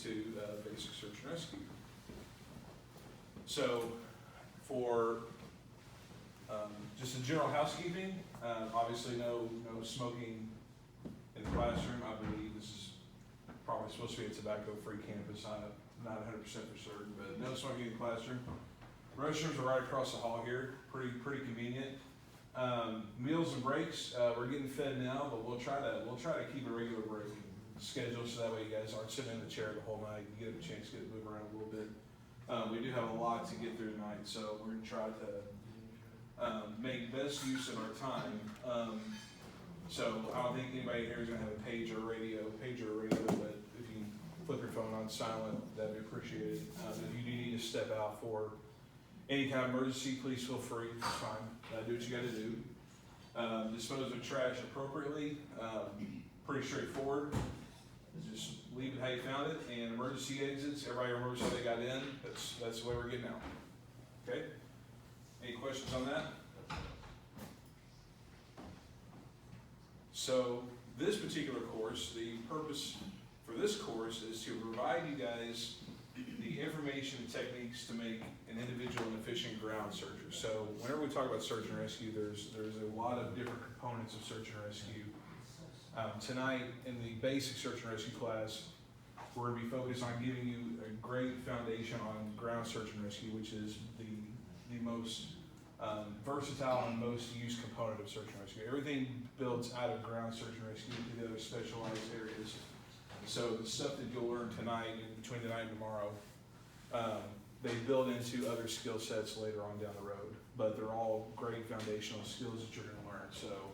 to basic search and rescue. So for just in general housekeeping, obviously no smoking in the classroom. I believe this is probably supposed to be a tobacco-free campus. I'm not 100% for certain, but no smoking in the classroom. Restrooms are right across the hall here, pretty convenient. Meals and breaks, we're getting fed now, but we'll try to keep a regular break schedule so that way you guys aren't sitting in the chair the whole night. You get a chance to move around a little bit. We do have a lot to get through tonight, so we're gonna try to make best use of our time. So I don't think anybody here is gonna have a pager or radio, but if you flip your phone on silent, that'd be appreciated. If you do need to step out for any kind of emergency, please feel free, it's fine, do what you gotta do. Dispose of trash appropriately, pretty straightforward. Just leave it how you found it, and emergency exits, everybody remembers how they got in, that's the way we're getting out. Okay? Any questions on that? So this particular course, the purpose for this course is to provide you guys the information and techniques to make an individual and efficient ground searcher. So whenever we talk about search and rescue, there's a lot of different components of search and rescue. Tonight in the basic search and rescue class, we're going to be focused on giving you a great foundation on ground search and rescue, which is the most versatile and most used component of search and rescue. Everything builds out of ground search and rescue to the other specialized areas. So the stuff that you'll learn tonight and between tonight and tomorrow, they build into other skill sets later on down the road, but they're all great foundational skills that you're going to learn. So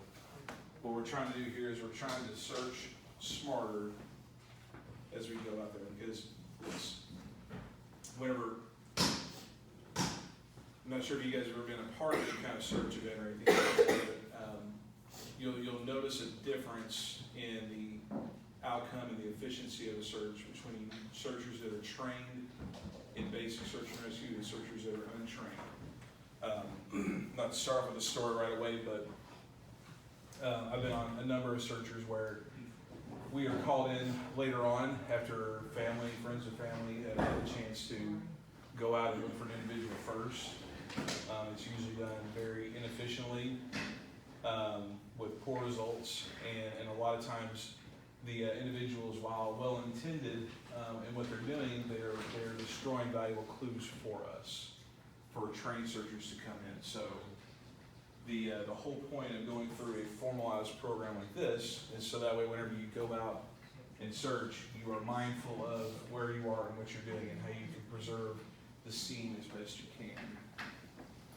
what we're trying to do here is we're trying to search smarter as we go out there, because it's whenever, I'm not sure if you guys have ever been a part of any kind of search event or anything like that, but you'll notice a difference in the outcome and the efficiency of a search between searchers that are trained in basic search and rescue and searchers that are untrained. Not to start off with a story right away, but I've been on a number of searchers where we are called in later on after friends of family have had a chance to go out and look for an individual first. It's usually done very inefficiently with poor results, and a lot of times the individuals, while well-intended in what they're doing, they're destroying valuable clues for us, for trained searchers to come in. So the whole point of going through a formalized program like this is so that way whenever you go out and search, you are mindful of where you are and what you're doing and how you can preserve the scene as best you can.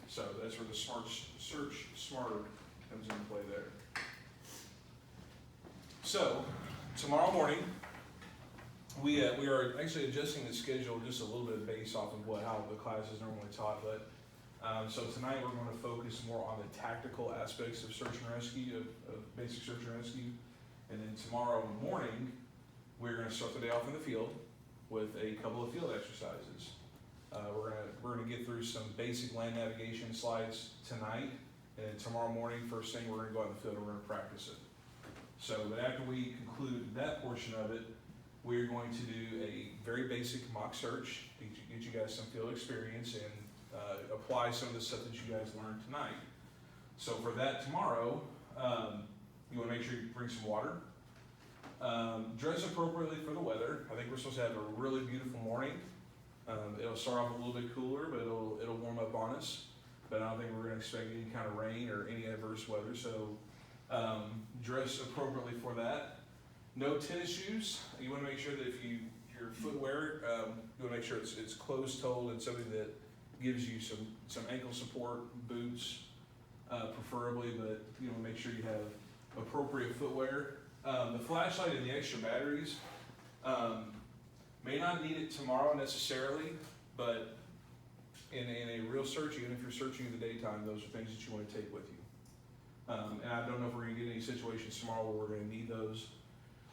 So that's where the search smarter comes into play there. So tomorrow morning, we are actually adjusting the schedule just a little bit based off of how the class is normally taught, but so tonight we're going to focus more on the tactical aspects of search and rescue, of basic search and rescue, and then tomorrow morning we're going to start the day off in the field with a couple of field exercises. We're going to get through some basic land navigation slides tonight, and then tomorrow morning, first thing, we're going to go out in the field and we're going to practice it. So, but after we conclude that portion of it, we're going to do a very basic mock search to get you guys some field experience and apply some of the stuff that you guys learned tonight. So for that tomorrow, you want to make sure you bring some water. Dress appropriately for the weather. I think we're supposed to have a really beautiful morning. It'll start off a little bit cooler, but it'll warm up on us. But I don't think we're going to expect any kind of rain or any adverse weather. So dress appropriately for that. No tennis shoes. You want to make sure that if your footwear, you want to make sure it's closed-toed and something that gives you some ankle support, boots preferably, but you want to make sure you have appropriate footwear. The flashlight and the extra batteries, may not need it tomorrow necessarily, but in a real search, even if you're searching in the daytime, those are things that you want to take with you. And I don't know if we're going to get any situations tomorrow where we're going to need those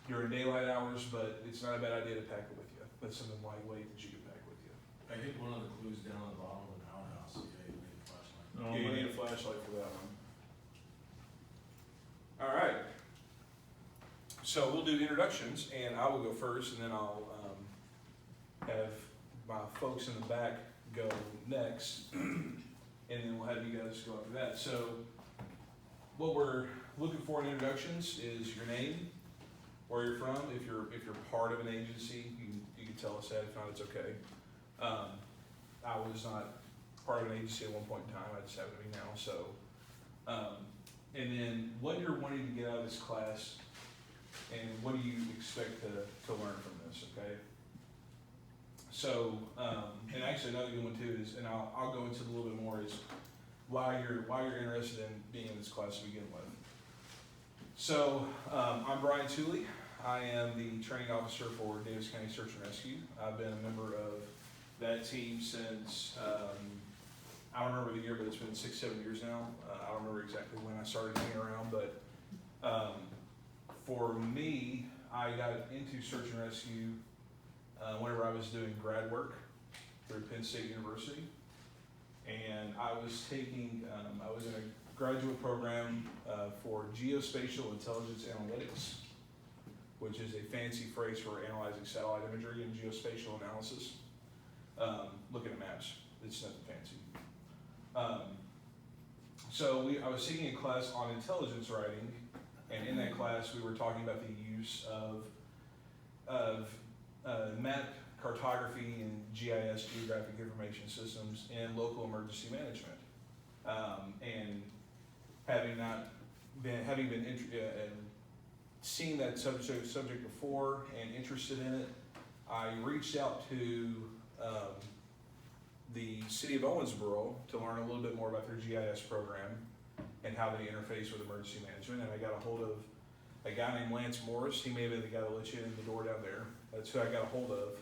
during daylight hours, but it's not a bad idea to pack it with you. That's something lightweight that you can pack with you. I think one of the clues down on the bottom of an outhouse, yeah, you need a flashlight. Yeah, you need a flashlight for that one. All right. So we'll do introductions, and I will go first, and then I'll have my folks in the back go next, and then we'll have you guys go after that. So what we're looking for in introductions is your name, where you're from. If you're part of an agency, you can tell us that. If not, it's okay. I was not part of an agency at one point in time. I just happen to be now. So, and then what you're wanting to get out of this class, and what do you expect to learn from this? Okay. So, and actually another good one too is, and I'll go into it a little bit more, is why you're interested in being in this class to begin with. So, I'm Brian Tooley. I am the training officer for Davis County Search and Rescue. I've been a member of that team since, I don't remember the year, but it's been 6-7 years now. I don't remember exactly when I started hanging around, but for me, I got into search and rescue whenever I was doing grad work through Penn State University. And I was taking, I was in a graduate program for geospatial intelligence analytics, which is a fancy phrase for analyzing satellite imagery and geospatial analysis. Looking at maps, it's nothing fancy. So I was taking a class on intelligence writing, and in that class we were talking about the use of map cartography and GIS, geographic information systems, in local emergency management. And having been seen that subject before and interested in it, I reached out to the city of Owensboro to learn a little bit more about their GIS program and how they interface with emergency management. And I got a hold of a guy named Lance Morris. He may have been the guy that let you in the door down there. That's who I got a hold of.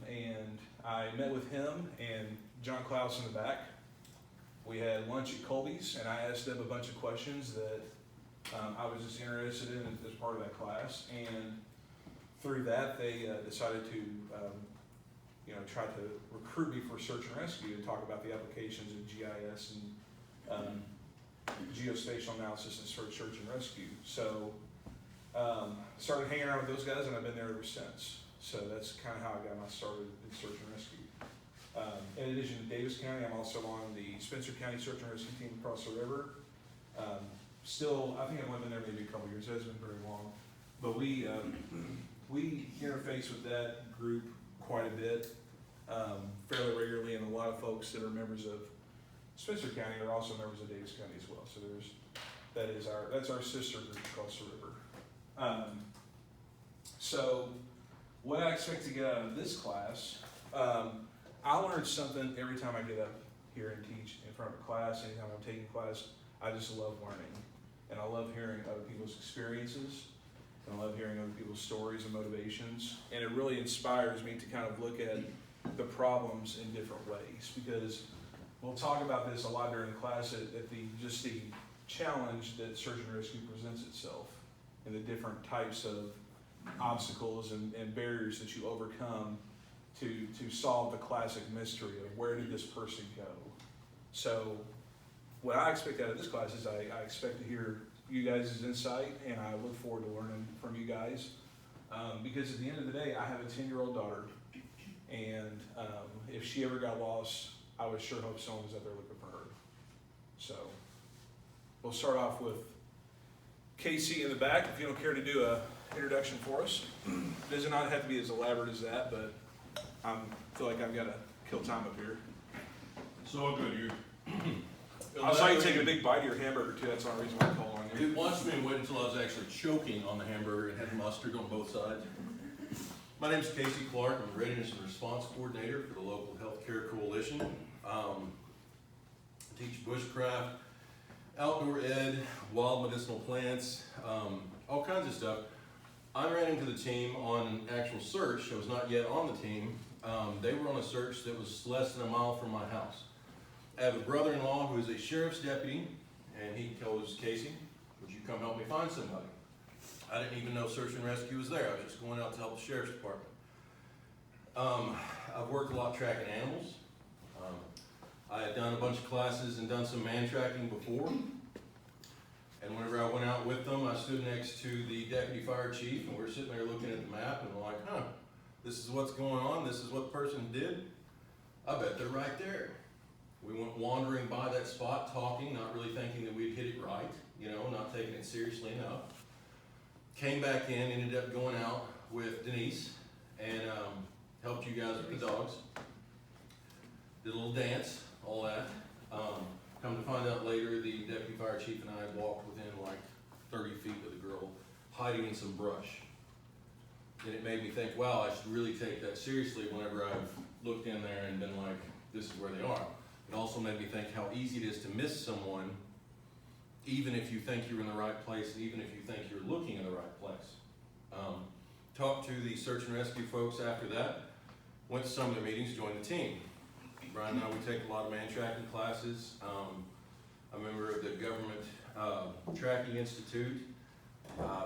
And I met with him and John Klaus in the back. We had lunch at Colby's, and I asked them a bunch of questions that I was just interested in as part of that class. And through that, they decided to try to recruit me for search and rescue and talk about the applications of GIS and geospatial analysis and search and rescue. So started hanging around with those guys, and I've been there ever since. So that's kind of how I got my started in search and rescue. In addition to Davis County, I'm also on the Spencer County Search and Rescue team across the river. Still, I think I've only been there maybe a couple years. It hasn't been very long. But we interface with that group quite a bit, fairly regularly, and a lot of folks that are members of Spencer County are also members of Davis County as well. So that's our sister group across the river. So what I expect to get out of this class, I learn something every time I get up here and teach in front of a class. Anytime I'm taking class, I just love learning. And I love hearing other people's experiences, and I love hearing other people's stories and motivations. And it really inspires me to kind of look at the problems in different ways, because we'll talk about this a lot during class at the challenge that search and rescue presents itself, and the different types of obstacles and barriers that you overcome to solve the classic mystery of where did this person go. So what I expect out of this class is I expect to hear you guys' insight, and I look forward to learning from you guys. Because at the end of the day, I have a 10-year-old daughter, and if she ever got lost, I would sure hope someone was out there looking for her. So we'll start off with Casey in the back, if you don't care to do a introduction for us. It does not have to be as elaborate as that, but I feel like I've got to kill time up here. It's all good. I saw you taking a big bite of your hamburger too. That's the only reason why I called on you. It wants me to wait until I was actually choking on the hamburger and had mustard on both sides. My name is Casey Clark. I'm the Readiness and Response Coordinator for the local Healthcare Coalition. I teach bushcraft, outdoor ed, wild medicinal plants, all kinds of stuff. I ran into the team on an actual search. I was not yet on the team. They were on a search that was less than a mile from my house. I have a brother-in-law who is a sheriff's deputy, and he goes, Casey, would you come help me find somebody? I didn't even know search and rescue was there. I was just going out to help the sheriff's department. I've worked a lot tracking animals. I had done a bunch of classes and done some man tracking before. And whenever I went out with them, I stood next to the deputy fire chief, and we were sitting there looking at the map, and we're like, this is what's going on, this is what the person did, I bet they're right there. We went wandering by that spot, talking, not really thinking that we'd hit it right, you know, not taking it seriously enough. Came back in, ended up going out with Denise and helped you guys with the dogs. Did a little dance, all that. Come to find out later, the deputy fire chief and I had walked within like 30 feet of the girl, hiding in some brush. And it made me think, wow, I should really take that seriously whenever I've looked in there and been like, this is where they are. It also made me think how easy it is to miss someone, even if you think you're in the right place, and even if you think you're looking in the right place. Talked to the search and rescue folks after that, went to some of their meetings, joined the team. Brian and I, we take a lot of man tracking classes. I'm a member of the Government Tracking Institute,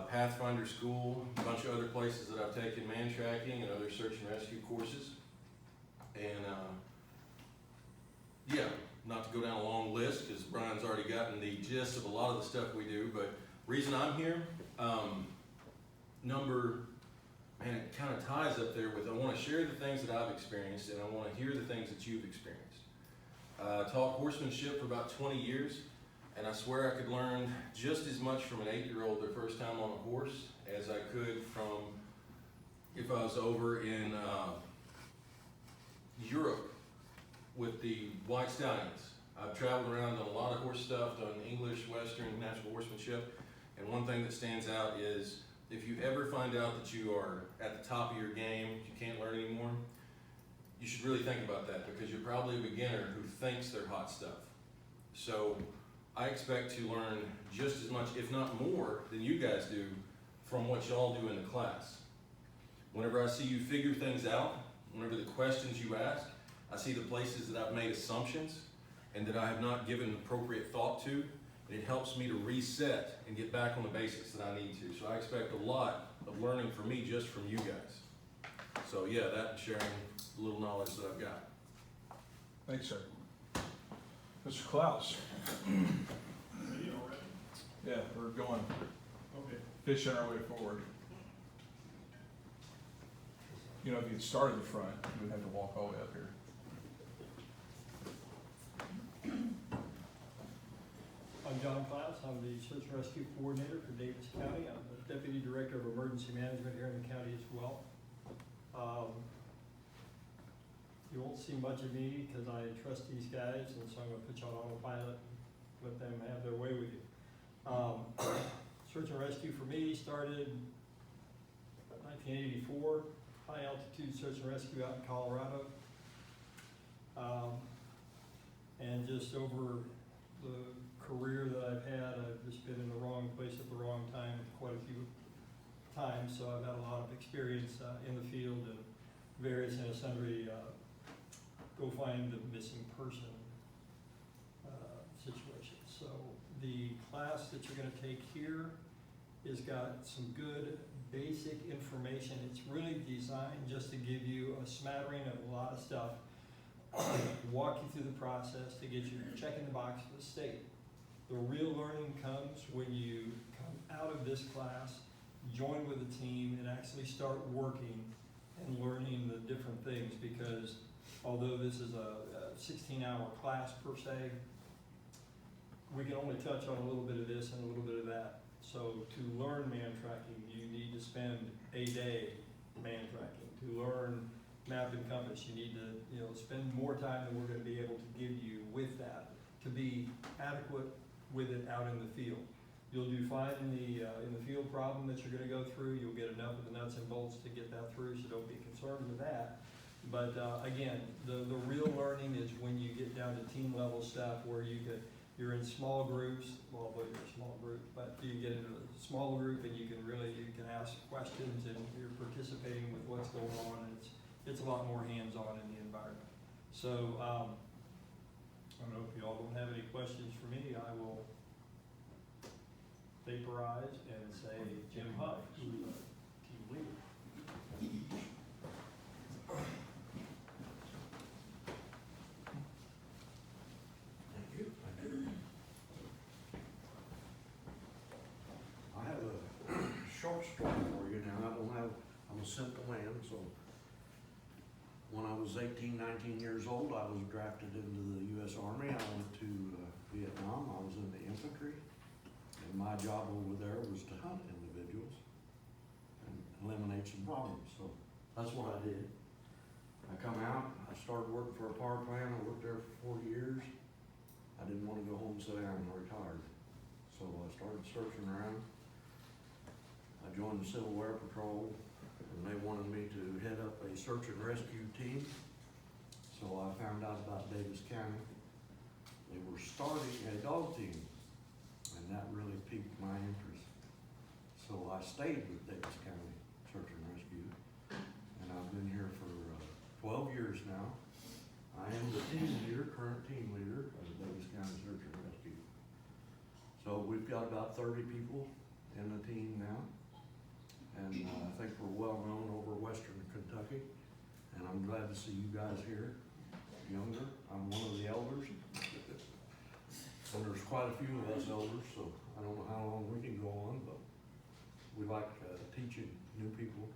Pathfinder School, a bunch of other places that I've taken man tracking and other search and rescue courses. And yeah, not to go down a long list because Brian's already gotten the gist of a lot of the stuff we do, but reason I'm here, man, it kind of ties up there with, I want to share the things that I've experienced and I want to hear the things that you've experienced. Taught horsemanship for about 20 years, and I swear I could learn just as much from an 8-year-old their first time on a horse as I could from if I was over in Europe with the white stallions. I've traveled around, done a lot of horse stuff, done English, Western, natural horsemanship, and one thing that stands out is if you ever find out that you are at the top of your game, you can't learn anymore, you should really think about that because you're probably a beginner who thinks they're hot stuff. So I expect to learn just as much, if not more, than you guys do from what y'all do in the class. Whenever I see you figure things out, whenever the questions you ask, I see the places that I've made assumptions and that I have not given appropriate thought to, and it helps me to reset and get back on the basics that I need to. So I expect a lot of learning from me just from you guys. So yeah, that and sharing the little knowledge that I've got. Thanks, sir. Mr. Klaus. Yeah, we're going, fishing our way forward. You know, if you'd started the front, you would have to walk all the way up here. I'm John Klaus. I'm the Search and Rescue Coordinator for Davis County. I'm the Deputy Director of Emergency Management here in the county as well. You won't see much of me because I trust these guys, and so I'm going to put you on autopilot and let them have their way with you. Search and Rescue for me started in 1984, high altitude search and rescue out in Colorado. And just over the career that I've had, I've just been in the wrong place at the wrong time quite a few times, so I've had a lot of experience in the field and various and sundry go find the missing person situations. So the class that you're going to take here has got some good basic information. It's really designed just to give you a smattering of a lot of stuff, walk you through the process to get you checking the box for the state. The real learning comes when you come out of this class, join with the team, and actually start working and learning the different things, because although this is a 16-hour class per se, we can only touch on a little bit of this and a little bit of that. So to learn man tracking, you need to spend a day man tracking. To learn map and compass, you need to spend more time than we're going to be able to give you with that to be adequate with it out in the field. You'll do fine in the field problem that you're going to go through. You'll get enough of the nuts and bolts to get that through, so don't be concerned with that. But again, the real learning is when you get down to team level stuff where you're in small groups, well, you're a small group, but you get into a small group and you can ask questions and you're participating with what's going on, and it's a lot more hands-on in the environment. So I don't know if you all don't have any questions for me. I will vaporize and say Jim Huff, who's the team leader. Thank you. I have a short story for you now. I'm a simple man, so when I was 18, 19 years old, I was drafted into the U.S. Army. I went to Vietnam. I was in the infantry. And my job over there was to hunt individuals and eliminate some problems. So that's what I did. I come out, I started working for a power plant. I worked there for 4 years. I didn't want to go home and sit down and retired. So I started searching around. I joined the Civil Air Patrol, and they wanted me to head up a search and rescue team. So I found out about Davis County. They were starting a dog team, and that really piqued my interest. So I stayed with Davis County Search and Rescue, and I've been here for 12 years now. I am the team leader, current team leader of the Davis County Search and Rescue. So we've got about 30 people in the team now. And I think we're well known over Western Kentucky. And I'm glad to see you guys here, younger. I'm one of the elders. And there's quite a few of us elders, so I don't know how long we can go on, but we like teaching new people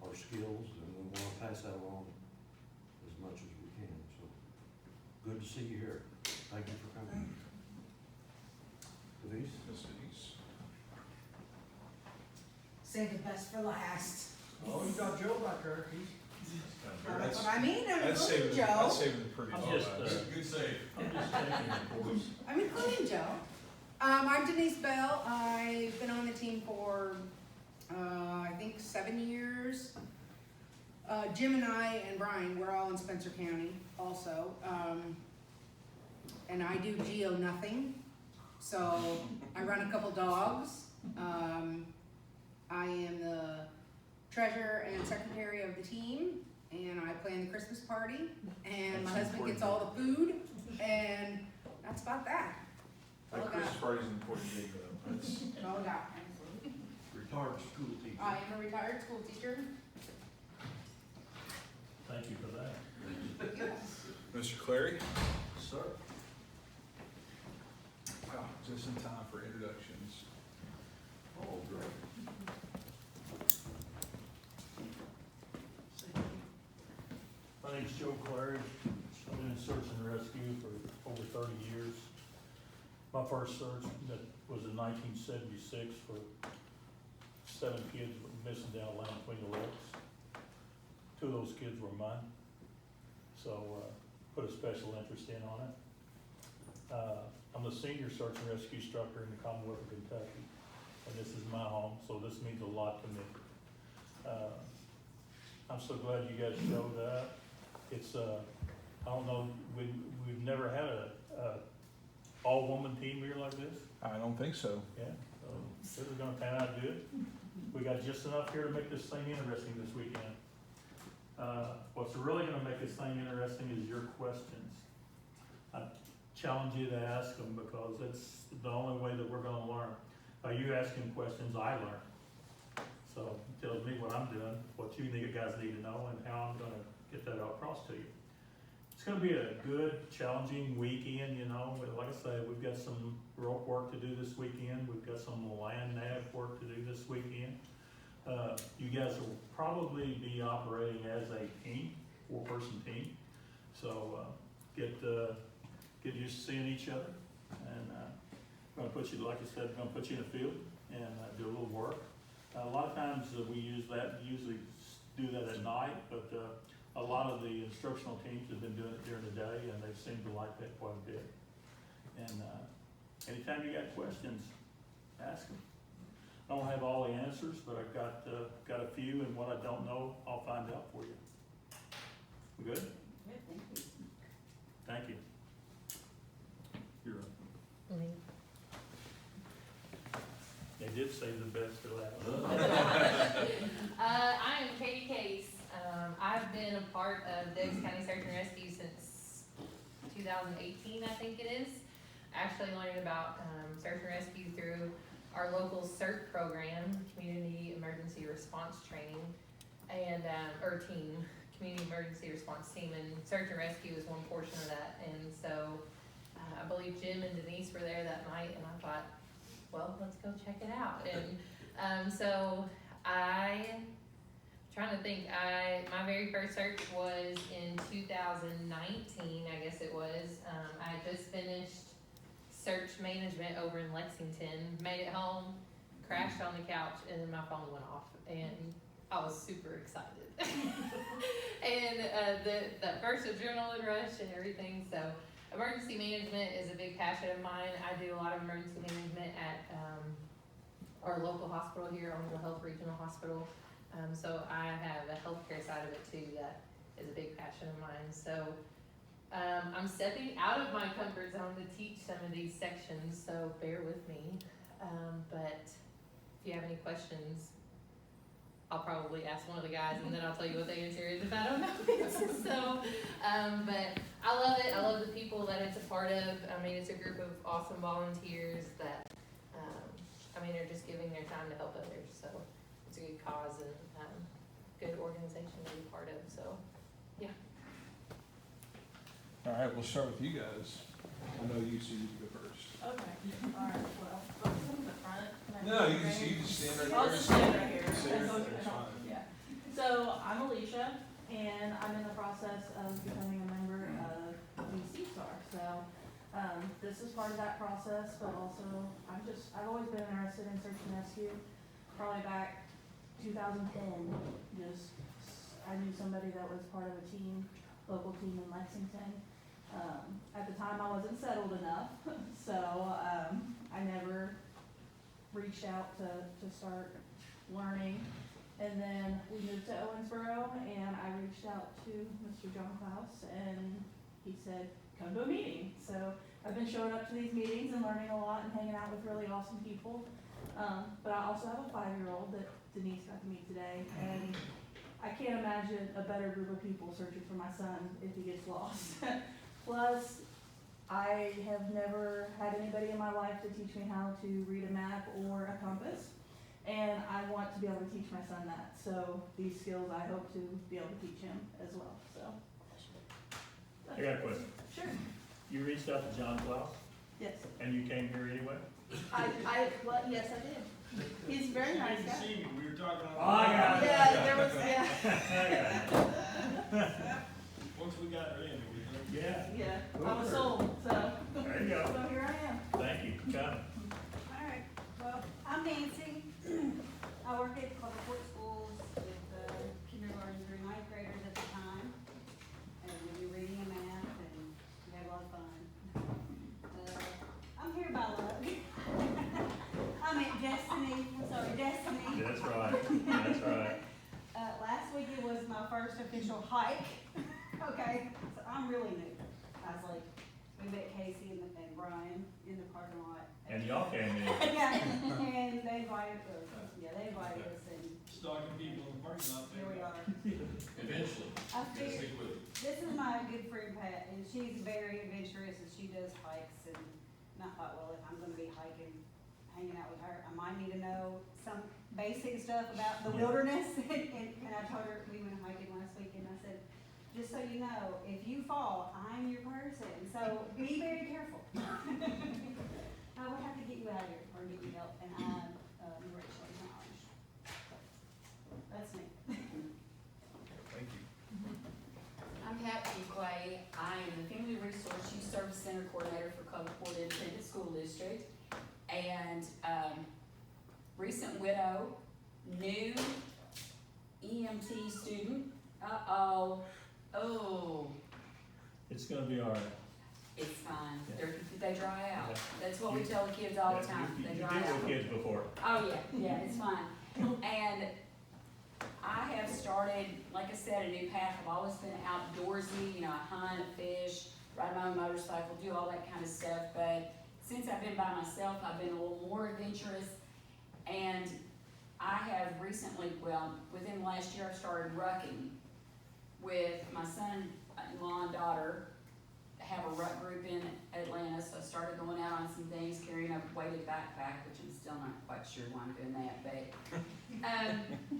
our skills, and we want to pass that along as much as we can. So good to see you here. Thank you for coming. Denise? Miss Denise. Save the best for last. Oh, you got Joe back there. That's what I mean, I'm That's including saving, that's Joe. saving the pretty I'm well. just, Good save. I'm just taking the course. I'm including Joe. I'm Denise Bell. I've been on the team for, I think 7 years. Jim and I and Brian, we're all in Spencer County also. And I do geo nothing. So I run a couple dogs. I am the treasurer and secretary of the team, and I plan the Christmas party, and my husband gets all the food, and that's about that. That All I Christmas got. party's an important day though. That's, All I got. Retired school teacher. I am a retired school teacher. Thank you for that. Mr. Clary? Sir. Wow, just in time for introductions. Oh, great. My name's Joe Clary. I've been in search and rescue for over 30 years. My first search that was in 1976 for 7 kids were missing down the line between the legs. 2 of those kids were mine, so put a special interest in on it. I'm the senior search and rescue instructor in the Commonwealth of Kentucky, and this is my home, so this means a lot to me. I'm so glad you guys showed up. It's, I don't know, we've never had a all-woman team here like this. I don't think so. Yeah, so this is gonna pan out good. We got just enough here to make this thing interesting this weekend. What's really gonna make this thing interesting is your questions. I challenge you to ask them because it's the only way that we're gonna learn. By you asking questions, I learn. So it tells me what I'm doing, what you guys need to know, and how I'm gonna get that across to you. It's gonna be a good, challenging weekend, you know. Like I say, we've got some rope work to do this weekend. We've got some land nav work to do this weekend. You guys will probably be operating as a team, 4-person team. So get used to seeing each other, and I'm gonna put you, like I said, I'm gonna put you in the field and do a little work. A lot of times we usually do that at night, but a lot of the instructional teams have been doing it during the day, and they seem to like that quite a bit. And anytime you got questions, ask them. I don't have all the answers, but I've got a few, and what I don't know, I'll find out for you. We good? Thank you. You're up. They did save the best for last. I am Katie Case. I've been a part of Davis County Search and Rescue since 2018, I think it is. Actually learning about search and rescue through our local CERT program, Community Emergency Response Training, and or team, Community Emergency Response Team, and search and rescue is one portion of that. And so I believe Jim and Denise were there that night, and I thought, well, let's go check it out. And so I trying to think, my very first search was in 2019, I guess it was. I had just finished search management over in Lexington, made it home, crashed on the couch, and then my phone went off, and I was super excited. And the first adrenaline rush and everything, so emergency management is a big passion of mine. I do a lot of emergency management at our local hospital here, Owensville Health Regional Hospital. So I have a healthcare side of it too that is a big passion of mine. So I'm stepping out of my comfort zone to teach some of these sections, so bear with me. But if you have any questions, I'll probably ask one of the guys and then I'll tell you what the answer is if I don't know it. So, but I love it. I love the people that it's a part of. I mean, it's a group of awesome volunteers that, are just giving their time to help others. So it's a good cause and good organization to be part of. So, yeah. All right, we'll start with you guys. I know you, so you can go first. Okay, alright, well, come to the front. No, you just stand right there. I'll just stand right here. Stand right there, it's Okay, fine. yeah. So, I'm Alicia, and I'm in the process of becoming a member of BSAR. So, this is part of that process, but also, I've always been interested in search and rescue. Probably back 2010, I knew somebody that was part of a team, local team in Lexington. At the time, I wasn't settled enough, so I never reached out to start learning. And then we moved to Owensboro, and I reached out to Mr. John Klaus, and he said, come to a meeting. So I've been showing up to these meetings and learning a lot and hanging out with really awesome people. But I also have a 5-year-old that Denise got to meet today, and I can't imagine a better group of people searching for my son if he gets lost. Plus, I have never had anybody in my life to teach me how to read a map or a compass, and I want to be able to teach my son that. So these skills I hope to be able to teach him as well, so. I got a question. Sure, You reached out to John Klaus, yes. and you came here anyway? Well, yes, I did. He's a very nice guy. See me, we were talking on. Oh, I got it. Yeah, there was, yeah. Once we got her in, we were. Yeah, Yeah, I was sold, so, there you go. so here I am. Thank you for coming. All right, well, I'm Nancy. I work at public works schools with kindergarten through 9th graders at the time. And we do reading and math, and we have a lot of fun. I'm here by luck. I'm at Destiny, Destiny. That's right, that's right. Last week it was my first official hike. Okay, so I'm really new. I was like, we met Casey and Brian in the parking lot. And y'all came in. Yeah, and they invited us, and Stalking people in the parking lot. here we are. Eventually. I Gotta figured, stick with it. this is my good friend Pat, and she's very adventurous, and she does hikes, and I thought, well, if I'm gonna be hiking, hanging out with her, I might need to know some basic stuff about the wilderness, and I told her, we went hiking last week, and I said, just so you know, if you fall, I'm your person, so be very careful. I would have to get you out of here, or get you help, and I'm, racially challenged. So, that's me. Thank you. I'm Pat Clay. I am the Family Resource Youth Service Center Coordinator for Concord Independent School District. And recent widow, new EMT student. Oh, It's gonna be all right. it's fine. They dry out. Yeah. That's what we tell the kids all the time. You They did dry out. with kids before. Oh, yeah, it's fine. And I have started, like I said, a new path. I've always been outdoorsy, I hunt, fish, ride my own motorcycle, do all that kind of stuff. But since I've been by myself, I've been a little more adventurous. And I have recently, within the last year, I've started rucking with my son-in-law and daughter. Have a ruck group in Atlanta, so I started going out on some things, carrying a weighted backpack, which I'm still not quite sure why I'm doing that, but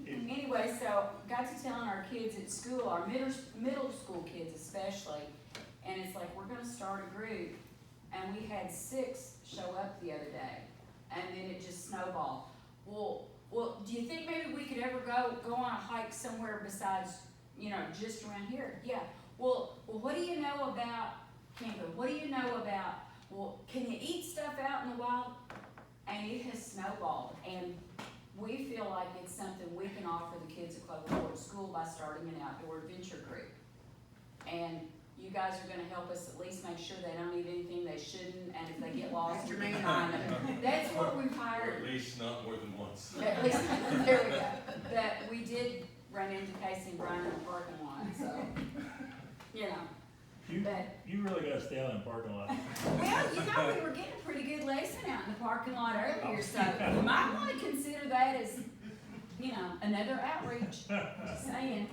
anyway, so got to telling our kids at school, our middle school kids especially, and it's like, we're gonna start a group, and we had 6 show up the other day, and then it just snowballed. Well, well, do you think maybe we could ever go on a hike somewhere besides, you know, just around here? Yeah. Well, what do you know about camping? What do you know about, well, can you eat stuff out in the wild? And it has snowballed, and we feel like it's something we can offer the kids at Cloverport School by starting an outdoor adventure group. And you guys are gonna help us at least make sure they don't eat anything they shouldn't, and if they get lost, we can find them. That's what we've Or hired. at least not more than once. At least, there we go. But we did run into Casey and Brian in the parking lot, so, you know. You really gotta stay out in the parking lot. Well, you know, we were getting pretty good lesson out in the parking lot earlier, so you might wanna consider that as, you know, another outreach, just saying.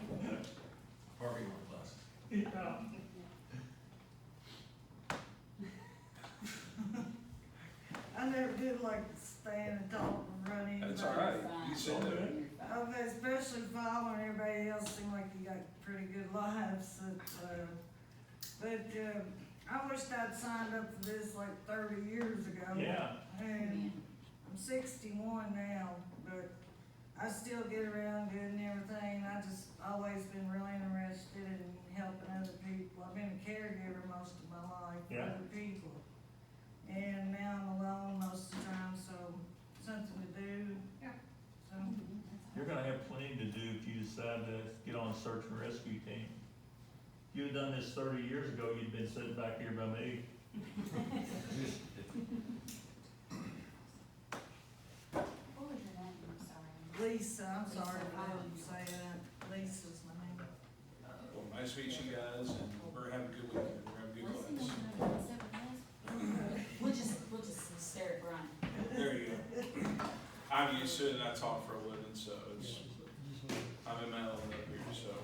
Parking lot class. Yeah. I never did like to stand and talk and run in. That's all right, you said that. Okay, especially following everybody else, seem like you got pretty good lives. I wished I'd signed up for this like 30 years ago. Yeah. And I'm 61 now, but I still get around good and everything. I just always been really interested in helping other people. I've been a caregiver most of my life for Yeah. other people. And now I'm alone most of the time, so something to do. Yeah. So, You're gonna have plenty to do if you decide to get on a search and rescue team. If you'd done this 30 years ago, you'd been sitting back here by me. What was your name? I'm sorry. Lisa, I'm sorry if I didn't say that. Lisa's my name. Well, nice to meet you guys, and we're gonna have a good weekend, we're gonna have a good class. We'll just stare at Brian. There you go. I'm used to it, and I talk for a living, so it's, I'm in my element up here, so.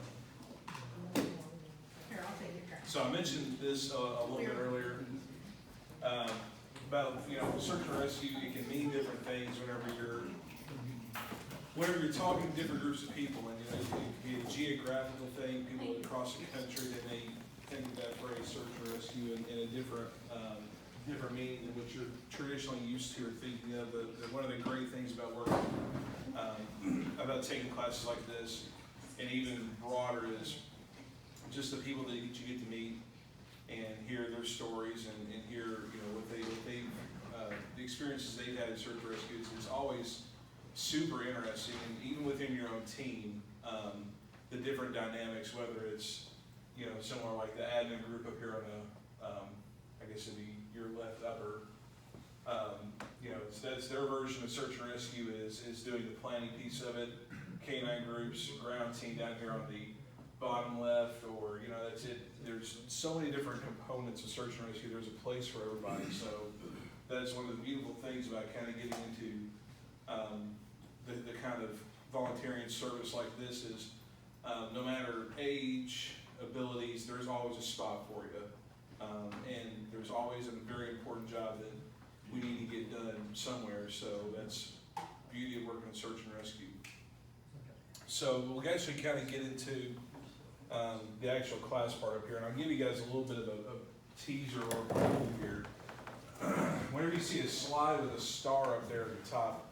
Here, I'll take your turn. So I mentioned this a little bit earlier, about, you know, search and rescue. It can mean different things whenever you're talking to different groups of people, and, you know, it can be a geographical thing. People across the country, they may think of that phrase search and rescue in a different meaning than what you're traditionally used to or thinking of. One of the great things about working, about taking classes like this, and even broader, is just the people that you get to meet and hear their stories and hear, you know, what they've the experiences they've had in search and rescue. It's always super interesting, and even within your own team, the different dynamics, whether it's, you know, somewhere like the admin group up here on the, I guess it'd be your left upper, you know, that's their version of search and rescue is doing the planning piece of it. Canine groups, ground team down here on the bottom left, or, you know, that's it. There's so many different components of search and rescue. There's a place for everybody. So that's one of the beautiful things about kind of getting into the kind of volunteering service like this is, no matter age, abilities, there's always a spot for you. And there's always a very important job that we need to get done somewhere. So that's the beauty of working in search and rescue. So we'll actually kind of get into the actual class part up here, and I'll give you guys a little bit of a teaser or a clue here. Whenever you see a slide with a star up there at the top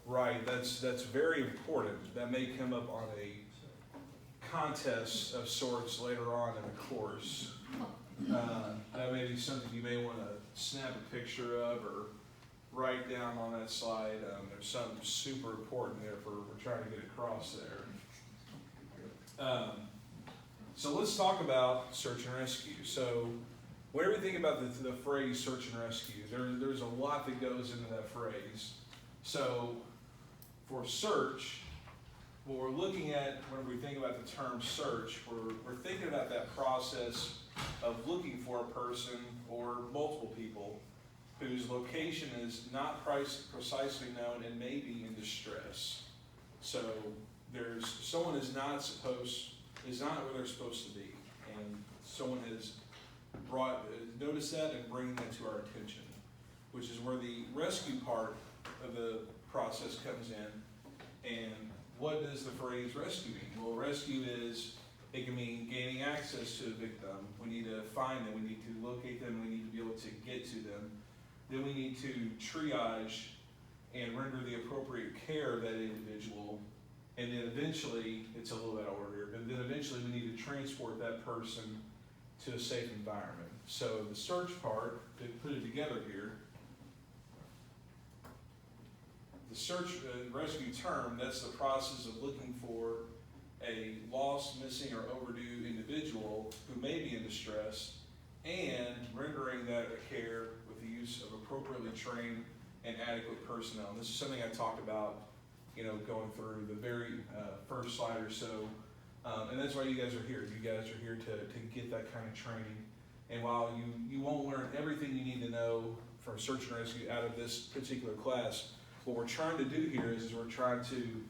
right, that's very important. That may come up on a contest of sorts later on in the course. That may be something you may want to snap a picture of or write down on that slide. There's something super important there we're trying to get across there. So let's talk about search and rescue. So whenever we think about the phrase search and rescue, there's a lot that goes into that phrase. So for search, what we're looking at when we think about the term search, we're thinking about that process of looking for a person or multiple people whose location is not precisely known and may be in distress. So someone is not where they're supposed to be, and someone has noticed that and bringing that to our attention, which is where the rescue part of the process comes in. And what does the phrase rescue mean? Well, rescue it can mean gaining access to a victim. We need to find them, we need to locate them, we need to be able to get to them. Then we need to triage and render the appropriate care of that individual. And then eventually, it's a little bit over here, but then eventually we need to transport that person to a safe environment. So the search part, to put it together here, the search and rescue term, that's the process of looking for a lost, missing, or overdue individual who may be in distress and rendering that care with the use of appropriately trained and adequate personnel. And this is something I talked about, going through the very first slide or so. And that's why you guys are here. You guys are here to get that kind of training. And while you won't learn everything you need to know from search and rescue out of this particular class, what we're trying to do here is we're trying to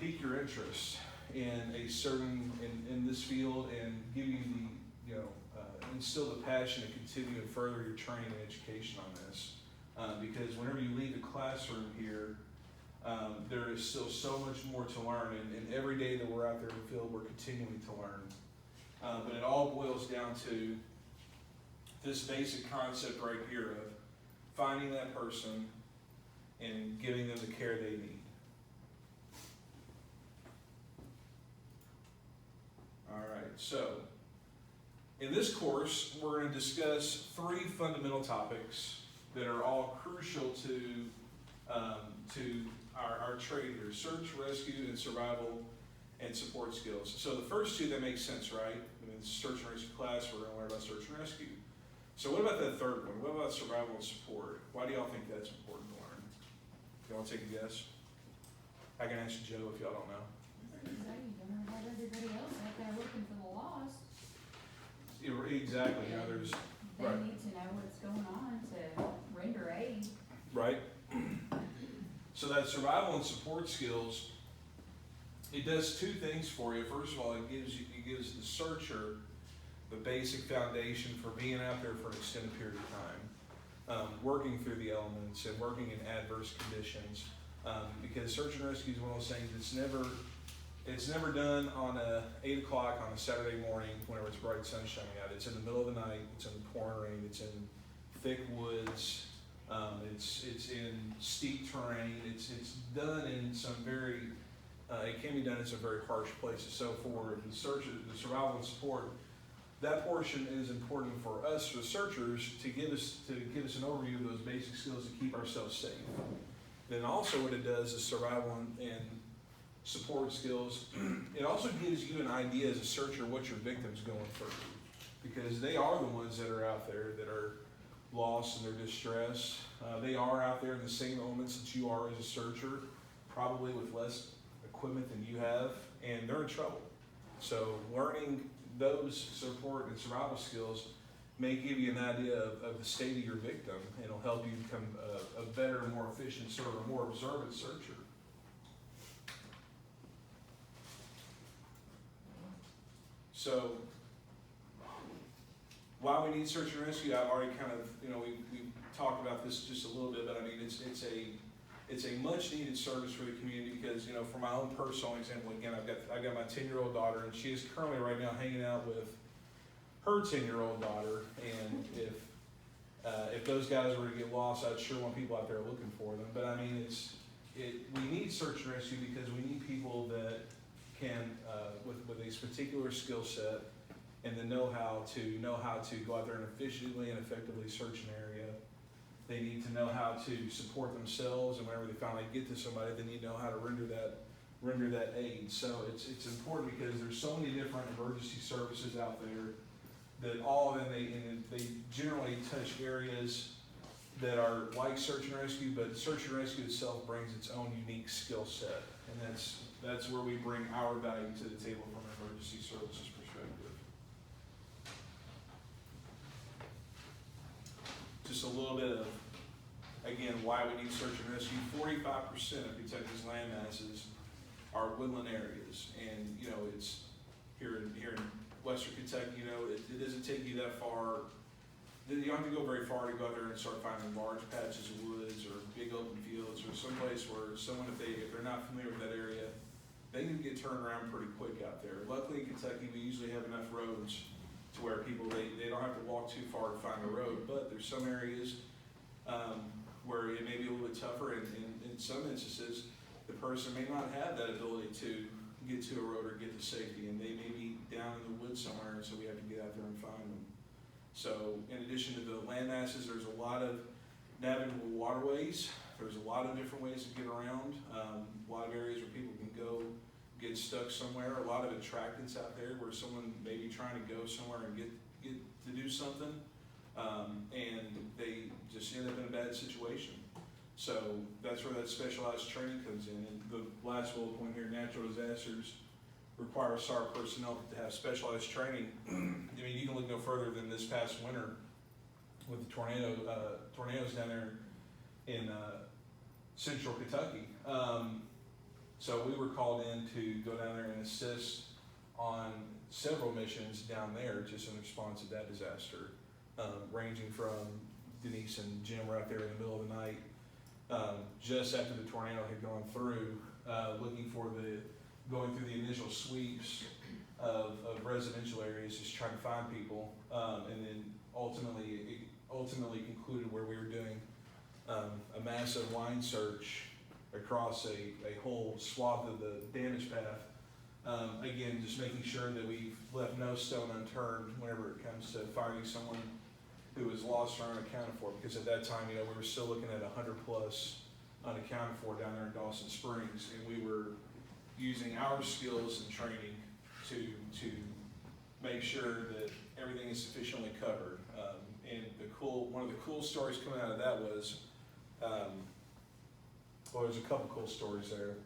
pique your interest in a certain, in this field, and give you the, instill the passion to continue and further your training and education on this. Because whenever you leave the classroom here, there is still so much more to learn, and every day that we're out there in the field, we're continuing to learn. But it all boils down to this basic concept right here of finding that person and giving them the care they need. All right, so in this course, we're going to discuss 3 fundamental topics that are all crucial to our trade here: search, rescue, and survival and support skills. So the first 2, that makes sense, right? I mean, it's search and rescue class, we're going to learn about search and rescue. So what about that third one? What about survival and support? Why do y'all think that's important to learn? Y'all want to take a guess? I can ask Joe if y'all don't know. Have everybody else out there looking for the lost. Exactly, there's, They right. need to know what's going on to render aid. Right? So that survival and support skills, it does 2 things for you. First of all, it gives the searcher the basic foundation for being out there for an extended period of time, working through the elements and working in adverse conditions. Because search and rescue is one of those things it's never done on 8 o'clock on a Saturday morning whenever it's bright sun shining out. It's in the middle of the night, it's in the pouring rain, it's in thick woods, it's in steep terrain, it's done in some very, it can be done in some very harsh places. So for the survival and support, that portion is important for us, researchers, to give us an overview of those basic skills to keep ourselves safe. Then also what it does is survival and support skills. It also gives you an idea as a searcher what your victim's going through, because they are the ones that are out there that are lost and they're distressed. They are out there in the same moments that you are as a searcher, probably with less equipment than you have, and they're in trouble. So learning those support and survival skills may give you an idea of the state of your victim, and it'll help you become a better, more efficient searcher, a more observant searcher. So, why we need search and rescue, I've already kind of, we've talked about this just a little bit, but I mean, it's a much needed service for the community because, for my own personal example, again, I've got my 10-year-old daughter, and she is currently right now hanging out with her 10-year-old daughter, and if those guys were to get lost, I'd sure want people out there looking for them. But I mean, we need search and rescue because we need people that can, with a particular skill set and the know-how to go out there and efficiently and effectively search an area. They need to know how to support themselves, and whenever they finally get to somebody, they need to know how to render that aid. So it's important because there's so many different emergency services out there that all of them, they generally touch areas that are like search and rescue, but search and rescue itself brings its own unique skill set, and that's where we bring our value to the table from an emergency services perspective. Just a little bit of, again, why we need search and rescue. 45% of Kentucky's land masses are woodland areas, and it's here in Western Kentucky. It doesn't take you that far. You don't have to go very far to go out there and start finding large patches of woods or big open fields or someplace where someone, if they're not familiar with that area, they can get turned around pretty quick out there. Luckily in Kentucky, we usually have enough roads to where people, they don't have to walk too far to find a road, but there's some areas where it may be a little bit tougher, and in some instances, the person may not have that ability to get to a road or get to safety, and they may be down in the woods somewhere, and so we have to get out there and find them. So in addition to the land masses, there's a lot of navigable waterways. There's a lot of different ways to get around. A lot of areas where people can go get stuck somewhere. A lot of attractants out there where someone may be trying to go somewhere and get to do something, and they just end up in a bad situation. So that's where that specialized training comes in. And the last bullet point here, natural disasters require SAR personnel to have specialized training. I mean, you can look no further than this past winter with the tornadoes down there in central Kentucky. So we were called in to go down there and assist on several missions down there just in response to that disaster, ranging from Denise and Jim were out there in the middle of the night, just after the tornado had gone through, going through the initial sweeps of residential areas, just trying to find people, and then ultimately concluded where we were doing a massive line search across a whole swath of the damage path. Again, just making sure that we've left no stone unturned whenever it comes to finding someone who was lost or unaccounted for, because at that time, we were still looking at 100 plus unaccounted for down there in Dawson Springs, and we were using our skills and training to make sure that everything is sufficiently covered. And one of the cool stories coming out of that was, well, there's a couple cool stories there.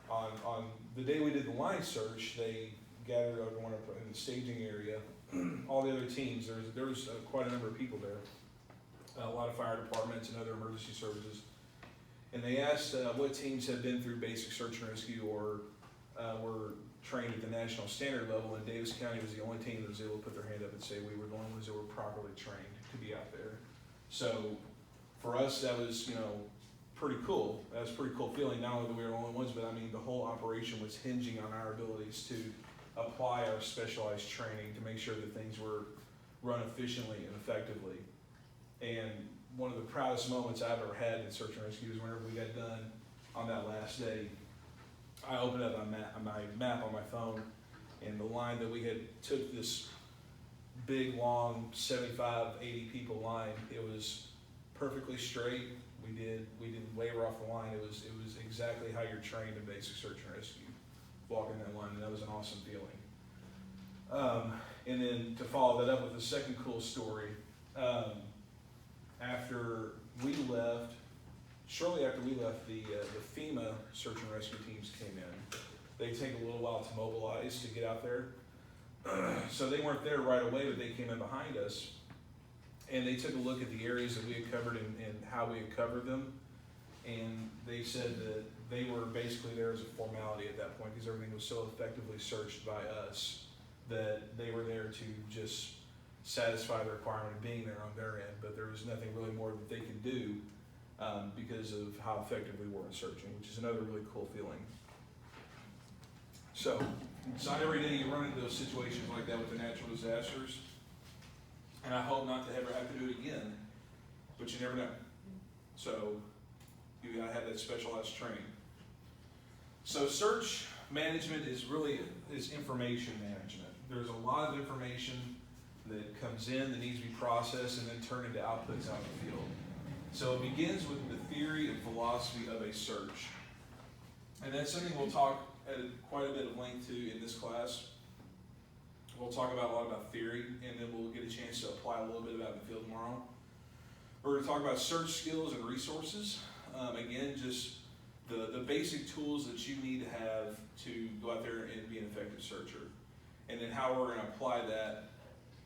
On the day we did the line search, they gathered everyone up in the staging area. All the other teams, there was quite a number of people there, a lot of fire departments and other emergency services. And they asked what teams had been through basic search and rescue or were trained at the national standard level, and Davis County was the only team that was able to put their hand up and say we were the only ones that were properly trained to be out there. So for us, that was, pretty cool. That was a pretty cool feeling, not only that we were the only ones, but I mean, the whole operation was hinging on our abilities to apply our specialized training to make sure that things were run efficiently and effectively. And one of the proudest moments I've ever had in search and rescue is whenever we got done on that last day, I opened up my map on my phone, and the line that we had took this big, long, 75, 80 people line, it was perfectly straight. We didn't waver off the line. It was exactly how you're trained in basic search and rescue, walking that line, and that was an awesome feeling. And then to follow that up with the second cool story, shortly after we left, the FEMA search and rescue teams came in. They take a little while to mobilize to get out there. So they weren't there right away, but they came in behind us. And they took a look at the areas that we had covered and how we had covered them. And they said that they were basically there as a formality at that point because everything was so effectively searched by us that they were there to just satisfy the requirement of being there on their end. But there was nothing really more that they could do because of how effective we were in searching, which is another really cool feeling. So it's not every day you run into those situations like that with the natural disasters. And I hope not to ever have to do it again, but you never know. So you gotta have that specialized training. So search management is information management. There's a lot of information that comes in that needs to be processed and then turned into outputs out in the field. So it begins with the theory and philosophy of a search. And that's something we'll talk at quite a bit of length to in this class. We'll talk a lot about theory, and then we'll get a chance to apply a little bit about in the field tomorrow. We're going to talk about search skills and resources. Again, just the basic tools that you need to have to go out there and be an effective searcher. And then how we're going to apply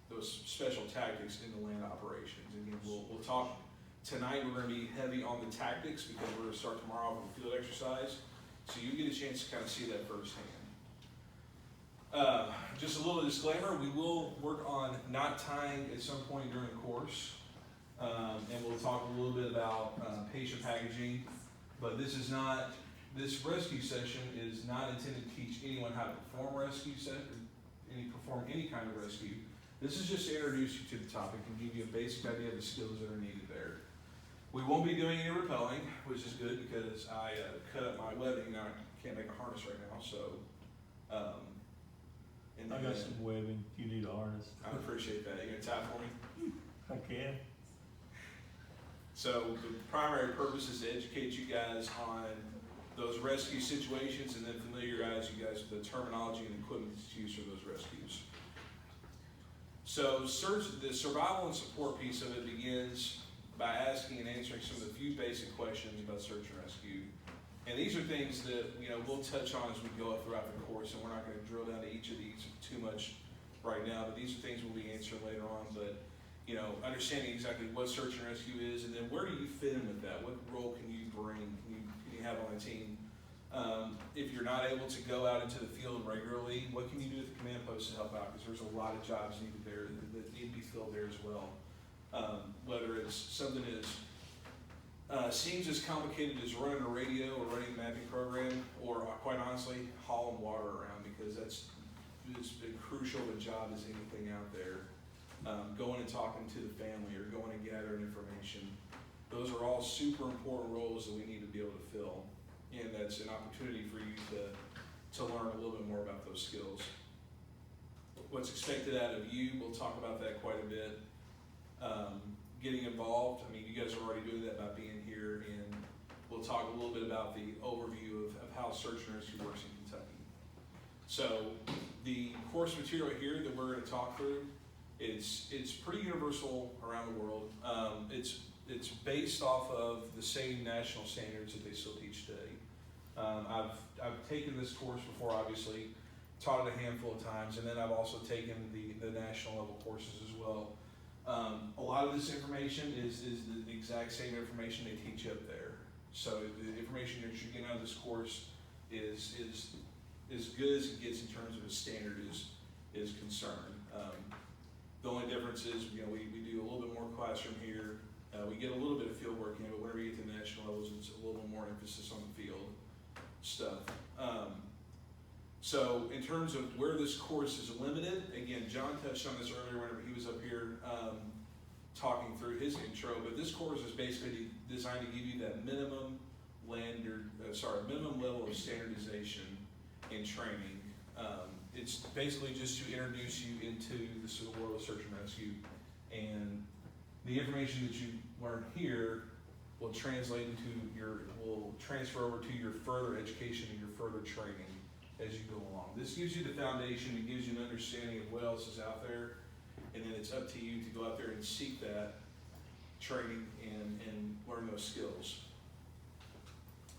those special tactics in the land operations. Again, we'll talk tonight. We're going to be heavy on the tactics because we're going to start tomorrow with a field exercise. So you get a chance to kind of see that firsthand. Just a little disclaimer, we will work on knot tying at some point during the course. And we'll talk a little bit about patient packaging, but this rescue session is not intended to teach anyone how to perform perform any kind of rescue. This is just to introduce you to the topic and give you a basic idea of the skills that are needed there. We won't be doing any rappelling, which is good because I cut up my webbing. Now I can't make a harness right now, so. And I then, got some webbing, if you need a harness. I appreciate that. You gonna tie for me? I can. So the primary purpose is to educate you guys on those rescue situations and then familiarize you guys with the terminology and equipment that's used for those rescues. So the survival and support piece of it begins by asking and answering some of the few basic questions about search and rescue. And these are things that, you know, we'll touch on as we go throughout the course, and we're not going to drill down to each of these too much right now, but these are things we'll be answering later on. But, you know, understanding exactly what search and rescue is, and then where do you fit in with that? What role can you bring, can you have on a team? If you're not able to go out into the field regularly, what can you do at the command post to help out? Because there's a lot of jobs needed there that need to be filled there as well. Whether it's something as seems as complicated as running a radio or running a mapping program, or quite honestly, hauling water around, because that's as crucial a job as anything out there. Going and talking to the family or going and gathering information. Those are all super important roles that we need to be able to fill. And that's an opportunity for you to learn a little bit more about those skills. What's expected out of you, we'll talk about that quite a bit. Getting involved, I mean, you guys are already doing that by being here, and we'll talk a little bit about the overview of how search and rescue works in Kentucky. So the course material here that we're going to talk through, it's pretty universal around the world. It's based off of the same national standards that they still teach today. I've taken this course before, obviously, taught it a handful of times, and then I've also taken the national level courses as well. A lot of this information is the exact same information they teach up there. So the information that you're getting out of this course is as good as it gets in terms of a standard is concerned. The only difference is, you know, we do a little bit more classroom here. We get a little bit of field work in, but whenever you get to the national levels, it's a little bit more emphasis on the field stuff. So in terms of where this course is limited, again, John touched on this earlier whenever he was up here talking through his intro, but this course is basically designed to give you that minimum level of standardization and training. It's basically just to introduce you into the world of search and rescue, and the information that you learn here will transfer over to your further education and your further training as you go along. This gives you the foundation, it gives you an understanding of what else is out there, and then it's up to you to go out there and seek that training and learn those skills.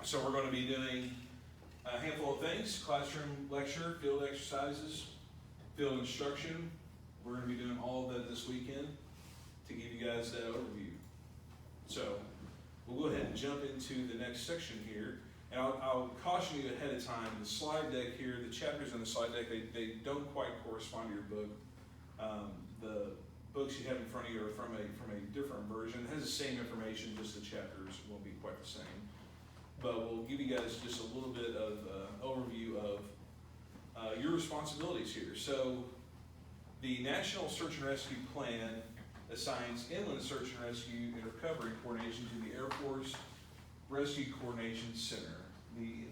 So we're going to be doing a handful of things: classroom lecture, field exercises, field instruction. We're going to be doing all of that this weekend to give you guys that overview. So we'll go ahead and jump into the next section here. And I'll caution you ahead of time, the slide deck here, the chapters in the slide deck, they don't quite correspond to your book. The books you have in front of you are from a different version. It has the same information, just the chapters won't be quite the same. But we'll give you guys just a little bit of overview of your responsibilities here. So the National Search and Rescue Plan assigns inland search and rescue and recovery coordination to the Air Force Rescue Coordination Center.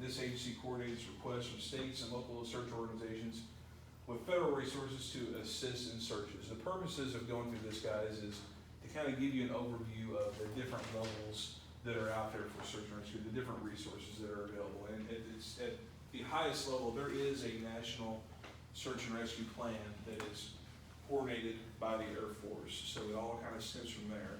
This agency coordinates requests from states and local search organizations with federal resources to assist in searches. The purposes of going through this, guys, is to kind of give you an overview of the different levels that are out there for search and rescue, the different resources that are available. And it's at the highest level, there is a national search and rescue plan that is coordinated by the Air Force. So it all kind of stems from there.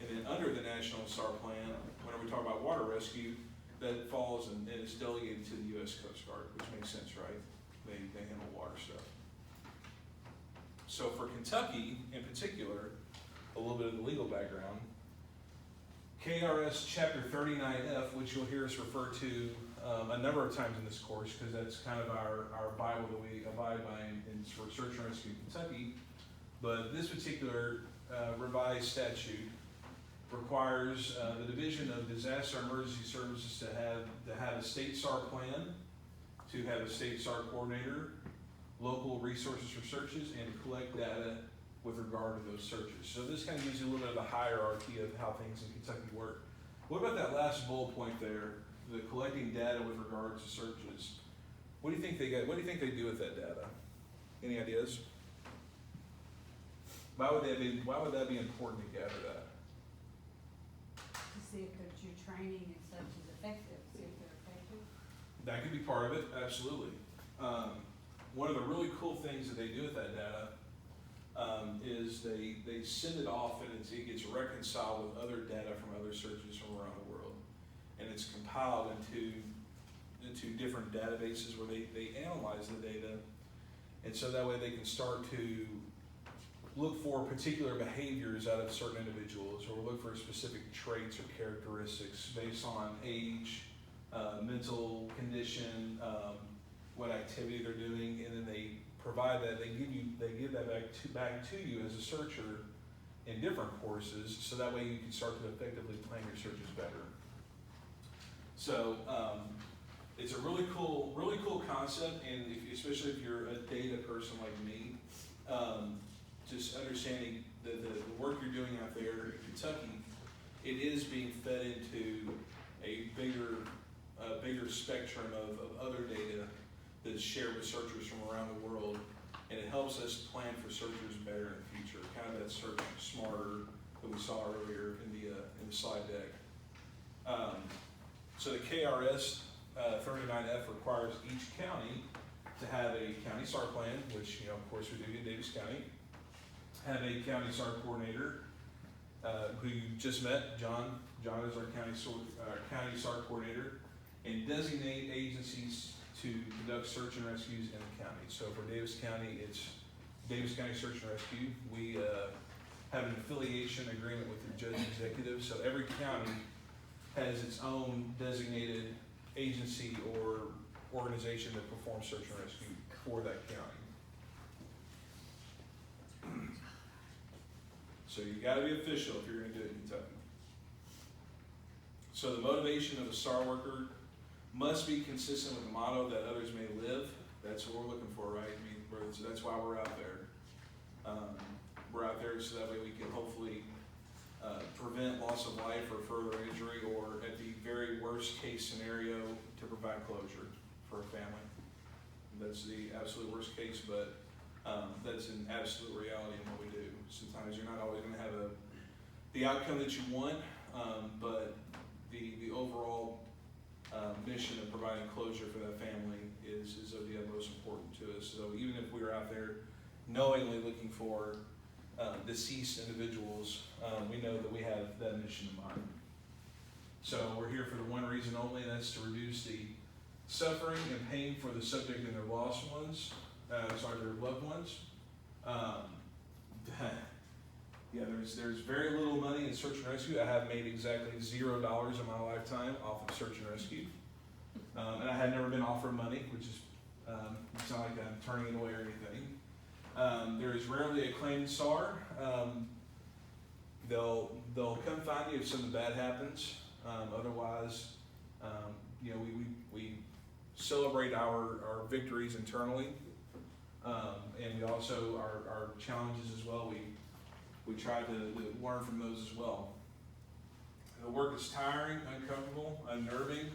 And then under the National SAR plan, whenever we talk about water rescue, that falls and is delegated to the U.S. Coast Guard, which makes sense, right? They handle water stuff. So for Kentucky in particular, a little bit of the legal background, KRS Chapter 39F, which you'll hear us refer to a number of times in this course, because that's kind of our Bible that we abide by for search and rescue in Kentucky. But this particular revised statute requires the Division of Disaster Emergency Services to have a state SAR plan, to have a state SAR coordinator, local resources for searches, and collect data with regard to those searches. So this kind of gives you a little bit of the hierarchy of how things in Kentucky work. What about that last bullet point there, the collecting data with regards to searches? What do you think they get? What do you think they do with that data? Any ideas? Why would that be important to gather that? To see if your training and such is effective, see if they're effective. That could be part of it, absolutely. One of the really cool things that they do with that data is they send it off and it gets reconciled with other data from other searches from around the world. And it's compiled into different databases where they analyze the data. And so that way they can start to look for particular behaviors out of certain individuals, or look for specific traits or characteristics based on age, mental condition, what activity they're doing, and then they provide that, they give that back to you as a searcher in different courses, so that way you can start to effectively plan your searches better. So it's a really cool concept, and especially if you're a data person like me, just understanding the work you're doing out there in Kentucky, it is being fed into a bigger spectrum of other data that's shared with searchers from around the world, and it helps us plan for searchers better in the future, kind of that search smarter that we saw earlier in the slide deck. So the KRS 39F requires each county to have a county SAR plan, which of course we do in Davis County, have a county SAR coordinator who you just met, John. John is our county SAR coordinator, and designate agencies to conduct search and rescues in the county. So for Davis County, it's Davis County Search and Rescue. We have an affiliation agreement with the judge executive, so every county has its own designated agency or organization that performs search and rescue for that county. So you gotta be official if you're gonna do it in Kentucky. So the motivation of a SAR worker must be consistent with the motto that others may live. That's what we're looking for, right? I mean, so that's why we're out there. We're out there so that way we can hopefully prevent loss of life or further injury, or at the very worst case scenario, to provide closure for a family. That's the absolute worst case, but that's an absolute reality in what we do. Sometimes you're not always going to have the outcome that you want, but the overall mission of providing closure for that family is of the utmost importance to us. So even if we're out there knowingly looking for deceased individuals, we know that we have that mission in mind. So we're here for the one reason only, and that's to reduce the suffering and pain for the subject and their lost ones, their loved ones. Yeah, there's very little money in search and rescue. I have made exactly $0 in my lifetime off of search and rescue. And I had never been offered money, which is, it's not like I'm turning it away or anything. There is rarely a claimed SAR. They'll come find you if something bad happens. Otherwise, we celebrate our victories internally. And we also, our challenges as well, we try to learn from those as well. The work is tiring, uncomfortable, unnerving,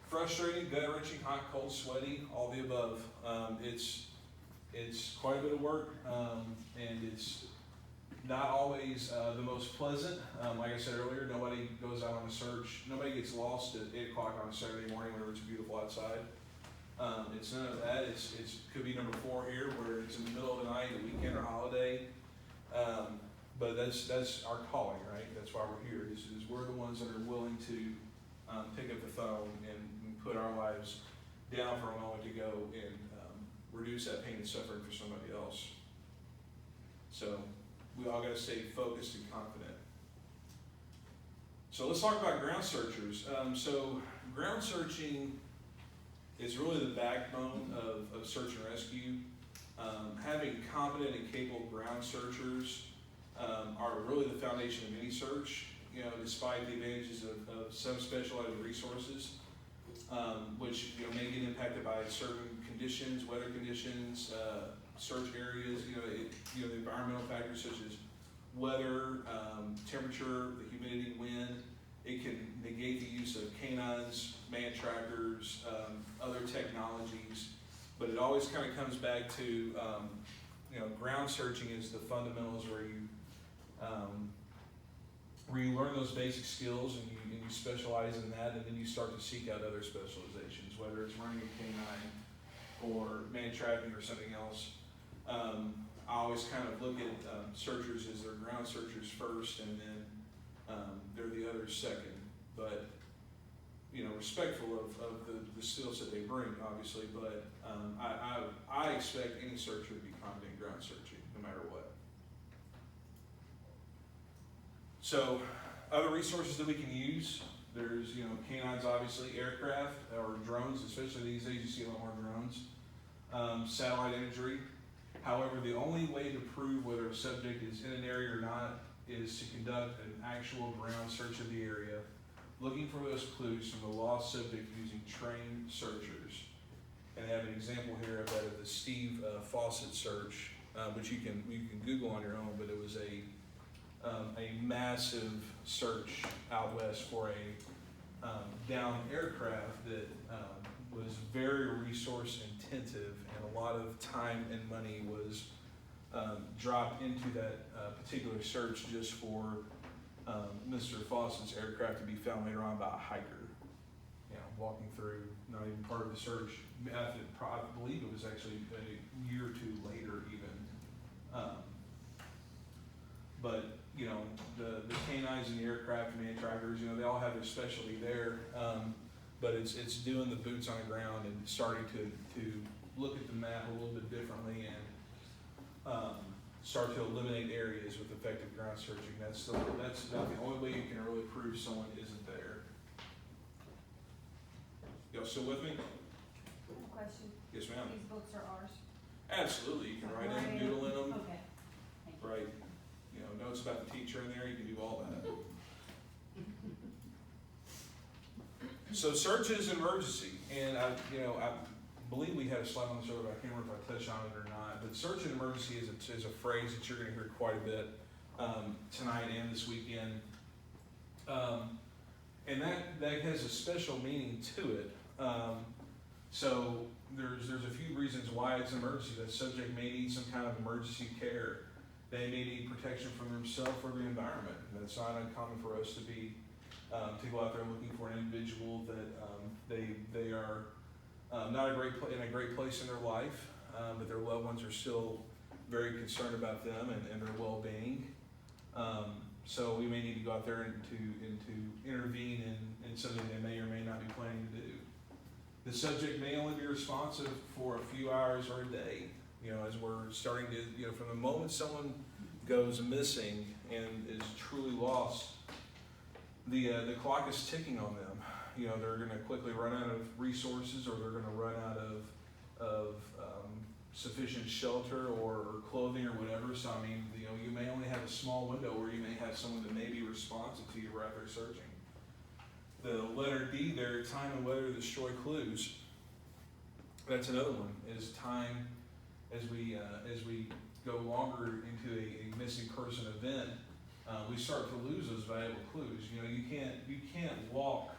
frustrating, gut-wrenching, hot, cold, sweaty, all the above. It's quite a bit of work, and it's not always the most pleasant. Like I said earlier, nobody goes out on a search. Nobody gets lost at 8 o'clock on a Saturday morning whenever it's beautiful outside. It's none of that. It could be number 4 here, where it's in the middle of the night, a weekend or holiday. But that's our calling, right? That's why we're here. Is we're the ones that are willing to pick up the phone and put our lives down for a moment to go and reduce that pain and suffering for somebody else. So we all got to stay focused and confident. So let's talk about ground searchers. So ground searching is really the backbone of search and rescue. Having competent and capable ground searchers are really the foundation of any search, despite the advantages of some specialized resources, which may get impacted by certain conditions, weather conditions, search areas. the environmental factors such as weather, temperature, the humidity, wind. It can negate the use of canines, man trackers, other technologies, but it always kind of comes back to, ground searching is the fundamentals where you learn those basic skills and you specialize in that, and then you start to seek out other specializations, whether it's running a canine or man tracking or something else. I always kind of look at searchers as their ground searchers first, and then they're the others second. But respectful of the skills that they bring, obviously. But I expect any searcher to be competent ground searching, no matter what. So, other resources that we can use. There's canines, obviously, aircraft or drones, especially these days. You see a lot more drones. Satellite imagery. However, the only way to prove whether a subject is in an area or not is to conduct an actual ground search of the area, looking for those clues from the lost subject using trained searchers. And I have an example here of that of the Steve Fawcett search, which you can Google on your own, but it was a massive search out west for a downed aircraft that was very resource intensive, and a lot of time and money was dropped into that particular search just for Mr. Fawcett's aircraft to be found later on by a hiker, walking through, not even part of the search. I believe it was actually a year or two later even. But the canines and the aircraft and man trackers, they all have their specialty there. But it's doing the boots on the ground and starting to look at the map a little bit differently and start to eliminate areas with effective ground searching. That's about the only way you can really prove someone isn't there. Y'all still with me? Question, Yes, ma'am. these books are ours? Absolutely. You can write in them, doodle in them, Okay. Thank you. write notes about the teacher in there. You can do all that. So search is an emergency, and I believe we had a slide on the show, but I can't remember if I touched on it or not. But search and emergency is a phrase that you're going to hear quite a bit tonight and this weekend, and that has a special meaning to it. So there's a few reasons why it's an emergency. That subject may need some kind of emergency care. They may need protection from themselves or the environment. That's not uncommon for us to to go out there looking for an individual that they are not in a great place in their life, but their loved ones are still very concerned about them and their well-being. So we may need to go out there and to intervene in something they may or may not be planning to do. The subject may only be responsive for a few hours or a day. As we're starting to, from the moment someone goes missing and is truly lost, the clock is ticking on them. They're going to quickly run out of resources, or they're going to run out of sufficient shelter or clothing or whatever. So you may only have a small window where you may have someone that may be responsive to you right there searching. The letter D there, time and weather destroy clues. That's another one. Is time. As we go longer into a missing person event, we start to lose those valuable clues. You can't walk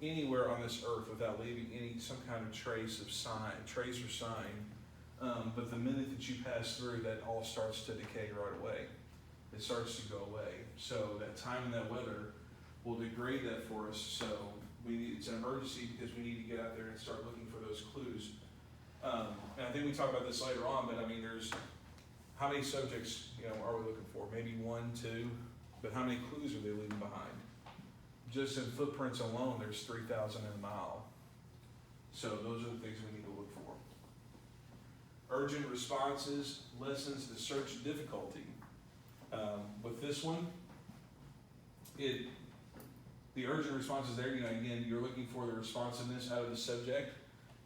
anywhere on this earth without leaving some kind of trace or sign. But the minute that you pass through, that all starts to decay right away. It starts to go away. So that time and that weather will degrade that for us. So it's an emergency because we need to get out there and start looking for those clues. And I think we talk about this later on, but there's how many subjects are we looking for? Maybe 1, 2, but how many clues are they leaving behind? Just in footprints alone, there's 3,000 in a mile. So those are the things we need to look for. Urgent responses lessens the search difficulty. With this one, the urgent responses there. Again, you're looking for the responsiveness out of the subject.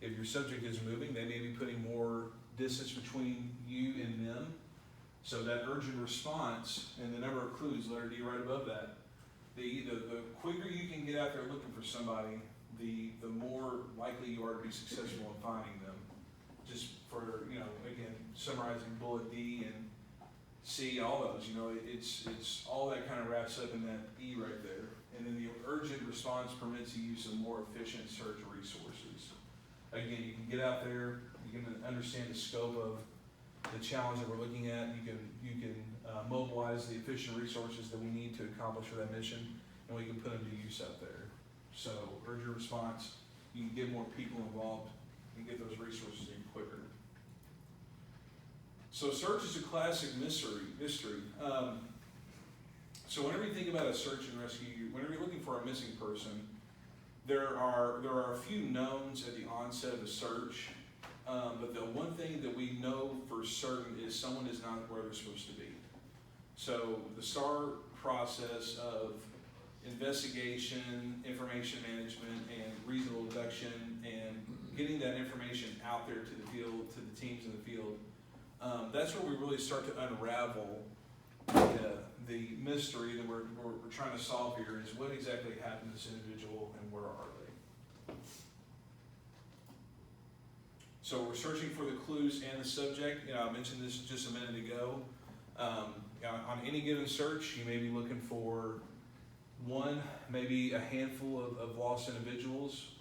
If your subject is moving, they may be putting more distance between you and them. So that urgent response and the number of clues, letter D right above that, the quicker you can get out there looking for somebody, the more likely you are to be successful in finding them. Just for, again, summarizing bullet D C, all those, you know, it's all that kind of wraps up in that E right there. And then the urgent response permits the use of more efficient search resources. Again, you can get out there, you can understand the scope of the challenge that we're looking at, you can mobilize the efficient resources that we need to accomplish for that mission, and we can put them to use out there. So urgent response, you can get more people involved and get those resources in quicker. So search is a classic mystery. So whenever you think about a search and rescue, whenever you're looking for a missing person, there are a few knowns at the onset of a search, but the one thing that we know for certain is someone is not where they're supposed to be. So the SAR process of investigation, information management, and reasonable deduction, and getting that information out there to the field, to the teams in the field, that's where we really start to unravel the mystery that we're trying to solve here, is what exactly happened to this individual and where are they? So we're searching for the clues and the subject. You know, I mentioned this just a minute ago. On any given search, you may be looking for one, maybe a handful of lost individuals,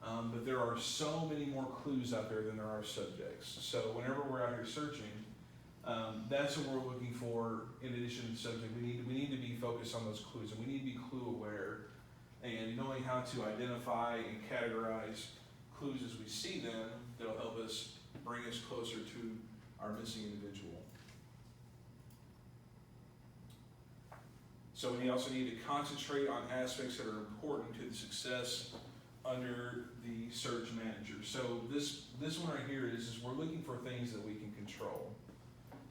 but there are so many more clues out there than there are subjects. So whenever we're out here searching, that's what we're looking for. In addition to the subject, we need to be focused on those clues, and we need to be clue aware, and knowing how to identify and categorize clues as we see them, that'll help us bring us closer to our missing individual. So we also need to concentrate on aspects that are important to the success under the search manager. So this one right here is we're looking for things that we can control.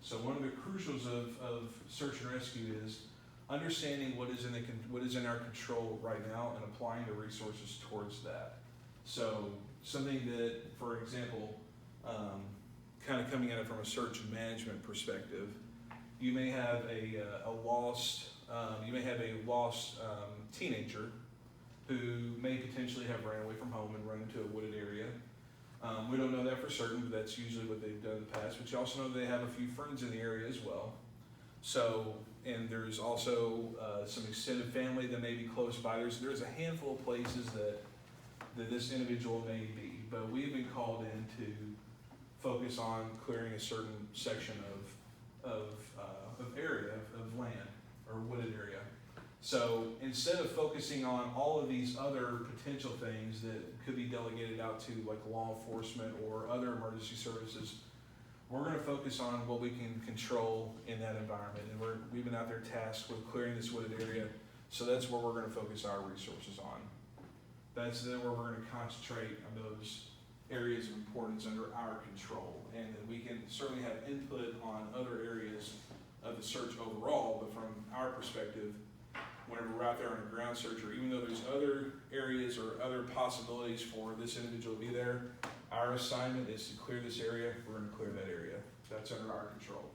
So one of the crucials of search and rescue is understanding what is in our control right now and applying the resources towards that. So something that, for example, kind of coming at it from a search and management perspective, you may have a lost teenager who may potentially have ran away from home and run into a wooded area. We don't know that for certain, but that's usually what they've done in the past. But you also know they have a few friends in the area as well. So, and there's also some extended family that may be close by. There's a handful of places that this individual may be, but we've been called in to focus on clearing a certain section of area, of land, or wooded area. So instead of focusing on all of these other potential things that could be delegated out to like law enforcement or other emergency services, we're going to focus on what we can control in that environment. And we've been out there tasked with clearing this wooded area, so that's where we're going to focus our resources on. That's then where we're going to concentrate on those areas of importance under our control. And then we can certainly have input on other areas of the search overall, but from our perspective, whenever we're out there on a ground search, or even though there's other areas or other possibilities for this individual to be there, our assignment is to clear this area. We're going to clear that area. That's under our control.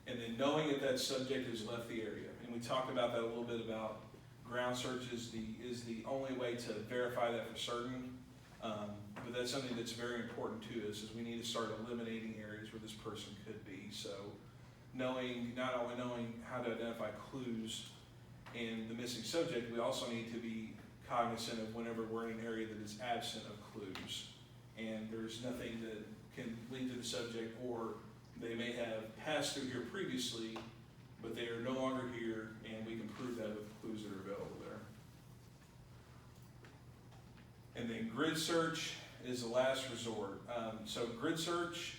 And then knowing if that subject has left the area. And we talked about that a little bit, about ground search is the only way to verify that for certain. But that's something that's very important to us, is we need to start eliminating areas where this person could be. So not only knowing how to identify clues in the missing subject, we also need to be cognizant of whenever we're in an area that is absent of clues and there's nothing that can link to the subject, or they may have passed through here previously, but they are no longer here, and we can prove that with clues that are available there. And then grid search is the last resort. So grid search,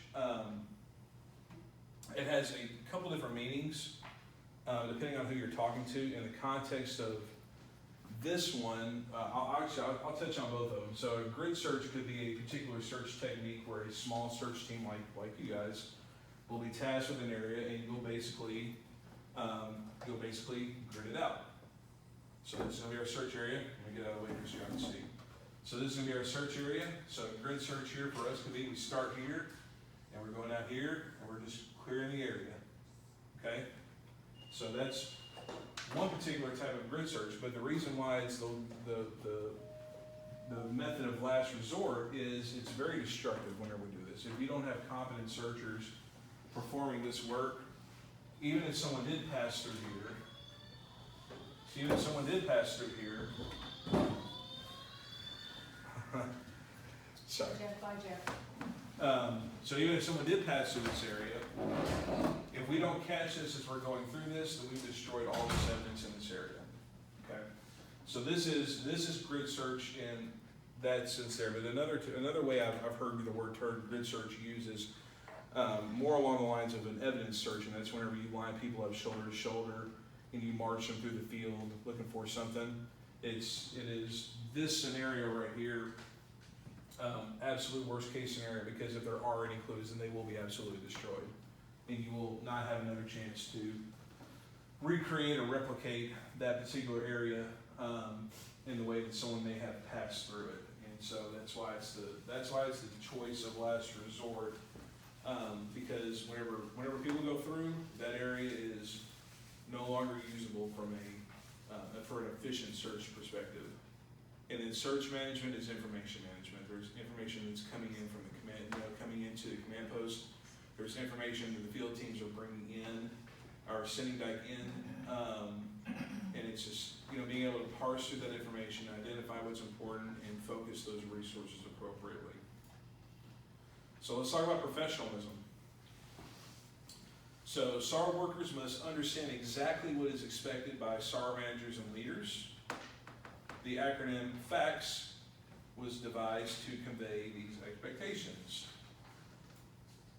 it has a couple different meanings depending on who you're talking to. In the context of this one, I'll touch on both of them. So a grid search could be a particular search technique where a small search team like you guys will be tasked with an area, and you'll basically grid it out. So this is going to be our search area. Let me get out of the way here so you can see. So this is going to be our search area. So grid search here for us could be, we start here, and we're going out here, and we're just clearing the area. Okay? So that's one particular type of grid search, but the reason why it's the the method of last resort is it's very destructive whenever we do this. If you don't have competent searchers performing this work, even if someone did pass through here, sorry. Jeff, bye Jeff. So even if someone did pass through this area, if we don't catch this as we're going through this, then we've destroyed all this evidence in this area. Okay? So this is grid search in that sense there. But another way I've heard the word grid search used is more along the lines of an evidence search, and that's whenever you line people up shoulder to shoulder and you march them through the field looking for something. It is this scenario right here. Absolute worst case scenario, because if there are any clues, then they will be absolutely destroyed. And you will not have another chance to recreate or replicate that particular area in the way that someone may have passed through it. And so that's why it's the choice of last resort, because whenever people go through, that area is no longer usable for an efficient search perspective. And then search management is information management. There's information that's coming in from the command, coming into the command post. There's information that the field teams are bringing in, or sending back in, and it's just being able to parse through that information, identify what's important, and focus those resources appropriately. So let's talk about professionalism. So SAR workers must understand exactly what is expected by SAR managers and leaders. The acronym FACTS was devised to convey these expectations.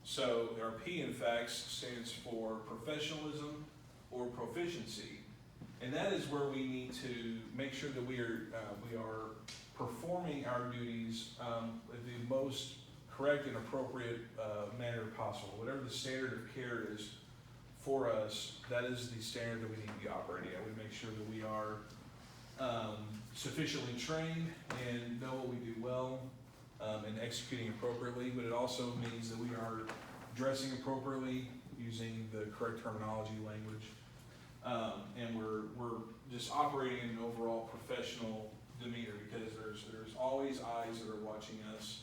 So our P in FACTS stands for professionalism or proficiency. And that is where we need to make sure that we are performing our duties in the most correct and appropriate manner possible. Whatever the standard of care is for us, that is the standard that we need to be operating at. We make sure that we are sufficiently trained and know what we do well and executing appropriately, but it also means that we are dressing appropriately, using the correct terminology, language, and we're just operating in an overall professional demeanor, because there's always eyes that are watching us,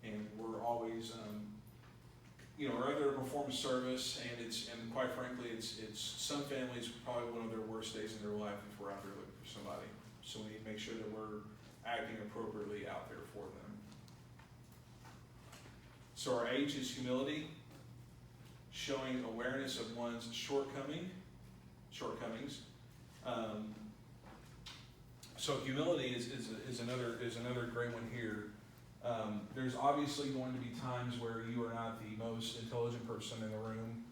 and we're always we're out there to perform a service, and quite frankly, it's some families probably one of their worst days in their life if we're out there looking for somebody. So we need to make sure that we're acting appropriately out there for them. So our H is humility, showing awareness of one's shortcomings. So humility is another great one here. There's obviously going to be times where you are not the most intelligent person in the room,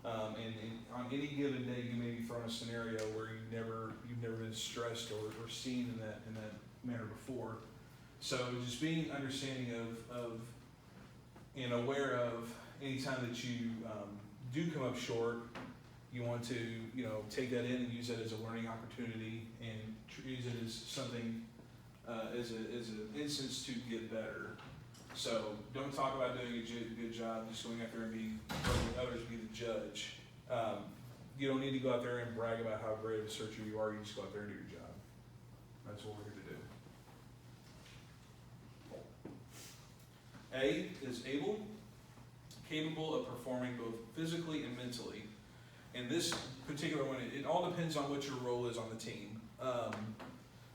and on any given day you may be thrown a scenario where you've never been stressed or seen in that manner before. So just being understanding of and aware of any time that you do come up short, you want to take that in and use that as a learning opportunity and use it as something as an instance to get better. So don't talk about doing a good job, just going out there and letting others be the judge. You don't need to go out there and brag about how great of a searcher you are. You just go out there and do your job. That's what we're here to do. A is able, capable of performing both physically and mentally. And this particular one, it all depends on what your role is on the team.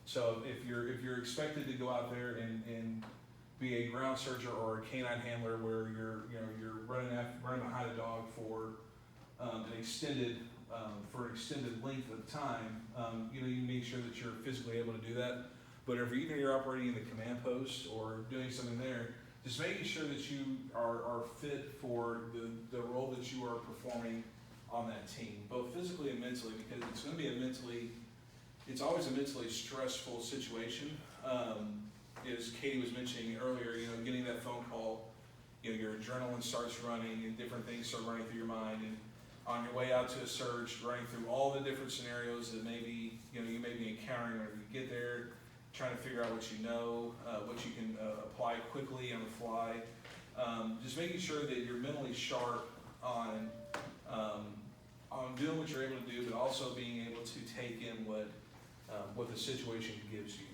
So if you're expected to go out there and be a ground searcher or a canine handler, where you're running behind a dog for an extended length of time, you make sure that you're physically able to do that. But if you're operating in the command post or doing something there, just making sure that you are fit for the role that you are performing on that team, both physically and mentally, because it's going to be it's always a mentally stressful situation. As Katie was mentioning earlier, getting that phone call, your adrenaline starts running and different things start running through your mind, and on your way out to a search, running through all the different scenarios that maybe you may be encountering whenever you get there, trying to figure out what you know, what you can apply quickly on the fly. Just making sure that you're mentally sharp on doing what you're able to do, but also being able to take in what the situation gives you.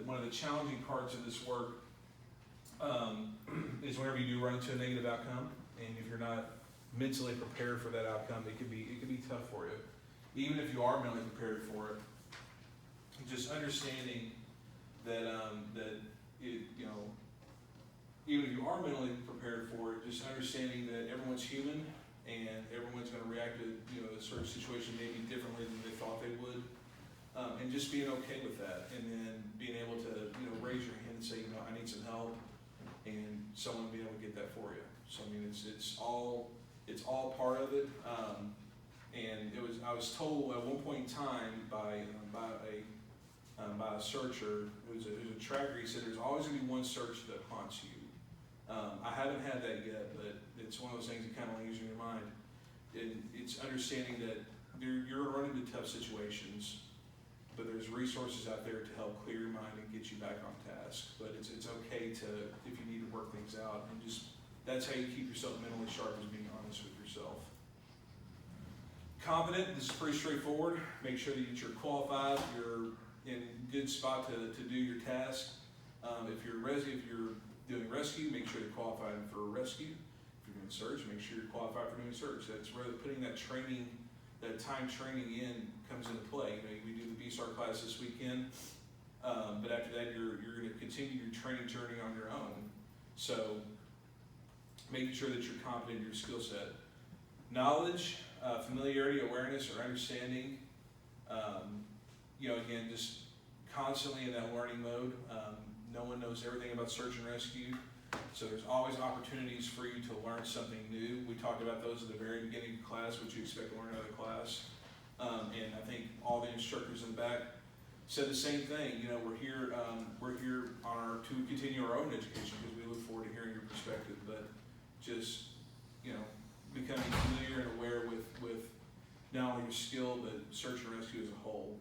one of the challenging parts of this work is whenever you do run into a negative outcome, and if you're not mentally prepared for that outcome, it could be tough for you. Even if you are mentally prepared for it, just understanding that even if you are mentally prepared for it, just understanding that everyone's human and everyone's going to react to a certain situation maybe differently than they thought they would, and just being okay with that, and then being able to raise your hand and say, I need some help, and someone being able to get that for you. So I mean, it's all part of it. And I was told at one point in time by a searcher, it was a tracker. He said there's always going to be one search that haunts you. I haven't had that yet, but it's one of those things that kind of lingers in your mind. And it's understanding that you're running into tough situations, but there's resources out there to help clear your mind and get you back on task. But it's okay to, if you need to work things out, and just that's how you keep yourself mentally sharp, is being honest with yourself. Confident, this is pretty straightforward. Make sure that you're qualified, you're in a good spot to do your task. If you're doing rescue, make sure you're qualified for rescue. If you're doing search, make sure you're qualified for doing search. That's where putting that training, that time training in comes into play. We do the BSAR class this weekend, but after that, you're going to continue your training journey on your own. So making sure that you're confident in your skill set. Knowledge, familiarity, awareness, or understanding. Again, just constantly in that learning mode. No one knows everything about search and rescue, so there's always opportunities for you to learn something new. We talked about those at the very beginning of class, what you expect to learn out of the class. And I think all the instructors in the back said the same thing. We're here to continue our own education because we look forward to hearing your perspective, but just, becoming familiar and aware with not only your skill, but search and rescue as a whole.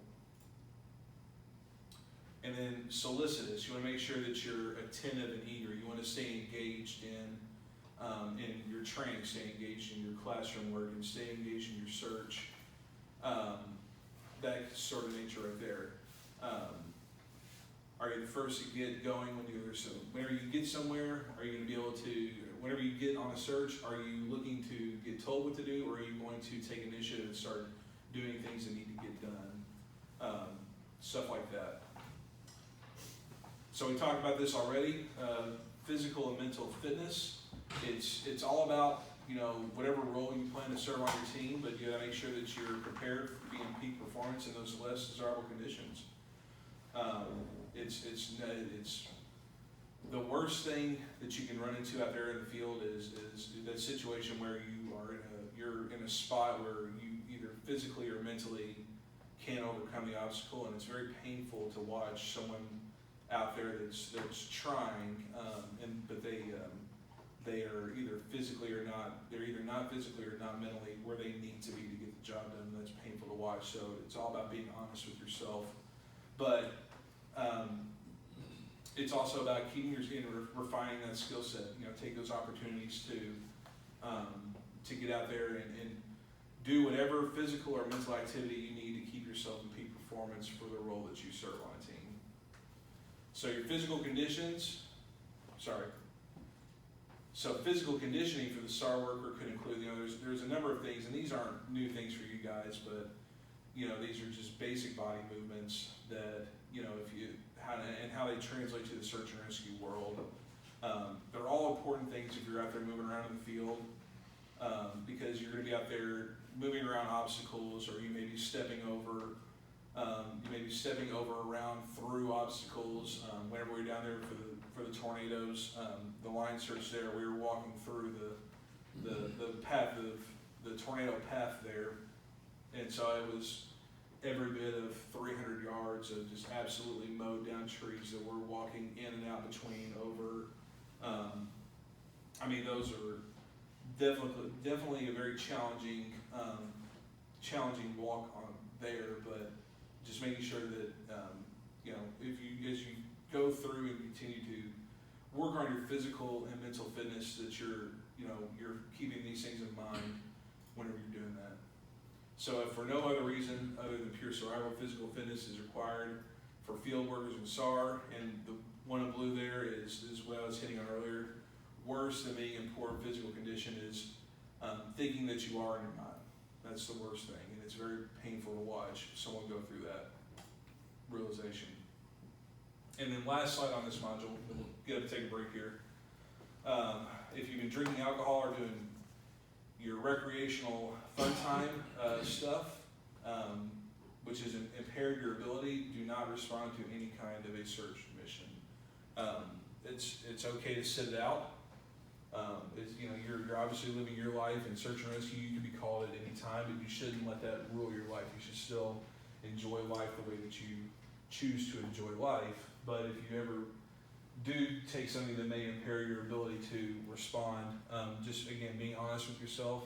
And then solicitous, you want to make sure that you're attentive and eager. You want to stay engaged in your training, stay engaged in your classroom work, and stay engaged in your search. That sort of nature right there. Are you the first to get going whenever you get somewhere? Are you going to be able to, whenever you get on a search, are you looking to get told what to do, or are you going to take initiative and start doing things that need to get done? Stuff like that. So we talked about this already. Physical and mental fitness. It's all about whatever role you plan to serve on your team, but you got to make sure that you're prepared for being peak performance in those less desirable conditions. It's the worst thing that you can run into out there in the field is that situation where you're in a spot where you either physically or mentally can't overcome the obstacle, and it's very painful to watch someone out there that's trying, but they are either physically or not. They're either not physically or not mentally where they need to be to get the job done. That's painful to watch. So it's all about being honest with yourself, but it's also about keeping refining that skill set. Take those opportunities to get out there and do whatever physical or mental activity you need to keep yourself in peak performance for the role that you serve on a team. So your physical conditions, So physical conditioning for the SAR worker could include, there's a number of things, and these aren't new things for you guys, but these are just basic body movements that how they translate to the search and rescue world. They're all important things if you're out there moving around in the field, because you're going to be out there moving around obstacles, or you may be stepping over. Around through obstacles. Whenever we were down there for the tornadoes, the line search there, we were walking through the path of the tornado path there, and so it was every bit of 300 yards of just absolutely mowed down trees that we're walking in and out between over. Those are definitely a very challenging walk on there, but just making sure that as you go through and continue to work on your physical and mental fitness, that you're keeping these things in mind whenever you're doing that. So if for no other reason other than pure survival, physical fitness is required for field workers in SAR, and the one in blue there is what I was hitting on earlier. Worse than being in poor physical condition is thinking that you are and you're not. That's the worst thing, and it's very painful to watch someone go through that realization. And then last slide on this module, then we'll get up and take a break here. If you've been drinking alcohol or doing your recreational fun time stuff, which has impaired your ability, do not respond to any kind of a search mission. It's okay to sit it out. You're obviously living your life, and search and rescue, you can be called at any time, but you shouldn't let that rule your life. You should still enjoy life the way that you choose to enjoy life. But if you ever do take something that may impair your ability to respond, just again, being honest with yourself,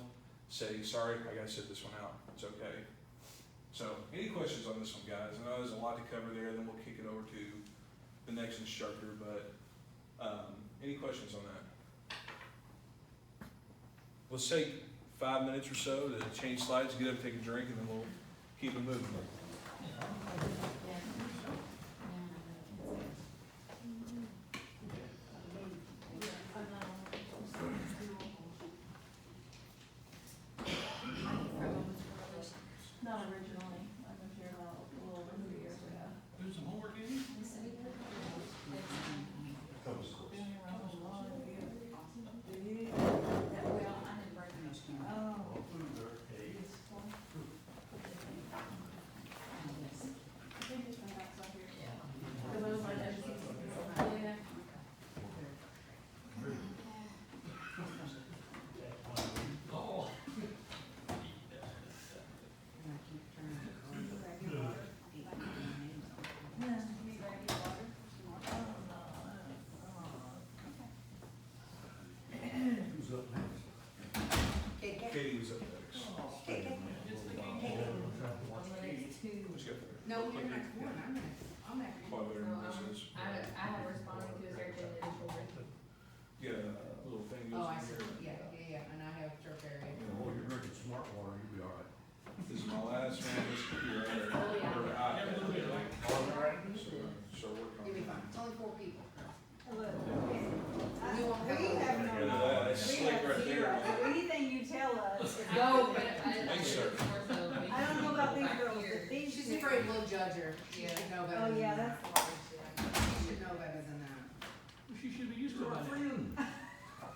say, sorry, I gotta sit this one out. It's okay. So, any questions on this one, guys? I know there's a lot to cover there, then we'll kick it over to the next instructor, but any questions on that? Let's take 5 minutes or so to change slides, get up, take a drink, and then we'll keep it moving. Not originally, I moved here about a little over 3 years ago. Do some homework, Denise? I think it's been back up here. Because I was like, yeah. Oh. Who's up next? Katie was up next. What you got there? No, you're next one, I'm next. While they're in this is- I have responded to a search in the initial written. Get a little thing Oh, I goes see, in here. yeah, and I have church area. Oh, you're drinking smart water, you'll be all right. This is my last one, this computer. It's fully out. So working on You'll be it. fine, it's only 4 people. Look, We won't have we a- have no Yeah, knowledge, that's we slick have right there. zero, so anything you tell us is No, go, but Thanks, sir. I don't know about these girls, but these She's two- afraid we'll judge her. She should know better Oh, than yeah, that. that's. She should know better than that. She should be used to You're a it. friend.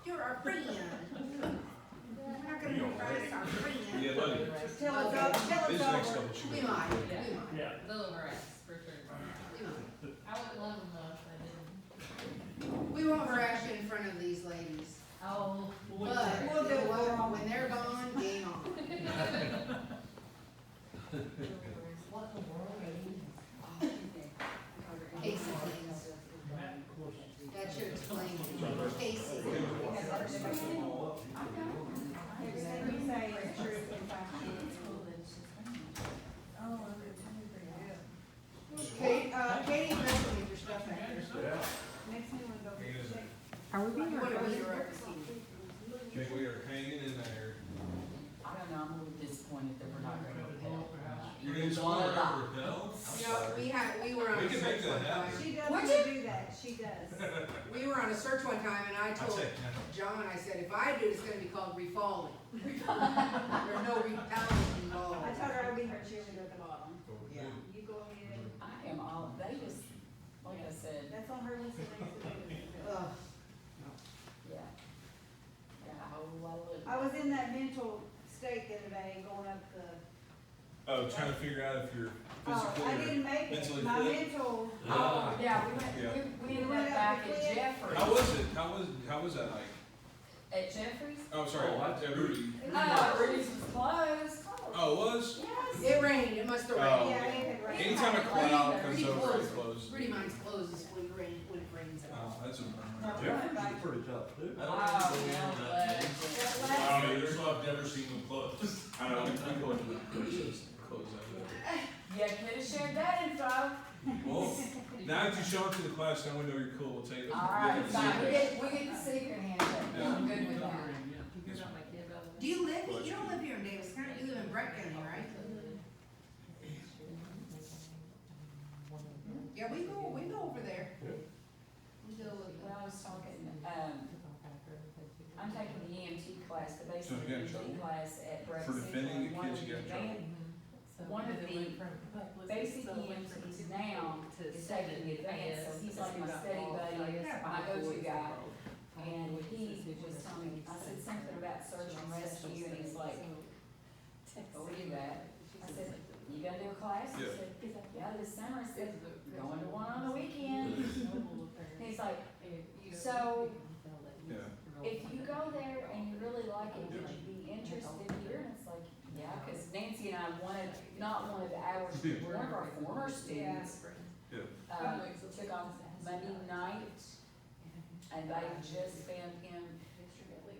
You're our friend. We're not gonna embarrass our friend. Yeah, buddy. Tell us over, tell This us next over. couple should We be. might, we Yeah. might, Yeah. They'll harass, for sure. we might. I wouldn't love them though if I didn't. We won't harass you in front of these ladies, Oh. but We'll you do know it what? for 'em. When they're gone, game on. What the world? Casey, please. That should explain it. Casey. Everything you say is true, in fact. Oh, Katie, messing with your stuff back there. next thing we'll go. Are we being recorded? Okay, we are hanging in there. I don't know, I'm a little disappointed that we're not going to repel. You're gonna just want to repel? You know, we were on We a can make search that one time. happen. She Would doesn't do that, she does. We were on a search one time and I I'd told say, John, I said, if I do it, it's gonna be called refalling. There's no repelling I involved. told her I'd be her cheerleader at the bottom. Yeah. You go ahead, I am all, they just, like I said, that's on her list of things to do. Ugh. yeah. Got a whole lot of. I was in that mental state the other day, going up the, oh, trying to figure out if you're oh, physically I or didn't make it, mentally my fit. mental, Oh, yeah, Yeah. we ended up back at Jeffrey's. How was it? How was that hike? At Jeffrey's? Oh, sorry, Rudy. Rudy's was closed. Oh, it was? Yes. It rained, it must have Oh. rained. yeah, it had rained. Anytime a cloud comes Pretty over, close. it's closed. Pretty mine's closes when it rains out. Oh, that's a bummer. Jeffrey's is pretty tough too. I don't Oh, know if yeah, it's but- that I don't either, so I've never seen them closed. I don't know, I'm going to the close out. You could have shared that info. Well, now that you show up to the class, now we know you're cool, we'll take it. Alright, fine, we get the secret handshake, I'm good with that. You heard about my kid about Do you live, you don't live here in Davis County, you live in Brett County, right? Yeah, we go over there. When I was talking, I'm taking the EMT class, the basic So again, EMT class at Breck For Central. defending the One kids of you get in the trouble. One of the basic EMTs now is taking the advanced, so he's like my study buddy, my go-to guy. And he was telling me, I said something about search and rescue, and he's like, oh, what do that? I said, you gonna do a class? He Yeah. said, yeah, this summer. I said, going to one on the weekend. He's like, so Yeah. if you go there and you really like it, would you be interested here? And it's like, yeah, because Nancy and I wanted, not one of our, one of our former students, Yeah. took off Monday night, and they just found him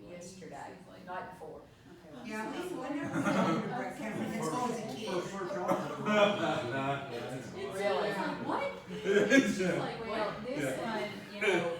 yesterday, night before. Yeah, whenever we go to Breck County, it's always a kid. Really? What? It's, Well, this one, you know,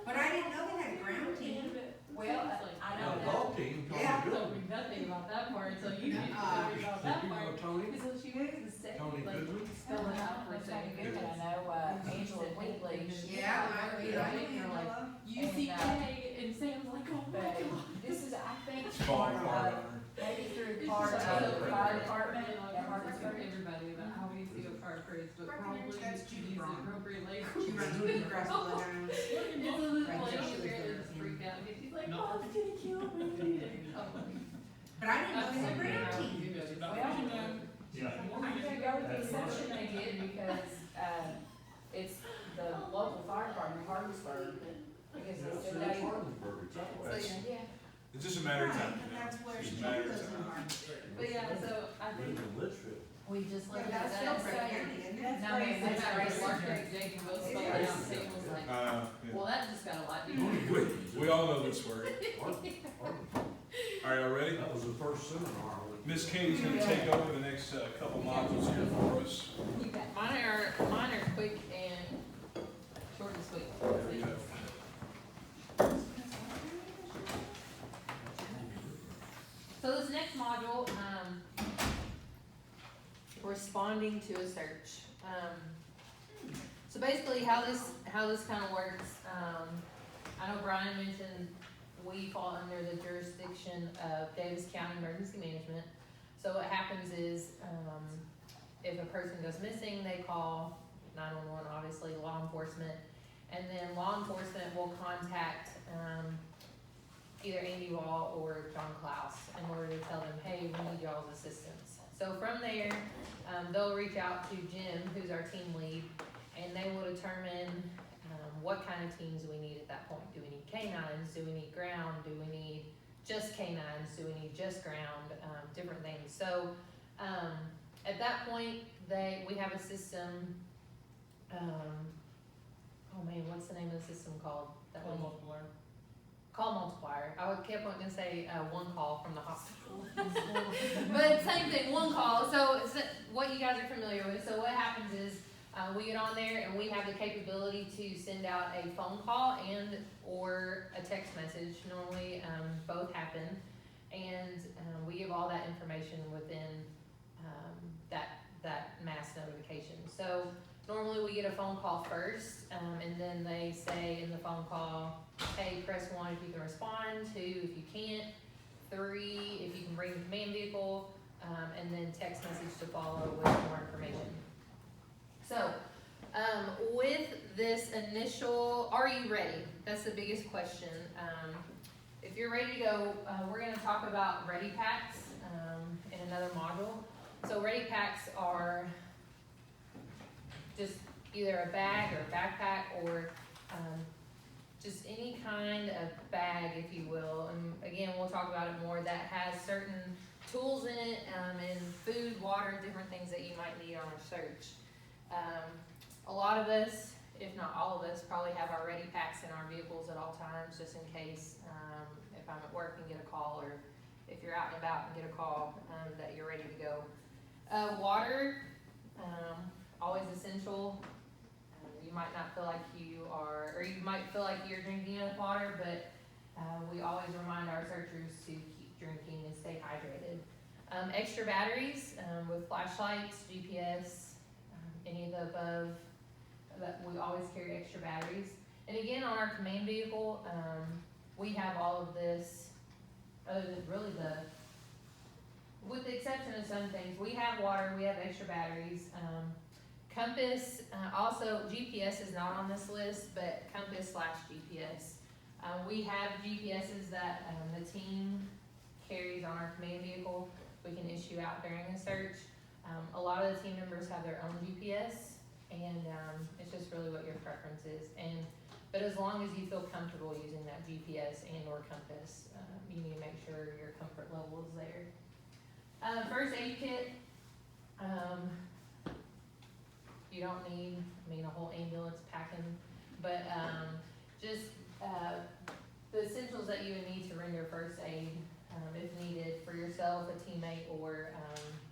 But I didn't know they had a ground team. well, I Now, don't the know. golf team, Yeah. Tony Told me nothing about that part, so you didn't tell me about Goodwin. Did you know Tony? Because she was the second, Tony Goodwin? spell it out for a Tony second. Goodwin, I know, Angela Wheatley. Yeah, I read Right, it. and you're like, And, UCK, and Sam's like, oh my But god. this is, I think, Small part farm of, owner. maybe through It's part just of like the so fire great. department You know, at I talk to Hartsburg. everybody about how we see a fire parades, but probably That's to Judy use the Braun. appropriate She language. runs with grass bloodhounds. It's a little Right, lady she was there there. that's freaked out, because she's like, No. oh, it's gonna kill me. But I didn't know they had a ground team. Well, Yeah. I'm gonna go with the assumption they did because, it's the local fire department, Hartsburg, because it's their day. Yeah. It's just a matter of time. And that's where It's she a matter of lives in time. Hartsburg. But yeah, so I think we just But looked at that's that still and Breck said, County, isn't it? That's no, man, racist. that's That's right, racist. Mark Craig Jake and both It spoke is. out, and Sam was like, Yeah. well, that just got a lot deeper. We all know this word. All right, y'all ready? That was the first seminar. I went to. Miss Katie's gonna take over the next couple modules here for us. Mine are quick and short and sweet. There you go. So this next module, responding to a search. So basically how this kind of works, I know Brian mentioned we fall under the jurisdiction of Davis County Emergency Management. So what happens is, if a person goes missing, they call 911, obviously, law enforcement, and then law enforcement will contact, either Andy Wall or John Klaus in order to tell them, hey, we need y'all's assistance. So from there, they'll reach out to Jim, who's our team lead, and they will determine what kind of teams we need at that point. Do we need canines? Do we need ground? Do we need just canines? Do we need just ground? Different things. So at that point, we have a system. Oh man, what's the name of the system called? That Call we- multiplier. Call multiplier. I kept wanting to say one call from the hospital. But same thing, one call. So it's what you guys are familiar with. So what happens is we get on there and we have the capability to send out a phone call and or a text message. Normally both happen. And we give all that information within that mass notification. So normally we get a phone call first, and then they say in the phone call, hey, press 1 if you can respond, 2 if you can't, 3 if you can bring the command vehicle, and then text message to follow with more information. So, with this initial, are you ready? That's the biggest question. If you're ready to go, we're gonna talk about ready packs in another module. So ready packs are just either a bag or a backpack or just any kind of bag, if you will. And again, we'll talk about it more, that has certain tools in it, and food, water, different things that you might need on a search. A lot of us, if not all of us, probably have our ready packs in our vehicles at all times, just in case if I'm at work and get a call, or if you're out and about and get a call, that you're ready to go. Water, always essential. You might not feel like you are, or you might feel like you're drinking enough water, but we always remind our searchers to keep drinking and stay hydrated. Extra batteries with flashlights, GPS, any of the above, that we always carry extra batteries. And again, on our command vehicle, we have all of this, other than really with the exception of some things, we have water, we have extra batteries. Compass, also GPS is not on this list, but compass / GPS. We have GPSs that the team carries on our command vehicle. We can issue out during a search. A lot of the team members have their own GPS, and it's just really what your preference is. But as long as you feel comfortable using that GPS and or compass, you need to make sure your comfort level is there. First aid kit, you don't need, a whole ambulance packing, but just the essentials that you would need to render first aid, if needed, for yourself, a teammate, or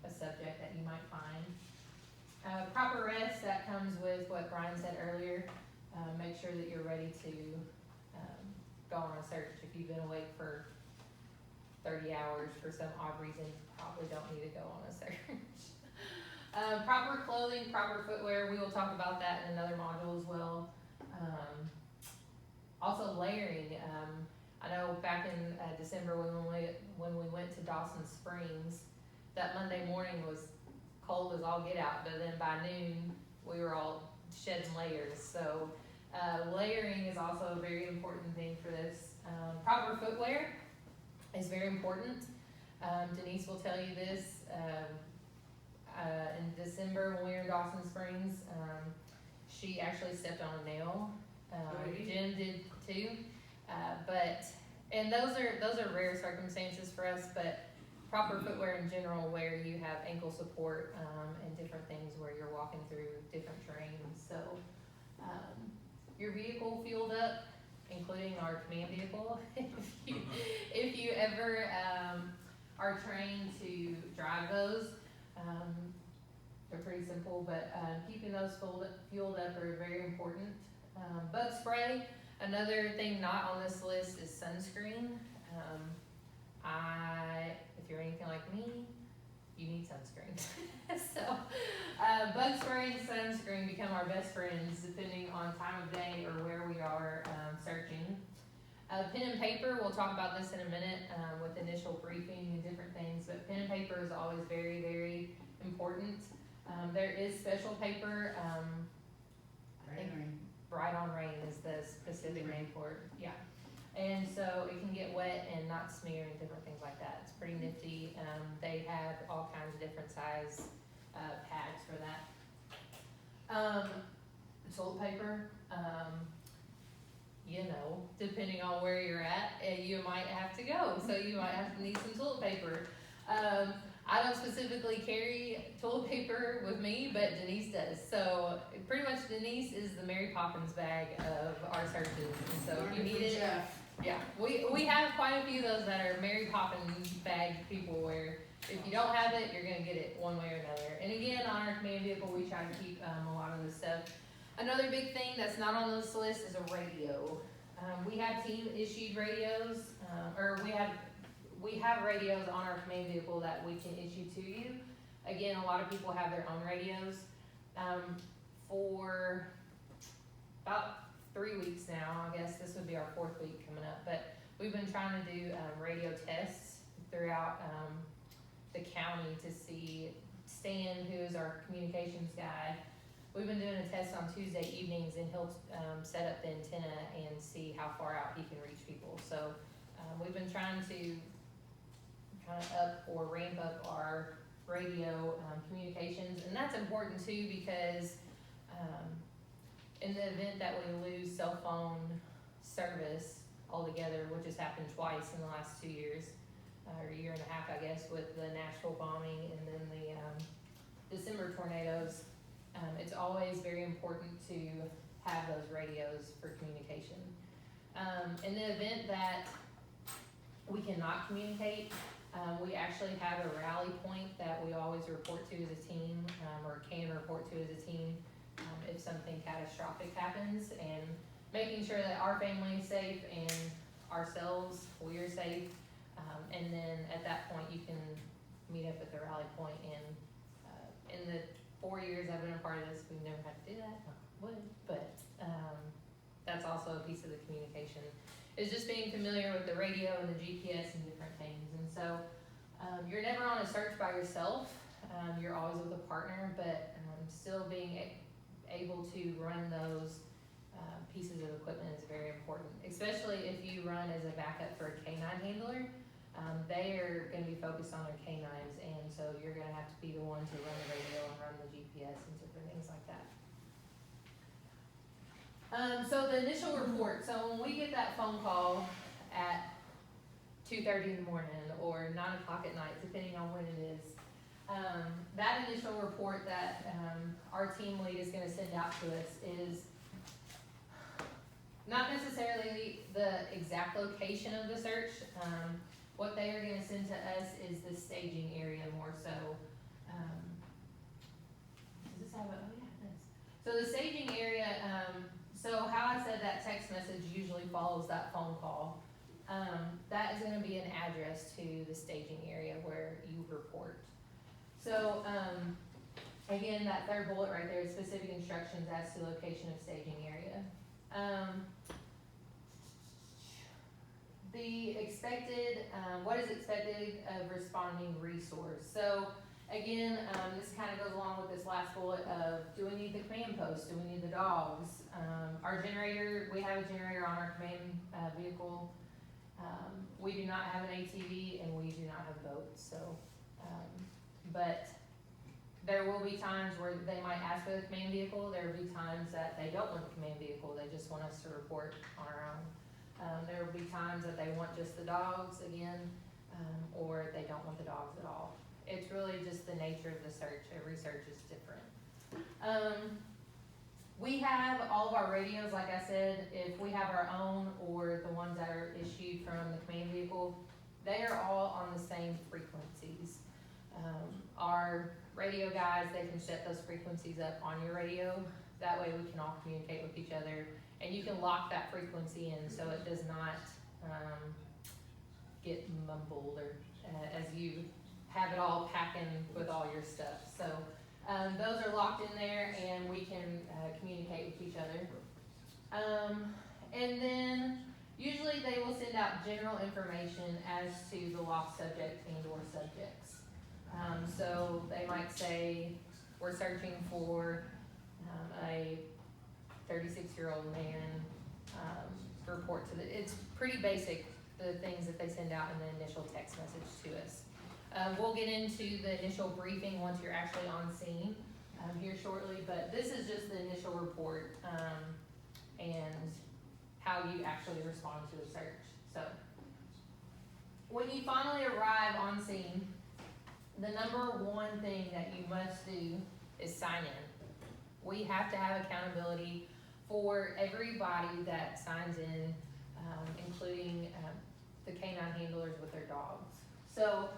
a subject that you might find. Proper rest, that comes with what Brian said earlier. Make sure that you're ready to go on a search. If you've been awake for 30 hours for some odd reason, you probably don't need to go on a search. Proper clothing, proper footwear, we will talk about that in another module as well. Also layering, I know back in December when we went to Dawson Springs, that Monday morning was cold as all get out, but then by noon, we were all shedding layers. So layering is also a very important thing for this. Proper footwear is very important. Denise will tell you this. In December when we were in Dawson Springs, she actually stepped on a nail. Jim did too. And those are rare circumstances for us, but proper footwear in general, where you have ankle support and different things where you're walking through different terrains. So your vehicle fueled up, including our command vehicle. if you ever are trained to drive those, they're pretty simple, but keeping those fueled up are very important. Bug spray, another thing not on this list is sunscreen. If you're anything like me, you need sunscreen. So bug spray and sunscreen become our best friends depending on time of day or where we are searching. Pen and paper, we'll talk about this in a minute with initial briefing and different things, but pen and paper is always very, very important. There is special paper. I think Bright on Rain is the specific name for it. Yeah. And so it can get wet and not smear and different things like that. It's pretty nifty. They have all kinds of different size pads for that. Toilet paper, depending on where you're at, you might have to go. So you might have to need some toilet paper. I don't specifically carry toilet paper with me, but Denise does. So pretty much Denise is the Mary Poppins bag of our searches. And so if you need it, yeah, we have quite a few of those that are Mary Poppins bag people, where if you don't have it, you're gonna get it one way or another. And again, on our command vehicle, we try to keep a lot of this stuff. Another big thing that's not on this list is a radio. We have team issued radios, or we have radios on our command vehicle that we can issue to you. Again, a lot of people have their own radios. For about 3 weeks now, I guess this would be our 4th week coming up, but we've been trying to do radio tests throughout the county to see Stan, who is our communications guy. We've been doing a test on Tuesday evenings, and he'll set up the antenna and see how far out he can reach people. So we've been trying to kind of up or ramp up our radio communications, and that's important too, because in the event that we lose cell phone service altogether, which has happened twice in the last 2 years, or a year and a half, I guess, with the Nashville bombing and then the December tornadoes, it's always very important to have those radios for communication. In the event that we cannot communicate, we actually have a rally point that we always report to as a team, or can report to as a team if something catastrophic happens, and making sure that our family is safe and ourselves, we are safe. And then at that point, you can meet up at the rally point, and in the 4 years I've been a part of this, we've never had to do that, but, that's also a piece of the communication. Is just being familiar with the radio and the GPS and different things, and so, you're never on a search by yourself, you're always with a partner, but, still being able to run those, pieces of equipment is very important, especially if you run as a backup for a canine handler. They are gonna be focused on their canines, and so you're gonna have to be the one to run the radio and run the GPS and different things like that. So the initial report, so when we get that phone call at 2:30 in the morning or 9 o'clock at night, depending on when it is, that initial report that, our team lead is gonna send out to us is not necessarily the exact location of the search. What they are gonna send to us is the staging area more so. Does this have a, oh yeah, it does. So the staging area, so how I said that text message usually follows that phone call. That is gonna be an address to the staging area where you report. So, again, that third bullet right there is specific instructions as to location of staging area. The expected, what is expected of responding resource? So again, this kind of goes along with this last bullet of, do we need the command post? Do we need the dogs? Our generator, we have a generator on our command vehicle. We do not have an ATV and we do not have boats, so, but there will be times where they might ask for the command vehicle. There will be times that they don't want the command vehicle, they just want us to report on our own. There will be times that they want just the dogs again, or they don't want the dogs at all. It's really just the nature of the search. Every search is different. We have all of our radios, like I said, if we have our own or the ones that are issued from the command vehicle, they are all on the same frequencies. Our radio guys, they can set those frequencies up on your radio. That way we can all communicate with each other. And you can lock that frequency in so it does not get mumbled or as you have it all packing with all your stuff. So those are locked in there and we can communicate with each other. And then usually they will send out general information as to the lost subject and or subjects. So they might say, we're searching for a 36-year-old man, report to it's pretty basic, the things that they send out in the initial text message to us. We'll get into the initial briefing once you're actually on scene here shortly, but this is just the initial report and how you actually respond to the search. So when you finally arrive on scene, the number one thing that you must do is sign in. We have to have accountability for everybody that signs in, including the canine handlers with their dogs. So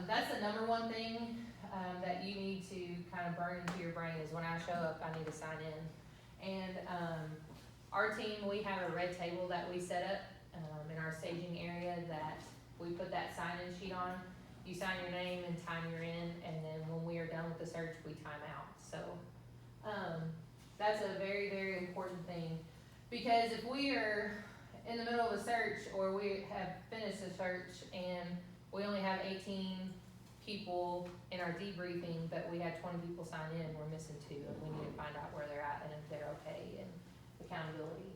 that's the number one thing that you need to kind of burn into your brain is when I show up, I need to sign in. And our team, we have a red table that we set up in our staging area that we put that sign-in sheet on. You sign your name and time you're in, and then when we are done with the search, we time out. So that's a very, very important thing, because if we are in the middle of a search or we have finished a search and we only have 18 people in our debriefing, but we had 20 people sign in, we're missing 2, and we need to find out where they're at and if they're okay, and accountability.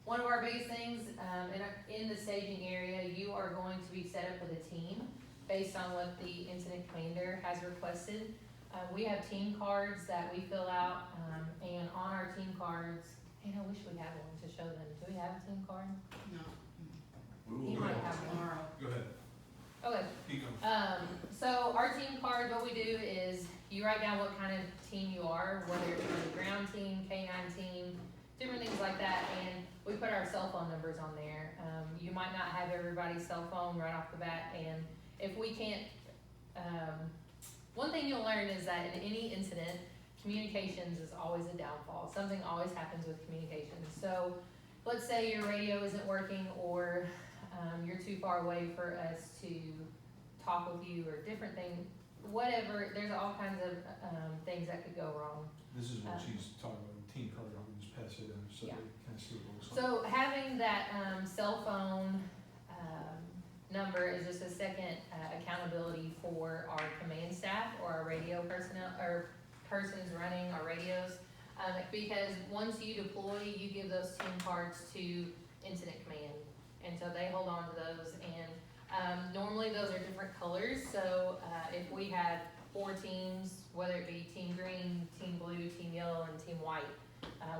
One of our biggest things in the staging area, you are going to be set up with a team based on what the incident commander has requested. We have team cards that we fill out, and on our team cards, and I wish we had one to show them. Do we have a team card? No. He might have one. Tomorrow. Go ahead. Okay. Keep going. So our team card, what we do is you write down what kind of team you are, whether it's a ground team, canine team, different things like that, and we put our cell phone numbers on there. You might not have everybody's cell phone right off the bat, and if we can't, one thing you'll learn is that in any incident, communications is always a downfall. Something always happens with communications. So let's say your radio isn't working, or you're too far away for us to talk with you or different things, whatever, there's all kinds of, things that could go wrong. This is what she's talking about, team card, I can just pass it in, so Yeah. they kind of see what it looks like. So having that, cell phone, number is just a second, accountability for our command staff or our radio personnel, or persons running our radios. Because once you deploy, you give those team cards to incident command, and so they hold on to those, and, normally those are different colors, so, if we had 4 teams, whether it be team green, team blue, team yellow, and team white,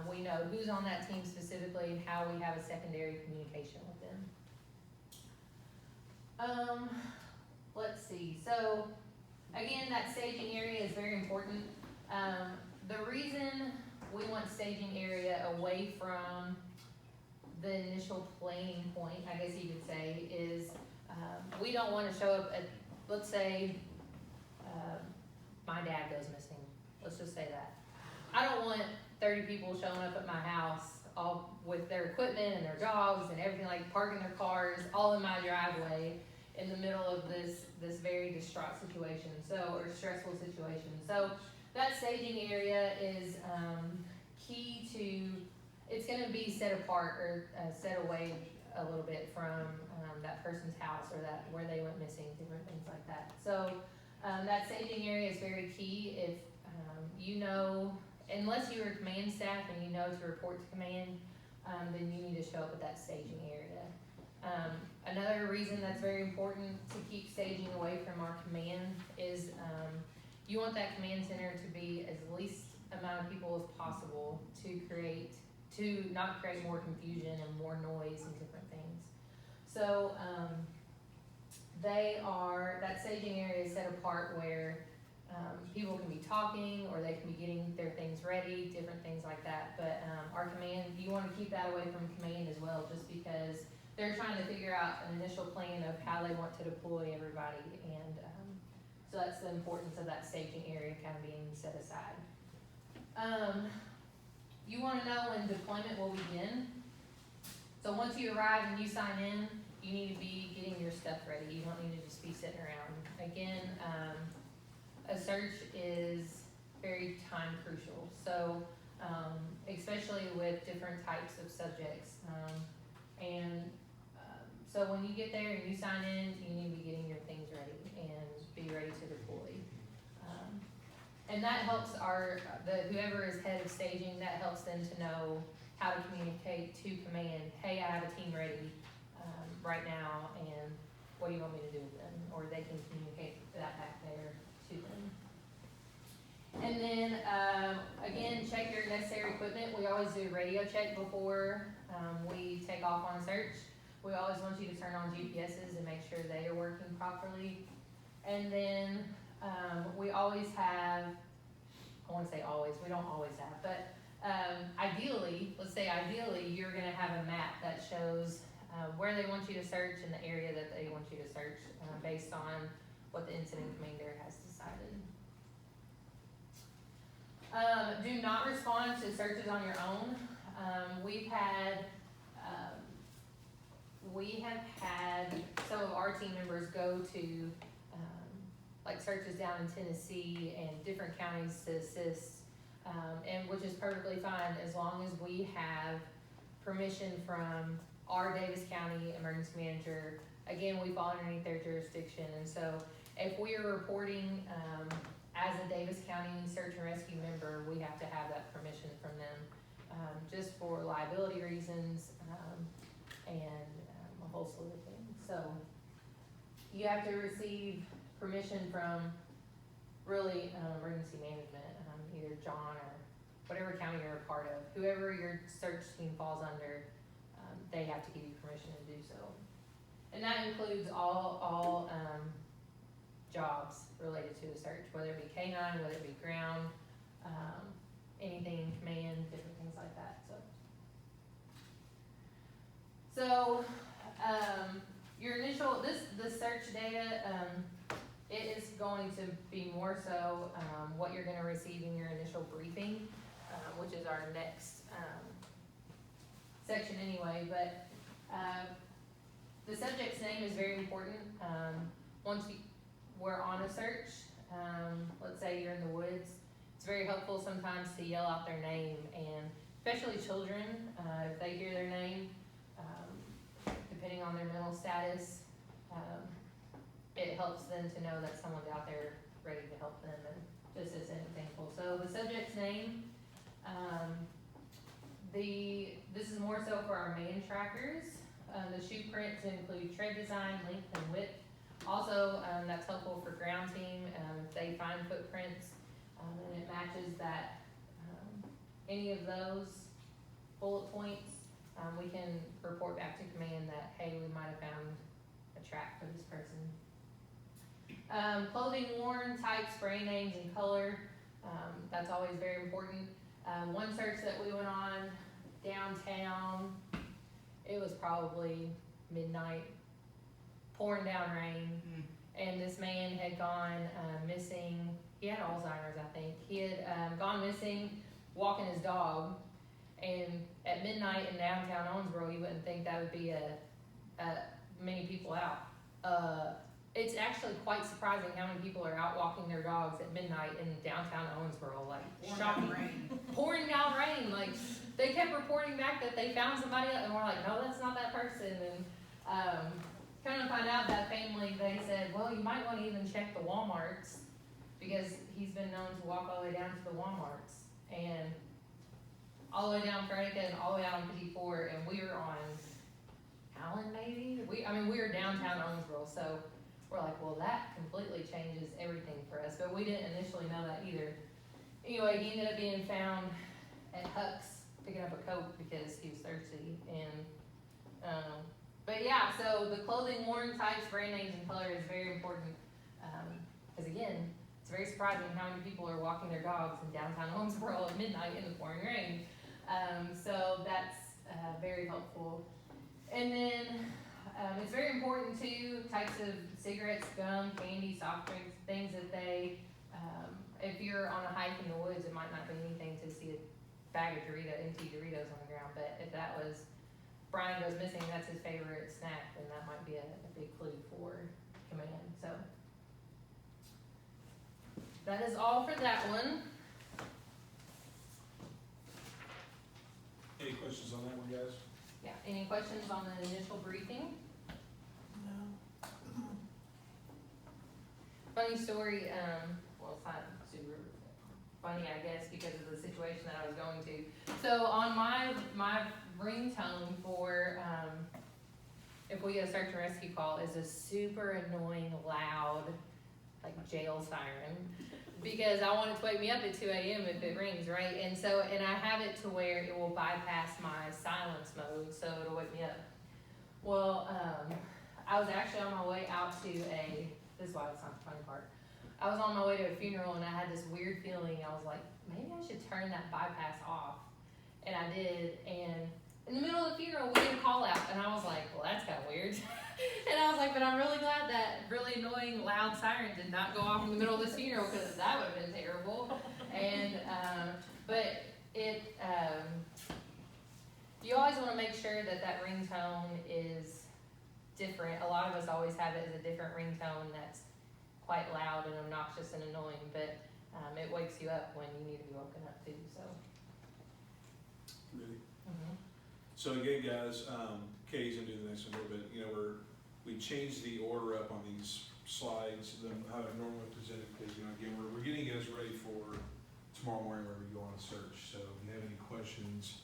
we know who's on that team specifically and how we have a secondary communication with them. Let's see, so, again, that staging area is very important. The reason we want staging area away from the initial planning point, I guess you could say, is, we don't wanna show up at, let's say, my dad goes missing, let's just say that. I don't want 30 people showing up at my house, all with their equipment and their dogs and everything, like parking their cars all in my driveway in the middle of this very distraught situation, or stressful situation. So that staging area is, key to, it's gonna be set apart or, set away a little bit from, that person's house or that, where they went missing, different things like that. So, that staging area is very key. If, you know, unless you are command staff and you know to report to command, then you need to show up at that staging area. Another reason that's very important to keep staging away from our command is, you want that command center to be as least amount of people as possible to not create more confusion and more noise and different things. So, that staging area is set apart where, people can be talking or they can be getting their things ready, different things like that. But, our command, you wanna keep that away from command as well, just because they're trying to figure out an initial plan of how they want to deploy everybody, and, so that's the importance of that staging area kind of being set aside. You wanna know when deployment will begin. So once you arrive and you sign in, you need to be getting your stuff ready. You don't need to just be sitting around. Again, a search is very time crucial. So, especially with different types of subjects. So when you get there and you sign in, you need to be getting your things ready and be ready to deploy. And that helps whoever is head of staging, that helps them to know how to communicate to command, hey, I have a team ready, right now, and what do you want me to do with them? Or they can communicate that back there to them. And then, again, check your necessary equipment. We always do a radio check before, we take off on a search. We always want you to turn on GPSs and make sure they are working properly. And then, we always have, I wanna say always, we don't always have, but ideally, you're gonna have a map that shows where they want you to search and the area that they want you to search, based on what the incident commander has decided. Do not respond to searches on your own. We have had some of our team members go to, like searches down in Tennessee and different counties to assist, and which is perfectly fine as long as we have permission from our Davis County emergency manager. Again, we fall underneath their jurisdiction, and so if we are reporting, as a Davis County search and rescue member, we have to have that permission from them, just for liability reasons, and a whole slew of things. So you have to receive permission from really emergency management, either John or whatever county you're a part of, whoever your search team falls under, they have to give you permission to do so. And that includes all jobs related to a search, whether it be canine, whether it be ground, anything in command, different things like that. So your initial, the search data, it is going to be more so what you're gonna receive in your initial briefing, which is our next section anyway, but the subject's name is very important. we're on a search, let's say you're in the woods, it's very helpful sometimes to yell out their name, and especially children, if they hear their name, depending on their mental status, it helps them to know that someone's out there ready to help them, and just as an example. So the subject's name, this is more so for our man trackers. The shoe prints include tread design, length, and width. Also, that's helpful for ground team, if they find footprints, and it matches that, any of those bullet points, we can report back to command that, hey, we might have found a track for this person. Clothing worn, type, spray names, and color, that's always very important. One search that we went on downtown, it was probably midnight, pouring down rain, and this man had gone missing. He had Alzheimer's, I think. He had gone missing, walking his dog, and at midnight in downtown Owensboro, you wouldn't think that would be many people out. It's actually quite surprising how many people are out walking their dogs at midnight in downtown Owensboro, like shocking. Pouring down rain, like they kept reporting back that they found somebody else, and we're like, no, that's not that person. And kind of find out that family, they said, well, you might want to even check the Walmarts, because he's been known to walk all the way down to the Walmarts, and all the way down Frederica and all the way out on 54, and we were on Allen maybe? We were downtown Owensboro, so we're like, well, that completely changes everything for us, but we didn't initially know that either. Anyway, he ended up being found at Huck's picking up a Coke because he was thirsty, and but yeah, so the clothing worn, types, brand names, and color is very important, because again, it's very surprising how many people are walking their dogs in downtown Owensboro at midnight in the pouring rain. So that's very helpful. And then it's very important too, types of cigarettes, gum, candy, soft drinks, things that they, if you're on a hike in the woods, it might not be anything to see a bag of empty Doritos on the ground, but if that was, Brian goes missing, that's his favorite snack, then that might be a big clue for command. So that is all for that one. Any questions on that one, guys? Yeah, any questions on the initial briefing? No. Funny story, well, it's not super funny, I guess, because of the situation that I was going to. So on my ringtone for, if we get a search and rescue call, is a super annoying, loud, like jail siren. Because I want it to wake me up at 2 a.m. if it rings, right? And I have it to where it will bypass my silence mode, so it'll wake me up. Well, I was actually on my way out to this is why it's not the funny part. I was on my way to a funeral, and I had this weird feeling. I was like, maybe I should turn that bypass off. And I did, and in the middle of the funeral, we get a call out, and I was like, well, that's kind of weird. And I was like, but I'm really glad that really annoying loud siren did not go off in the middle of this funeral, because that would have been terrible. And, but it, you always want to make sure that ringtone is different. A lot of us always have it as a different ringtone that's quite loud and obnoxious and annoying, but it wakes you up when you need to be woken up too, so. Really? So again, guys, Katie's gonna do the next one a little bit. You know, we changed the order up on these slides than how I normally present it, because, you know, again, we're getting you guys ready for tomorrow morning where we go on a search. So if you have any questions,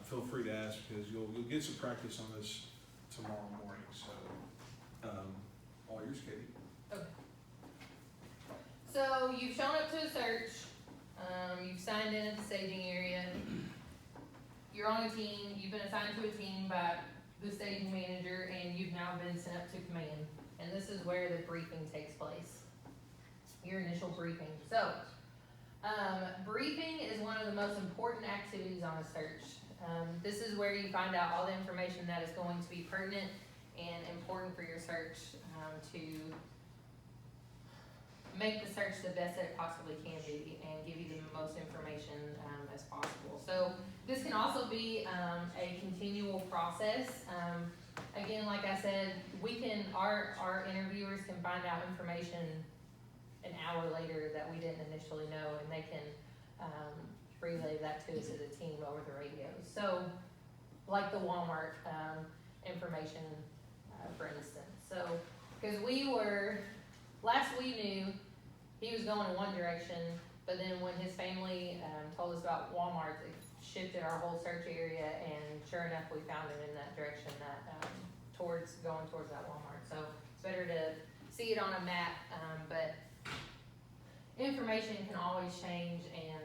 feel free to ask, because you'll get some practice on this tomorrow morning. So, all yours, Katie. Okay. So you've shown up to a search, you've signed in at the staging area, you're on a team, you've been assigned to a team by the staging manager, and you've now been sent up to command. And this is where the briefing takes place, your initial briefing. So, briefing is one of the most important activities on a search. This is where you find out all the information that is going to be pertinent and important for your search, to make the search the best that it possibly can be and give you the most information as possible. So this can also be a continual process. again, like I said, our interviewers can find out information an hour later that we didn't initially know, and they can, relay that to us as a team over the radio. So, like the Walmart, information, for instance. So, cause last we knew, he was going in one direction, but then when his family, told us about Walmart, it shifted our whole search area, and sure enough, we found him in that direction, going towards that Walmart. So, it's better to see it on a map, but information can always change, and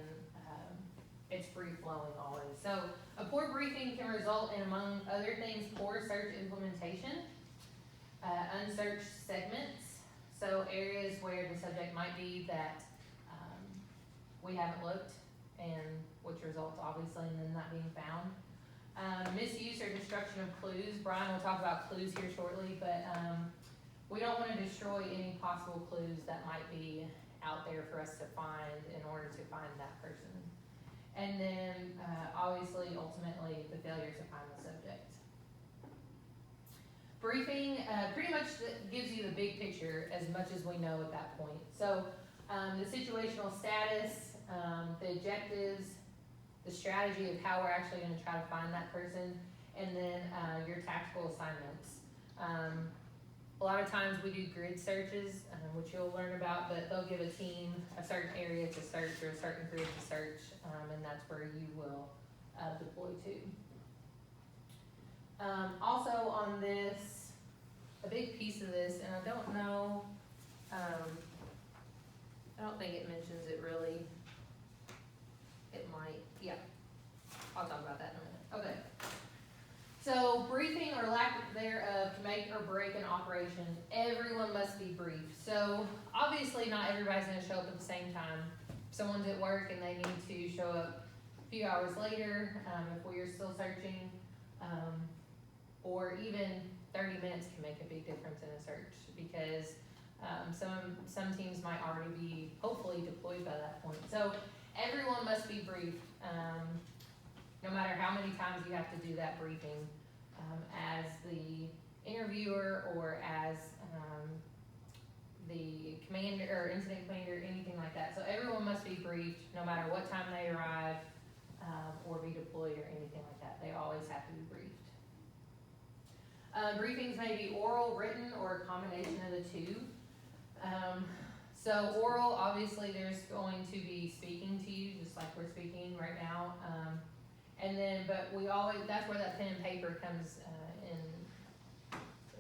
it's free flowing always. So a poor briefing can result in, among other things, poor search implementation, unsearched segments, so areas where the subject might be that we haven't looked, and which results obviously in them not being found. Misuse or destruction of clues. Brian will talk about clues here shortly, but we don't want to destroy any possible clues that might be out there for us to find in order to find that person. And then, obviously, ultimately, the failure to find the subject. Briefing pretty much gives you the big picture as much as we know at that point. So, the situational status, the objectives, the strategy of how we're actually going to try to find that person, and then your tactical assignments. A lot of times we do grid searches, which you'll learn about, but they'll give a team a certain area to search or a certain grid to search, and that's where you will deploy to. Also on this, a big piece of this, and I don't know, I don't think it mentions it really. It might, yeah. I'll talk about that in a minute. Okay. So briefing or lack thereof can make or break an operation. Everyone must be briefed. So obviously not everybody's gonna show up at the same time. If someone's at work and they need to show up a few hours later, if we are still searching, or even 30 minutes can make a big difference in a search, because some teams might already be hopefully deployed by that point. So everyone must be briefed. No matter how many times you have to do that briefing, as the interviewer or as the commander or incident commander, anything like that. So everyone must be briefed, no matter what time they arrive, or be deployed or anything like that. They always have to be briefed. Briefings may be oral, written, or a combination of the two. So oral, obviously there's going to be speaking to you, just like we're speaking right now. And then, but we always, that's where that pen and paper comes in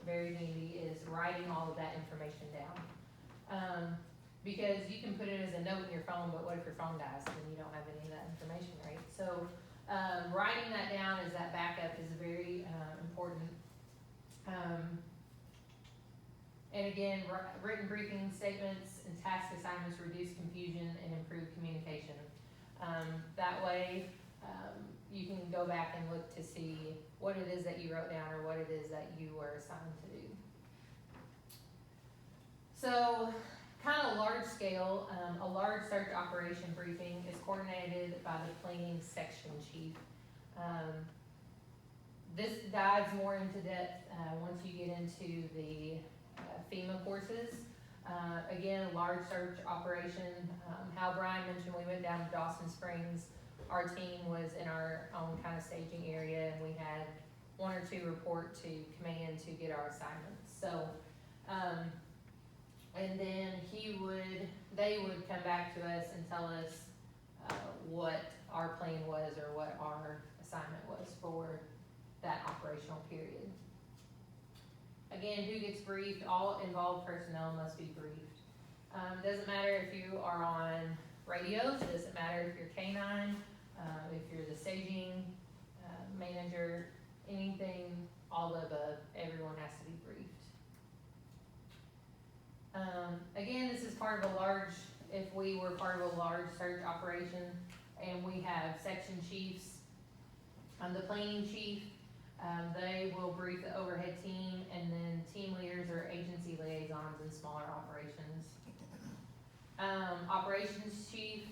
very handy, is writing all of that information down. Because you can put it as a note in your phone, but what if your phone dies and you don't have any of that information, right? So writing that down as that backup is very important. And again, written briefing statements and task assignments reduce confusion and improve communication. That way, you can go back and look to see what it is that you wrote down or what it is that you were assigned to do. So, kind of large scale, a large search operation briefing is coordinated by the planning section chief. This dives more into depth once you get into the FEMA courses. Again, a large search operation. How Brian mentioned, we went down to Dawson Springs. Our team was in our own kind of staging area, and we had 1 or 2 report to command to get our assignments. So, and then they would come back to us and tell us what our plan was or what our assignment was for that operational period. Again, who gets briefed? All involved personnel must be briefed. Doesn't matter if you are on radios, it doesn't matter if you're K9, if you're the staging manager, anything, all the above, everyone has to be briefed. Again, this is part of a large, if we were part of a large search operation and we have section chiefs, the planning chief, they will brief the overhead team, and then team leaders or agency liaisons in smaller operations. Operations chief,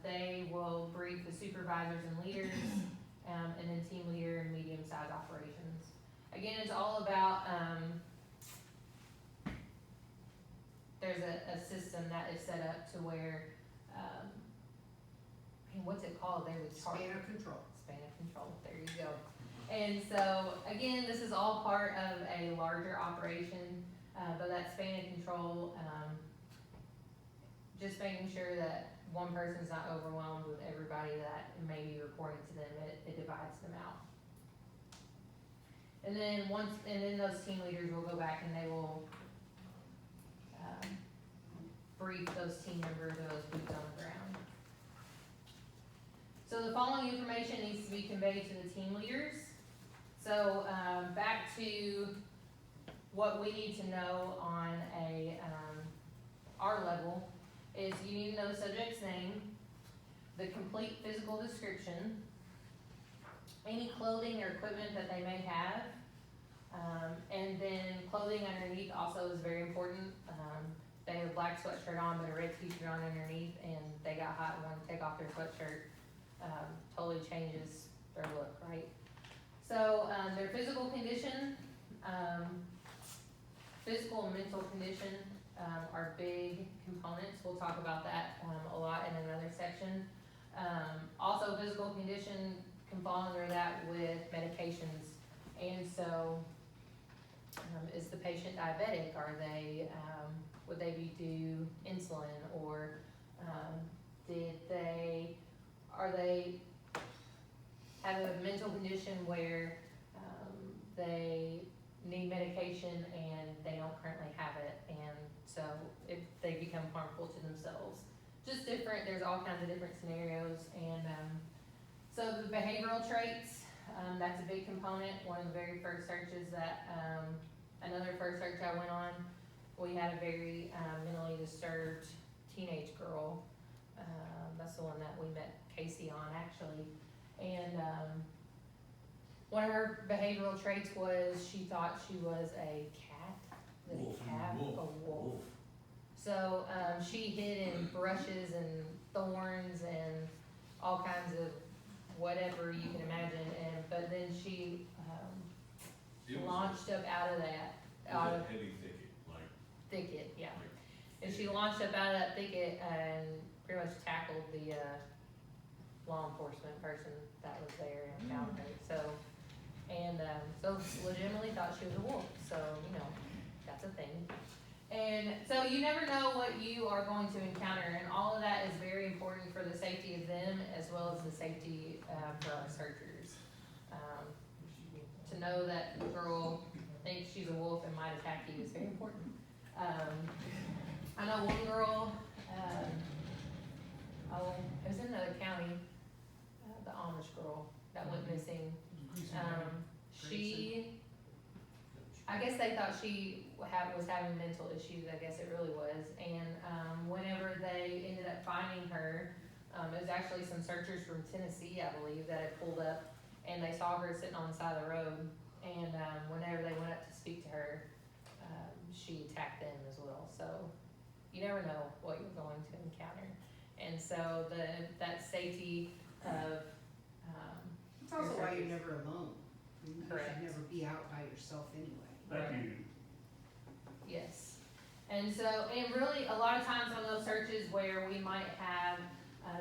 they will brief the supervisors and leaders, and then team leader in medium-sized operations. again, it's all about, there's a system that is set up to where, man, what's it called? They would charge. Span of control. Span of control, there you go. And so, again, this is all part of a larger operation, but that span of control, just making sure that one person's not overwhelmed with everybody that may be reporting to them, it divides them out. And then those team leaders will go back and they will, brief those team members or those boots on the ground. So the following information needs to be conveyed to the team leaders. So, back to what we need to know on our level is you need to know the subject's name, the complete physical description, any clothing or equipment that they may have, and then clothing underneath also is very important. They have a black sweatshirt on but a red t-shirt on underneath and they got hot and want to take off their sweatshirt, totally changes their look, right? So, their physical condition, physical and mental condition, are big components. We'll talk about that, a lot in another section. Also, physical condition can fall under that with medications. And so, is the patient diabetic? Are they, would they be due insulin? Or, are they have a mental condition where they need medication and they don't currently have it, and so if they become harmful to themselves. Just different, there's all kinds of different scenarios, and so the behavioral traits, that's a big component. One of the very first searches that, another first search I went on, we had a very mentally disturbed teenage girl. That's the one that we met Casey on, actually. And one of her behavioral traits was she thought she was a cat, a wolf. So she hid in brushes and thorns and all kinds of whatever you can imagine. But then she launched up out of that. Out of heavy thicket, thicket, yeah. And she launched up out of that thicket and pretty much tackled the law enforcement person that was there and found her. So legitimately thought she was a wolf. So, that's a thing. And so you never know what you are going to encounter, and all of that is very important for the safety of them as well as the safety for our searchers. To know that the girl thinks she's a wolf and might attack you is very important. I know one girl, it was in another county, the Amish girl that went missing. I guess they thought she was having mental issues, I guess it really was. And whenever they ended up finding her, it was actually some searchers from Tennessee, I believe, that had pulled up, and they saw her sitting on the side of the road. And whenever they went up to speak to her, she attacked them as well. So you never know what you're going to encounter. And so that safety of It's also why you're never alone. You Correct. should never be out by yourself anyway. Thank you. Yes. And really a lot of times on those searches where we might have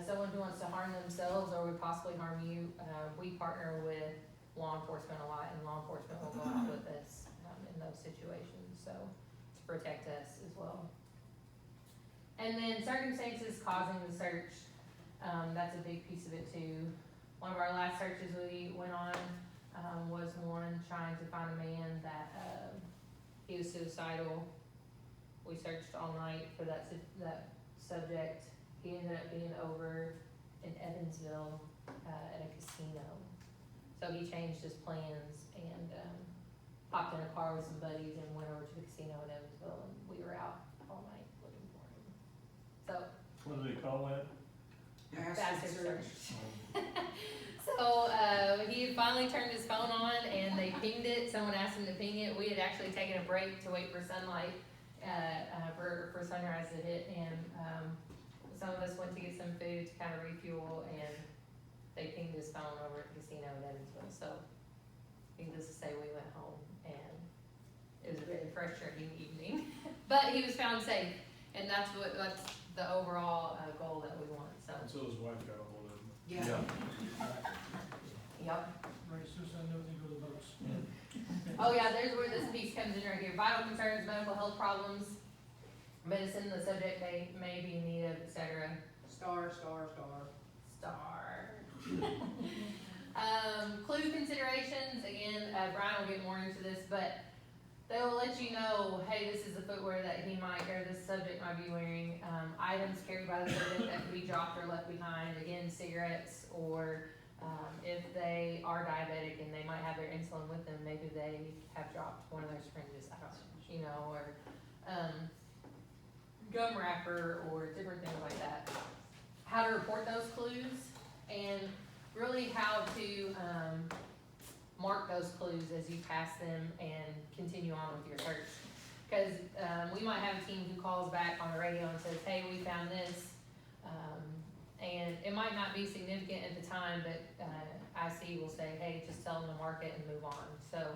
someone who wants to harm themselves or would possibly harm you, we partner with law enforcement a lot, and law enforcement will go out with us in those situations, so to protect us as well. And then circumstances causing the search, that's a big piece of it too. One of our last searches we went on was one trying to find a man that he was suicidal. We searched all night for that subject. He ended up being over in Evansville at a casino. So he changed his plans and hopped in a car with some buddies and went over to the casino in Evansville, and we were out all night looking for him. So. What do they call that? Bastard search. So he had finally turned his phone on and they pinged it. Someone asked him to ping it. We had actually taken a break to wait for sunlight for sunrise to hit, and some of us went to get some food to kind of refuel, and they pinged his phone over at the casino in Evansville. So needless to say, we went home frustrating evening. But he was found safe, and that's the overall goal that we want, so. Until his wife got a hold of him. Yeah. Yep. Right, suicide note, they go to the votes. Oh yeah, there's where this piece comes in right here. Vital concerns, medical health problems, medicine the subject may be in need of, etc. Star. Clue considerations, again, Brian will get more into this, but they'll let you know, hey, this is the footwear that he might, or this subject might be wearing. Items carried by the subject that could be dropped or left behind, again, cigarettes, or if they are diabetic and they might have their insulin with them, maybe they have dropped one of their syringes, I don't know, you know, or gum wrapper, or different things like that. How to report those clues, and really how to mark those clues as you pass them and continue on with your search. Because we might have a team who calls back on the radio and says, hey, we found this, and it might not be significant at the time, but IC will say, hey, just tell them to mark it and move on. So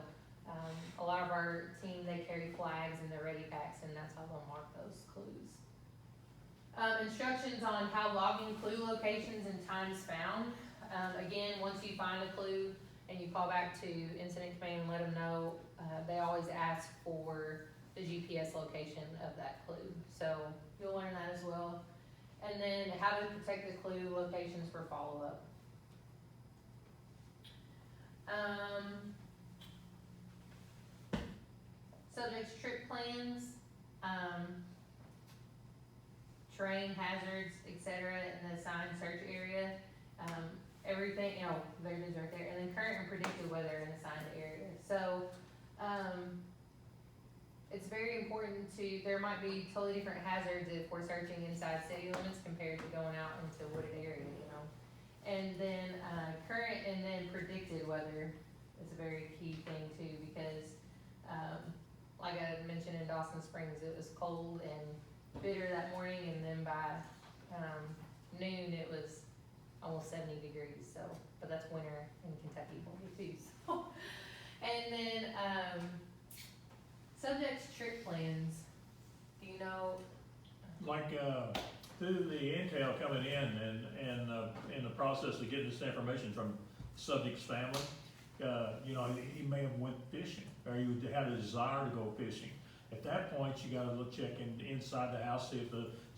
a lot of our team, they carry flags in their ready packs, and that's how they'll mark those clues. Instructions on how logging clue locations and times found. Again, once you find a clue and you call back to incident command and let them know, they always ask for the GPS location of that clue. So you'll learn that as well. And then how to protect the clue locations for follow-up. Subjects trip plans, terrain hazards, etc. in the assigned search area. Everything, you know, there it is right there. And then current and predicted weather in assigned area. So it's very important there might be totally different hazards if we're searching inside city limits compared to going out into wooded area, you know. And then current and then predicted weather is a very key thing too, because like I mentioned in Dawson Springs, it was cold and bitter that morning, and then by noon it was almost 70 degrees, so, but that's winter in Kentucky too, so. And then subjects trip plans, do you know? Like, through the intel coming in and in the process of getting this information from subject's family, you know, he may have went fishing, or you had a desire to go fishing. At that point, you gotta look, check inside the house, see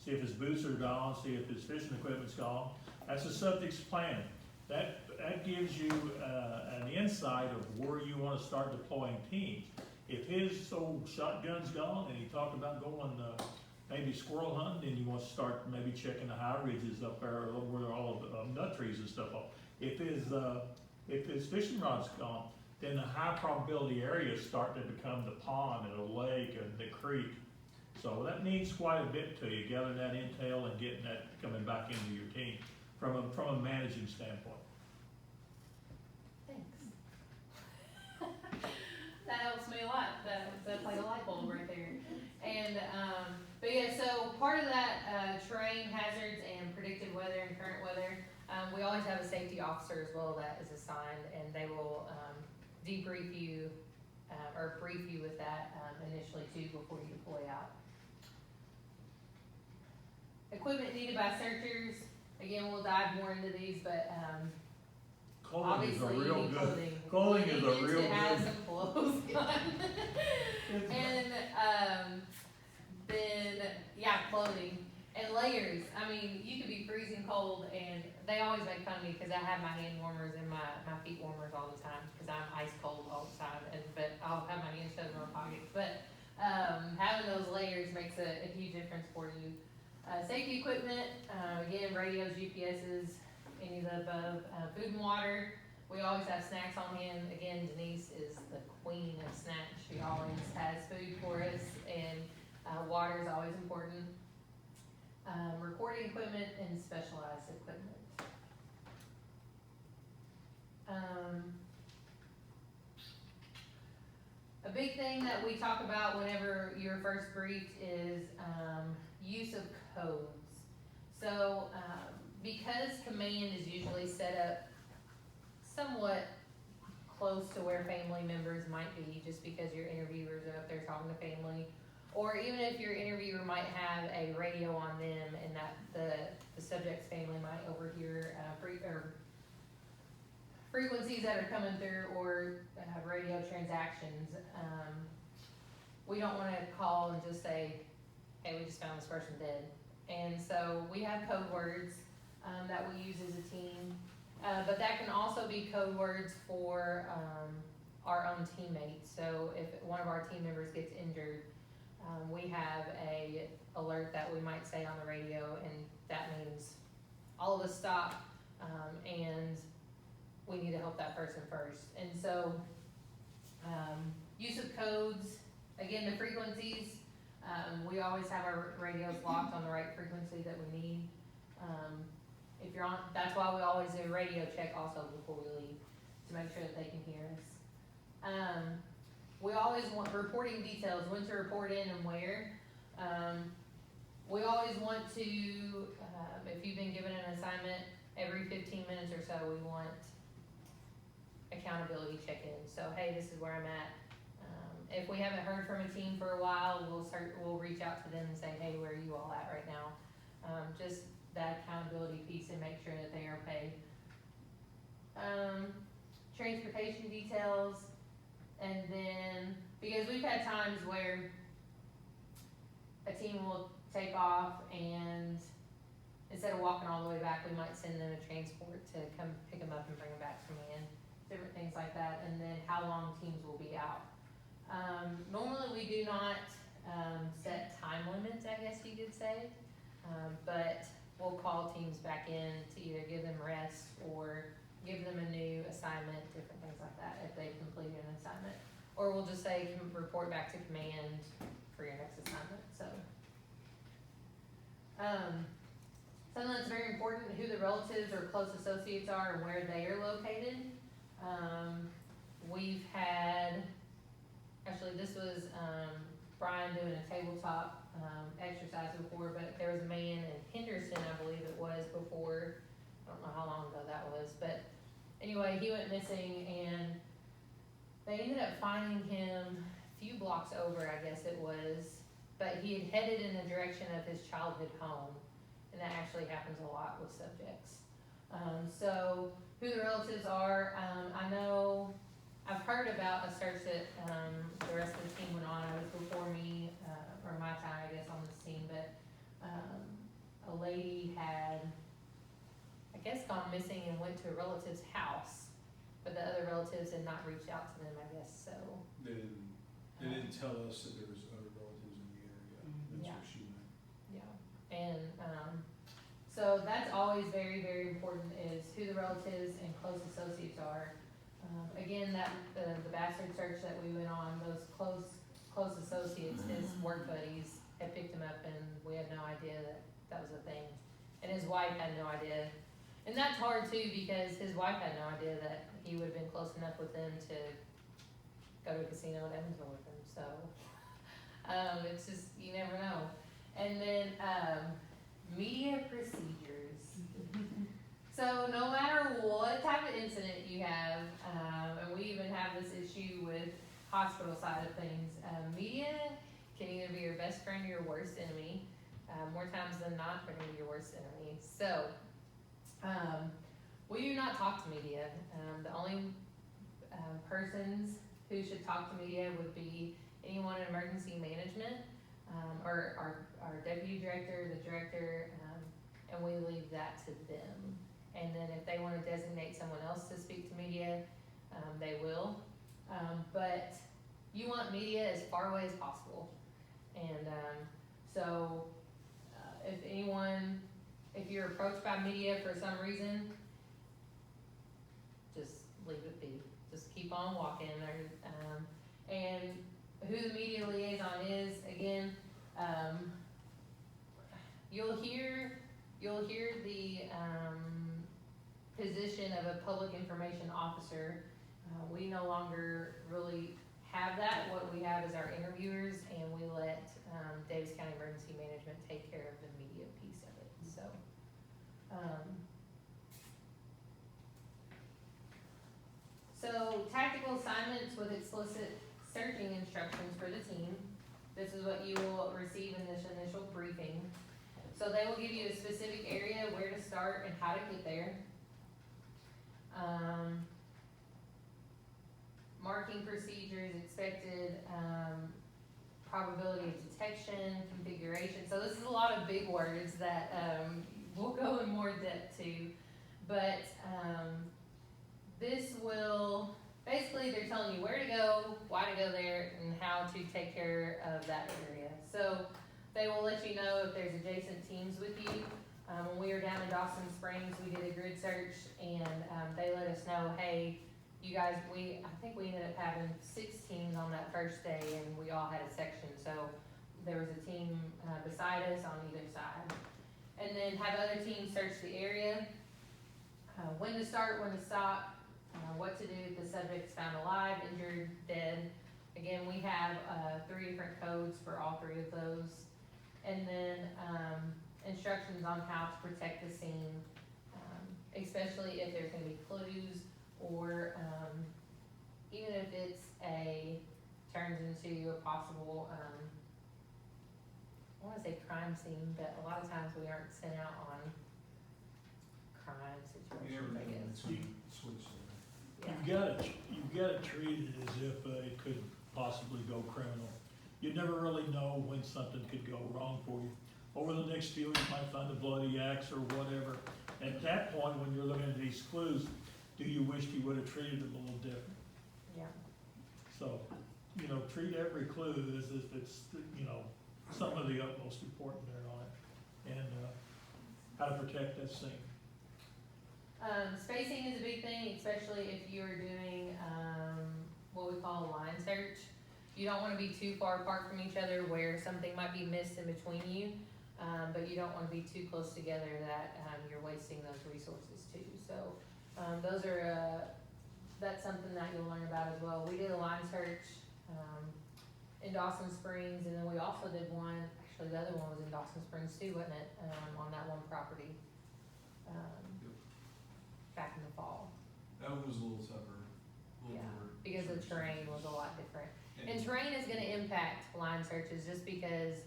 if his boots are gone, see if his fishing equipment's gone. That's the subject's plan. That gives you an insight of where you wanna start deploying teams. If his old shotgun's gone, and he talked about going maybe squirrel hunting, and you want to start maybe checking the high ridges up there where all the nut trees and stuff are. If his fishing rod's gone, then the high probability areas start to become the pond and the lake and the creek. So that means quite a bit to you, gathering that intel and getting that coming back into your team from a managing standpoint. Thanks. That helps me a lot. That's like a light bulb right there. And but yeah, so part of that terrain hazards and predicted weather and current weather, we always have a safety officer as well that is assigned, and they will debrief you or brief you with that initially too before you deploy out. Equipment needed by searchers. Again, we'll dive more into these, but Clothing is a obviously real you need good. clothing. Clothing is a You need real to have good. some clothes on. And then yeah, clothing and layers. I mean, you could be freezing cold, and they always make fun of me because I have my hand warmers and my feet warmers all the time because I'm ice cold all the time. But I'll have my hands shoved in my pockets. But having those layers makes a huge difference for you. Safety equipment, again, radios, GPSs, any of the above. Food and water. We always have snacks on hand. Again, Denise is the queen of snacks. She always has food for us, and water is always important. Recording equipment and specialized equipment. A big thing that we talk about whenever you're first briefed is use of codes. So because command is usually set up somewhat close close to where family members might be, just because your interviewers are up there talking to family. Or even if your interviewer might have a radio on them and that the subject's family might overhear, frequencies that are coming through or radio transactions, we don't wanna call and just say, hey, we just found this person dead. And so we have code words, that we use as a team, but that can also be code words for, our own teammates. So if one of our team members gets injured, we have a alert that we might say on the radio, and that means all of us stop, and we need to help that person first. And so, use of codes, again, the frequencies, we always have our radios locked on the right frequency that we need. If you're on, that's why we always do a radio check also before we leave, to make sure that they can hear us. We always want reporting details, when to report in and where. We always want to, if you've been given an assignment, every 15 minutes or so, we want accountability check-in. So, hey, this is where I'm at. If we haven't heard from a team for a while, we'll reach out to them and say, hey, where are you all at right now? Just that accountability piece and make sure that they are paid. Transportation details, and then, because we've had times where a team will take off and instead of walking all the way back, we might send them a transport to come pick them up and bring them back from in, different things like that, and then how long teams will be out. Normally we do not set time limits, I guess you could say, but we'll call teams back in to either give them rest or give them a new assignment, different things like that, if they've completed an assignment. Or we'll just say, report back to command for your next assignment, so. Something that's very important, who the relatives or close associates are and where they are located. We've had, actually this was, Brian doing a tabletop, exercise before, but there was a man in Henderson, I believe it was, before, I don't know how long ago that was, but anyway, he went missing and they ended up finding him a few blocks over, I guess it was, but he had headed in the direction of his childhood home, and that actually happens a lot with subjects. So who the relatives are, I know, I've heard about a search that the rest of the team went on. It was before me, or my time, I guess, on this team, but a lady had, I guess, gone missing and went to a relative's house, but the other relatives had not reached out to them, I guess, so. They didn't tell us that there was other relatives in the area. That's Yeah. what she meant. Yeah, and so that's always very, very important, is who the relatives and close associates are. Again, that the bastard search that we went on, those close associates, his work buddies had picked him up, and we had no idea that was a thing, and his wife had no idea. And that's hard too, because his wife had no idea that he would have been close enough with them to go to a casino in Evansville with them, so, it's just, you never know. And then, media procedures. So no matter what type of incident you have, and we even have this issue with hospital side of things, media can either be your best friend or your worst enemy. More times than not, they're gonna be your worst enemy. So, we do not talk to media. The only persons who should talk to media would be anyone in emergency management, or our deputy director, the director, and we leave that to them. And then if they wanna designate someone else to speak to media, they will. But you want media as far away as possible. And, so, if you're approached by media for some reason, just leave it be. Just keep on walking. And who the media liaison is, again, you'll hear the position of a public information officer. We no longer really have that. What we have is our interviewers, and we let Davis County Emergency Management take care of the media piece of it. So tactical assignments with explicit searching instructions for the team. This is what you will receive in this initial briefing. So they will give you a specific area, where to start and how to get there. Marking procedures, expected, probability of detection, configuration. So this is a lot of big words that, we'll go in more depth to. But, this will, basically they're telling you where to go, why to go there, and how to take care of that area. So they will let you know if there's adjacent teams with you. When we were down in Dawson Springs, we did a grid search, and they let us know, hey, you guys, I think we ended up having 6 teams on that first day, and we all had a section. So there was a team beside us on either side. And then have other teams search the area, when to start, when to stop, what to do if the subject is found alive, injured, dead. Again, we have 3 different codes for all 3 of those. And then instructions on how to protect the scene, especially if there's gonna be clues, or even if it's turns into a possible, I wanna say crime scene, but a lot of times we aren't sent out on crime situations, I guess. Switch. You've gotta treat it as if it could possibly go criminal. You never really know when something could go wrong for you. Over the next few, you might find a bloody axe or whatever. At that point, when you're looking at these clues, do you wish you would have treated them a little different? Yeah. So, treat every clue as if it's, some of the utmost important there on it. And, how to protect that scene. Spacing is a big thing, especially if you're doing what we call a line search. You don't want to be too far apart from each other where something might be missed in between you, but you don't want to be too close together that you're wasting those resources too. So that's something that you'll learn about as well. We did a line search in Dawson Springs, and then we also did one, actually the other one was in Dawson Springs too, wasn't it, on that one property. Back in the fall. That one was a little tougher. Yeah, because the terrain was a lot different. And terrain is gonna impact line searches just because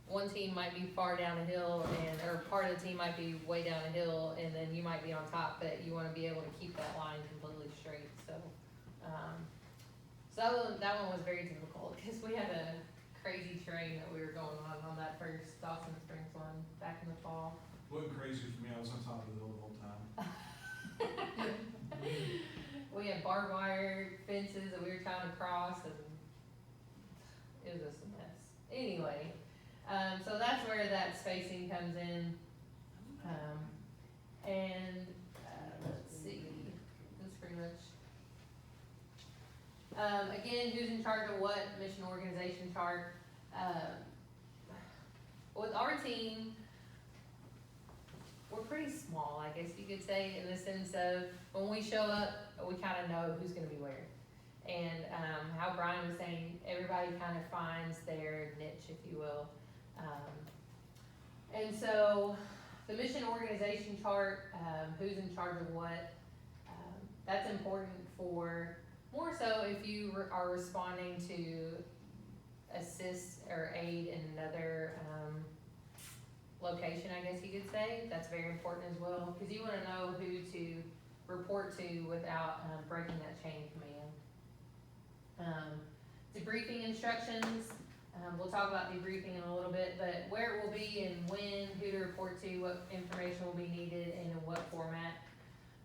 one team might be far down a hill or part of the team might be way down a hill, and then you might be on top, but you wanna be able to keep that line completely straight, so. So that one was very difficult, cause we had a crazy terrain that we were going on that first Dawson Springs one back in the fall. It wasn't crazy for me, I was on top of the hill the whole time. We had barbed wire fences that we were trying to cross, and it was just a mess. Anyway, so that's where that spacing comes in. Let's see, that's pretty much. Again, who's in charge of what, mission organization chart. With our team, we're pretty small, I guess you could say, in the sense of when we show up, we kind of know who's going to be where. And how Brian was saying, everybody kind of finds their niche, if you will. And so the mission organization chart, who's in charge of what, that's important for more so if you are responding to assist or aid in another location, I guess you could say. That's very important as well, because you want to know who to report to without breaking that chain of command. Debriefing instructions, we'll talk about debriefing in a little bit, but where it will be and when, who to report to, what information will be needed, and in what format.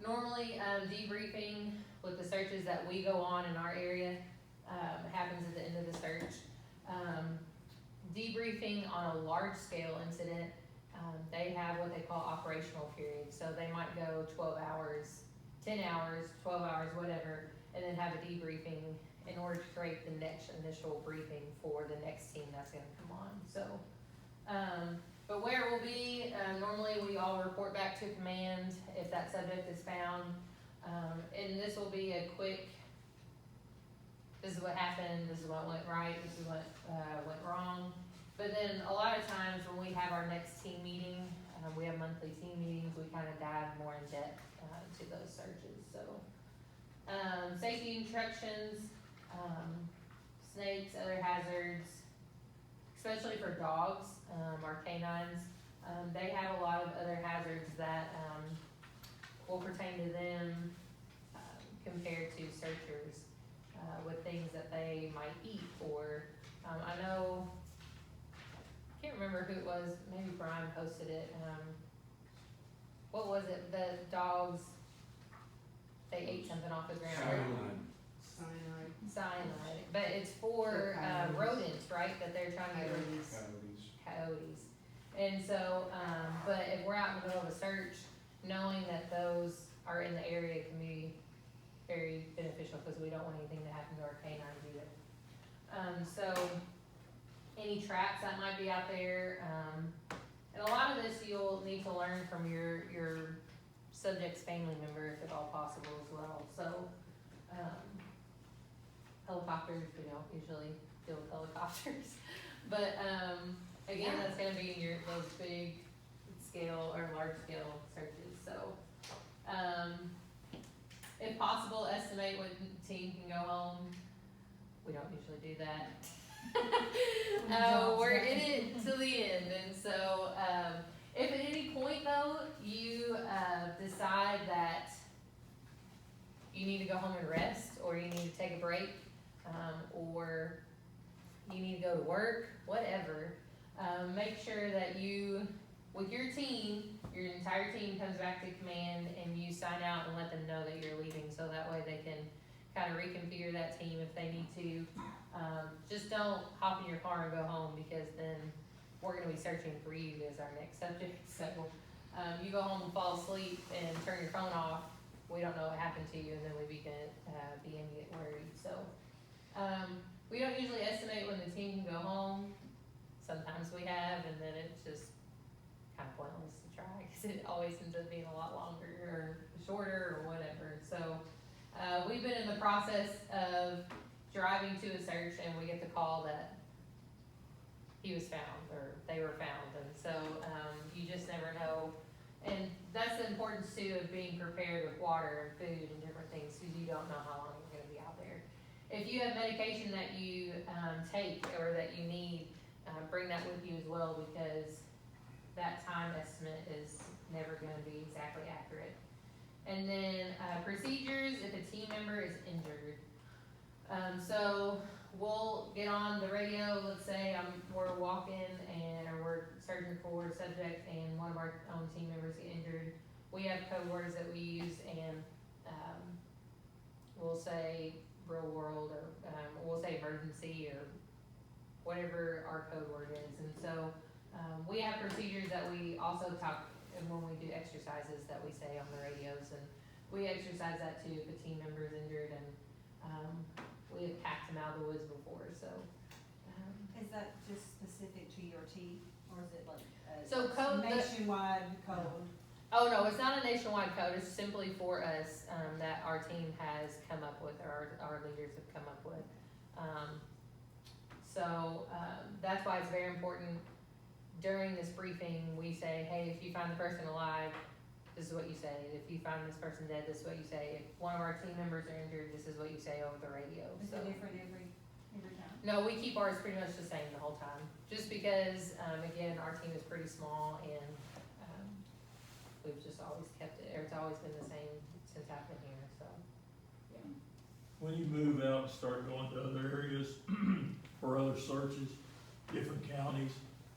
Normally, debriefing with the searches that we go on in our area happens at the end of the search. Debriefing on a large scale incident, they have what they call operational periods. So they might go 12 hours, 10 hours, 12 hours, whatever, and then have a debriefing in order to create the next initial briefing for the next team that's gonna come on. So, but where it will be, normally we all report back to command if that subject is found. And this will be a quick, this is what happened, this is what went right, this is what went wrong. But then a lot of times when we have our next team meeting, we have monthly team meetings, we kind of dive more in depth to those searches. So safety instructions, snakes, other hazards, especially for dogs, our canines. They have a lot of other hazards that, will pertain to them, compared to searchers, with things that they might eat, or, I know, I can't remember who it was, maybe Brian posted it, what was it, the dogs, they ate something off the ground. Cyanide, but it's for, rodents, right, that they're trying to get rid of. Coyotes. And so, but if we're out in the middle of a search, knowing that those are in the area can be very beneficial, because we don't want anything to happen to our canines either. So, any traps that might be out there, and a lot of this you'll need to learn from your subject's family member, if at all possible as well. So, helicopters, we don't usually deal with helicopters, but, again, that's gonna be in those big scale or large scale searches, so, if possible, estimate when the team can go home. We don't usually do that. We're in it till the end, and so, if at any point though, you, decide that you need to go home and rest, or you need to take a break, or you need to go to work, whatever, make sure that you, with your team, your entire team comes back to command, and you sign out and let them know that you're leaving, so that way they can kind of reconfigure that team if they need to. Just don't hop in your car and go home, because then we're gonna be searching for you as our next subject. So, you go home and fall asleep and turn your phone off, we don't know what happened to you, and then we begin to get worried. So, we don't usually estimate when the team can go home. Sometimes we have, and then it's just kind of pointless to try, because it always ends up being a lot longer or shorter or whatever. So, we've been in the process of driving to a search, and we get the call that he was found, or they were found, and so, you just never know. And that's the importance too of being prepared with water and food and different things, because you don't know how long you're gonna be out there. If you have medication that you, take or that you need, bring that with you as well, because that time estimate is never gonna be exactly accurate. And then, procedures if a team member is injured. So we'll get on the radio, let's say we're walking or we're searching for a subject, and one of our own team members get injured. We have code words that we use, and, we'll say real world, or, we'll say emergency, or whatever our code word is. And so, we have procedures that we also talk, and when we do exercises that we say on the radios, and we exercise that too if a team member is injured, and, we have packed them out of the woods before, so. Is that just specific to your team, or is it like So code, nationwide code? Oh, no, it's not a nationwide code, it's simply for us, that our team has come up with, or our leaders have come up with. That's why it's very important during this briefing, we say, hey, if you find the person alive, this is what you say. If you find this person dead, this is what you say. If one of our team members are injured, this is what you say over the radio. Is it different every time? No, we keep ours pretty much the same the whole time, just because, again, our team is pretty small, and, we've just always kept it, or it's always been the same since I've been here, so, yeah. When you move out and start going to other areas for other searches, different counties,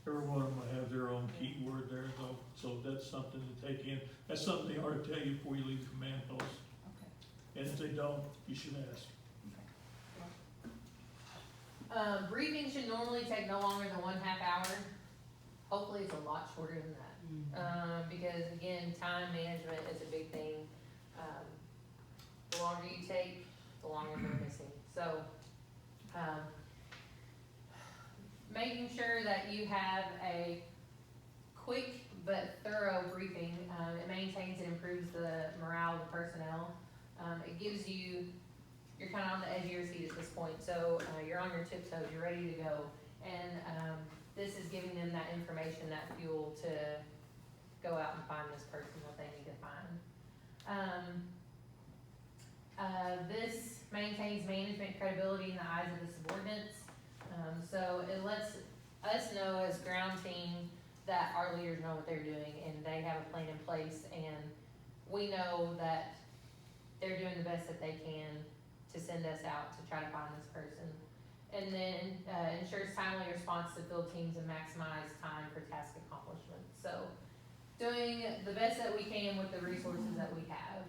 every one of them will have their own keyword there though, so that's something to take in. That's something they ought to tell you before you leave the command post. Okay. And if they don't, you should ask. Briefing should normally take no longer than 1/2 hour. Hopefully it's a lot shorter than that. Because again, time management is a big thing. The longer you take, the longer they're missing. So, making sure that you have a quick but thorough briefing, it maintains and improves the morale of the personnel. It gives you, you're kind of on the edge of your seat at this point, so you're on your tiptoes, you're ready to go. And this is giving them that information, that fuel to go out and find this person that they need to find. This maintains gives management credibility in the eyes of the subordinates. So it lets us know as ground team that our leaders know what they're doing and they have a plan in place, and we know that they're doing the best that they can to send us out to try to find this person. And then ensures timely response to field teams and maximize time for task accomplishment. So doing the best that we can with the resources that we have.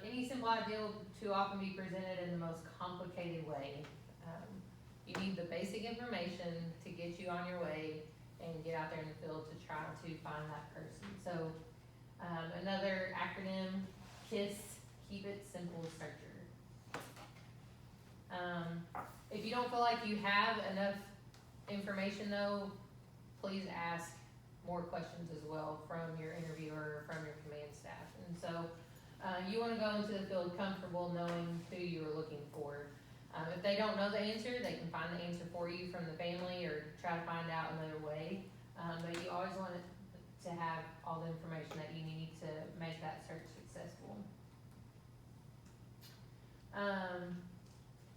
Any simple idea will too often be presented in the most complicated way. You need the basic information to get you on your way and get out there in the field to try to find that person. So another acronym, KISS, Keep It Simple Searcher. If you don't feel like you have enough information though, please ask more questions as well from your interviewer or from your command staff. And so you want to go into the field comfortable knowing who you are looking for. If they don't know the answer, they can find the answer for you from the family or try to find out another way. But you always want to have all the information that you need to make that search successful.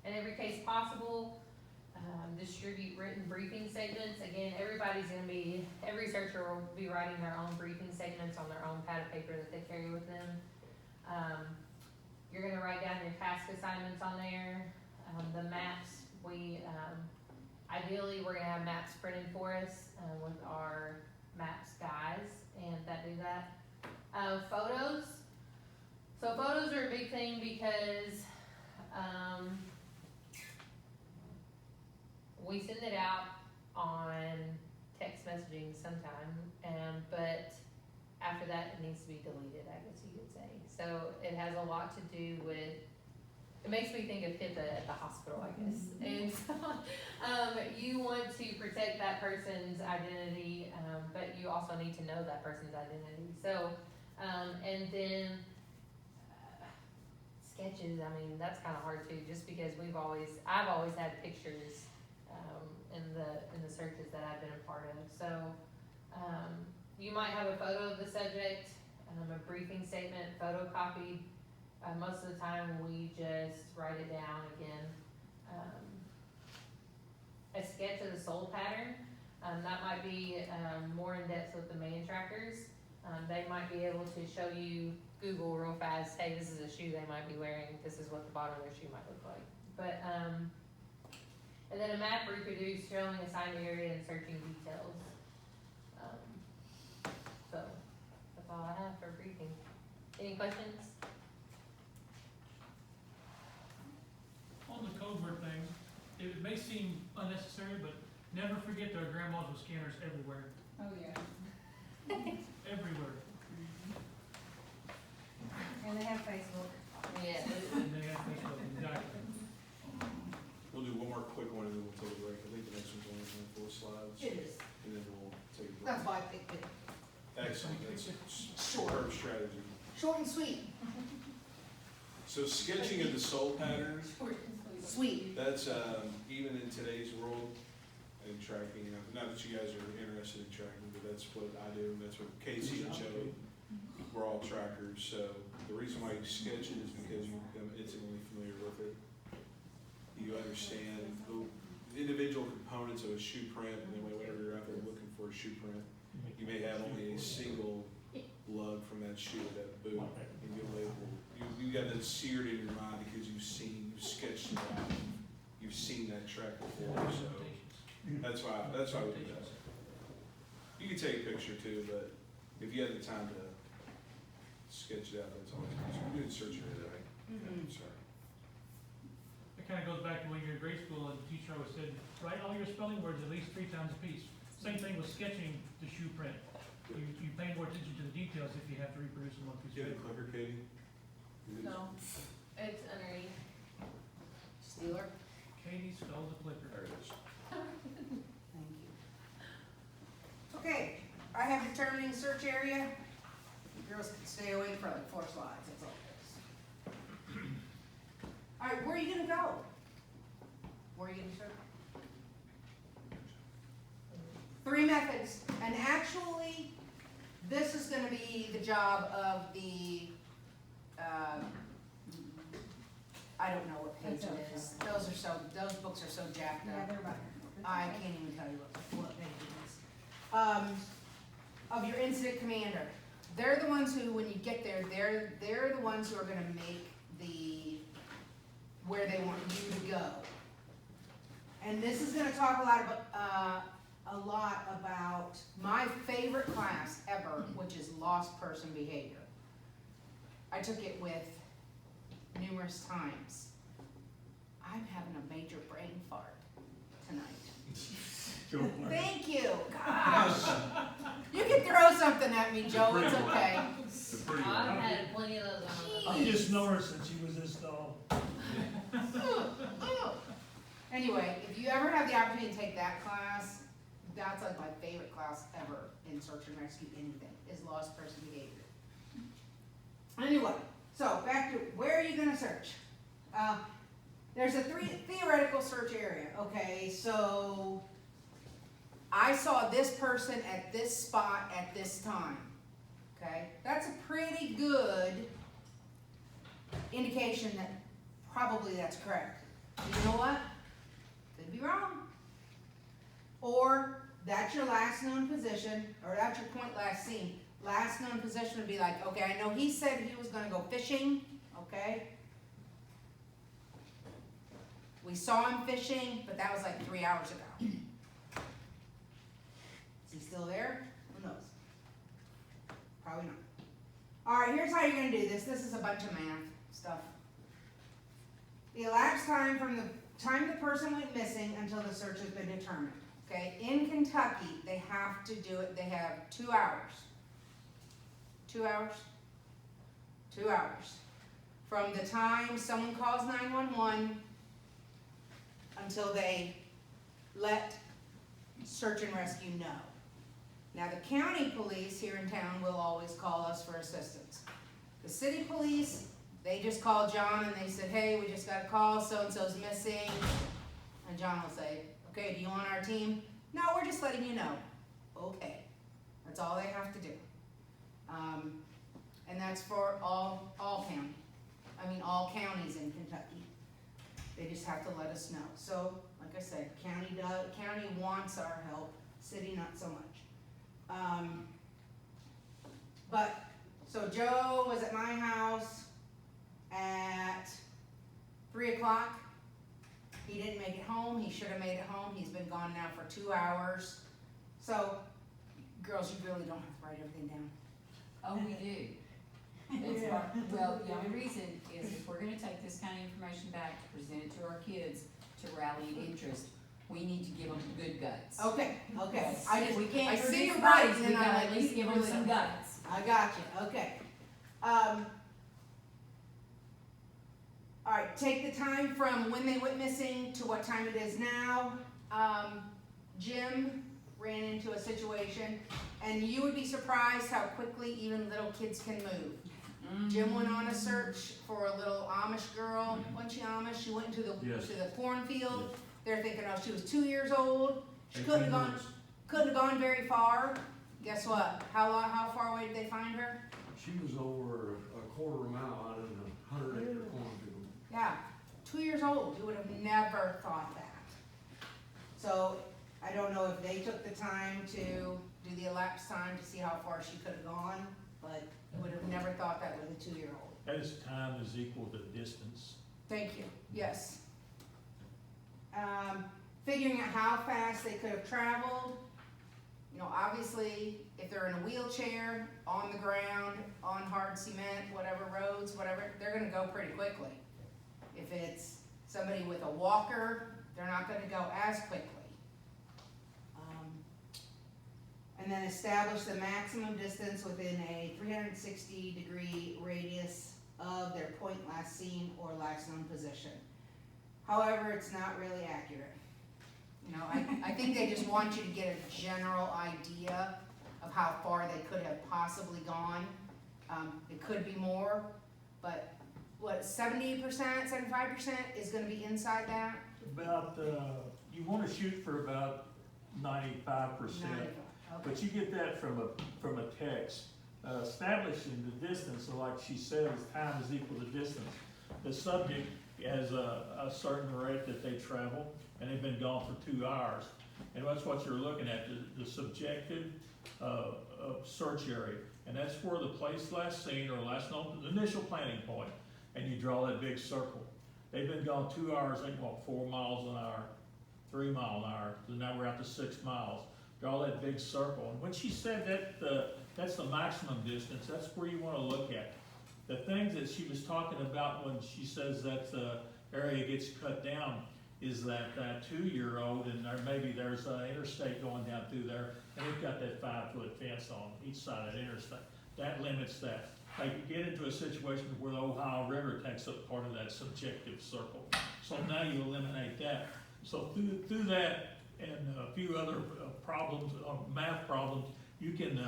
In every case possible, distribute written briefing statements. Again, every searcher will be writing their own briefing statements on their own pad of paper that they carry with them. You're gonna write down your task assignments on there. The maps, ideally we're gonna have maps printed for us with our maps guys and that do that. Photos. So photos are a big thing because we send it out on text messaging sometime, but after that it needs to be deleted, I guess you could say. So it has a lot to do with, it makes me think of HIPAA at the hospital, I guess. And so, you want to protect that person's identity, but you also need to know that person's identity. So, and then sketches, I mean, that's kind of hard too, just because I've always had pictures in the searches that I've been a part of. So, you might have a photo of the subject, a briefing statement photocopied. Most of the time we just write it down again. A sketch of the soul pattern, that might be more in depth with the man trackers. They might be able to show you, Google real fast, hey, this is a shoe they might be wearing, this is what the bottom of their shoe might look like. But, and then a map reproduced showing assigned area and searching details. So, that's all I have for briefing. Any questions? On the code word thing, it may seem unnecessary, but never forget there are grandmas with scanners everywhere. Oh, yeah. Everywhere. And they have Facebook. Yeah. And they have Facebook, exactly. We'll do one more quick one and then we'll take a break. I think the next one's only 4 slides. It is. And then we'll take a break. That's why I picked it. Excellent, that's Short. superb strategy. Short and sweet. So sketching of the soul pattern, Sweet. that's, even in today's world and tracking, not that you guys are interested in tracking, but that's what I do, and that's what Casey and Joe, we're all trackers, so the reason why you sketch it is because you become intimately familiar with it. You understand the individual components of a shoe print, and then whenever you're out there looking for a shoe print, you may have only a single lug from that shoe, that boot, and you'll label. You got that seared in your mind because you've sketched it out. You've seen that track before, so that's why we do that. You can take a picture too, but if you have the time to sketch it out, that's always nice. We didn't search it today. Mhm. Sorry. It kind of goes back to when you're in grade school and the teacher always said, write all your spelling words at least 3 times a piece. Same thing with sketching the shoe print. You pay more attention to the details if you have to reproduce them on a piece You of have a paper. clicker, Katie? No, it's underneath. Steeler. Katie stole the clicker. There it is. Thank you. Okay, I have determining search area. You girls can stay away for like 4 slides, that's all it is. All right, where are you gonna go? Where are you gonna search? 3 methods, and actually, this is gonna be the job of the I don't know what page it is. Those books are so jacked Yeah, up. they're about. I can't even tell you what page it is. Of your incident commander, they're the ones who, when you get there, they're the ones who are gonna make where they want you to go. And this is gonna talk a lot about my favorite class ever, which is lost person behavior. I took it with numerous times. I'm having a major brain fart tonight. Thank you, gosh. You can throw something at me, Joe, it's okay. I've had plenty of those on. I just noticed that she was this tall. Anyway, if you ever have the opportunity to take that class, that's like my favorite class ever in search and rescue anything, is lost person behavior. Anyway, so back to where are you gonna search? There's a theoretical search area, okay, so I saw this person at this spot at this time, okay? That's a pretty good indication that probably that's correct. You know what? Could be wrong. Or that's your last known position, or that's your point last seen. Last known position would be like, okay, I know he said he was gonna go fishing, okay? We saw him fishing, but that was like 3 hours ago. Is he still there? Who knows? Probably not. All right, here's how you're gonna do this. This is a bunch of math stuff. The elapsed time from the time the person went missing until the search has been determined. Okay, in Kentucky, they have to do it, they have 2 hours. 2 hours? 2 hours. From the time someone calls 911 until they let search and rescue know. Now the county police here in town will always call us for assistance. The city police, they just call John and they said, hey, we just got a call, so-and-so's missing. And John will say, okay, do you want our team? No, we're just letting you know. Okay, that's all they have to do. And that's for all counties in Kentucky. They just have to let us know. So, like I said, county wants our help, city not so much. So Joe was at my house at 3 o'clock. He didn't make it home. He should have made it home. He's been gone now for 2 hours. So, girls, you really don't have to write everything down. Oh, we do. It's our, well, the only reason is if we're gonna take this kind of information back to present it to our kids to rally an interest, we need to give them good guts. Okay. If we can't I see produce your bodies, brain, we and I gotta like at least you give them really some don't. guts. I got you, okay. All right, take the time from when they went missing to what time it is now. Jim ran into a situation, and you would be surprised how quickly even little kids can move. Jim went on a search for a little Amish girl. Wasn't she Amish? She went into the cornfield. Yes. They're thinking, oh, she was 2 years old. She couldn't have gone very far. Guess what? How far away did they find her? She was over a quarter mile out in a 100-acre cornfield. Yeah, 2 years old. You would have never thought that. So I don't know if they took the time to do the elapsed time to see how far she could have gone, but you would have never thought that with a 2-year-old. That is time is equal to distance. Thank you, yes. Figuring out how fast they could have traveled. You know, obviously, if they're in a wheelchair, on the ground, on hard cement, whatever roads, whatever, they're gonna go pretty quickly. If it's somebody with a walker, they're not gonna go as quickly. And then establish the maximum distance within a 360-degree radius of their point last seen or last known position. However, it's not really accurate. You know, I think they just want you to get a general idea of how far they could have possibly gone. It could be more, but what, 70%, 75% is gonna be inside that? About, you wanna shoot for about 95%. Okay. But you get that from a text. Establishing the distance, so like she says, time is equal to distance. The subject has a certain rate that they travel, and they've been gone for 2 hours. And that's what you're looking at, the subjective search area. And that's where the place last seen or last known, the initial planning point, and you draw that big circle. They've been gone 2 hours, they can walk 4 miles an hour, 3 miles an hour, so now we're out to 6 miles. Draw that big circle. And when she said that that's the maximum distance, that's where you wanna look at. The things that she was talking about when she says that the area gets cut down is that 2-year-old, and there's an interstate going down through there, and they've got that 5-foot fence on each side of that interstate. That limits that. Like, you get into a situation where the Ohio River takes up part of that subjective circle. So now you eliminate that. So through that and a few other problems, math problems, you can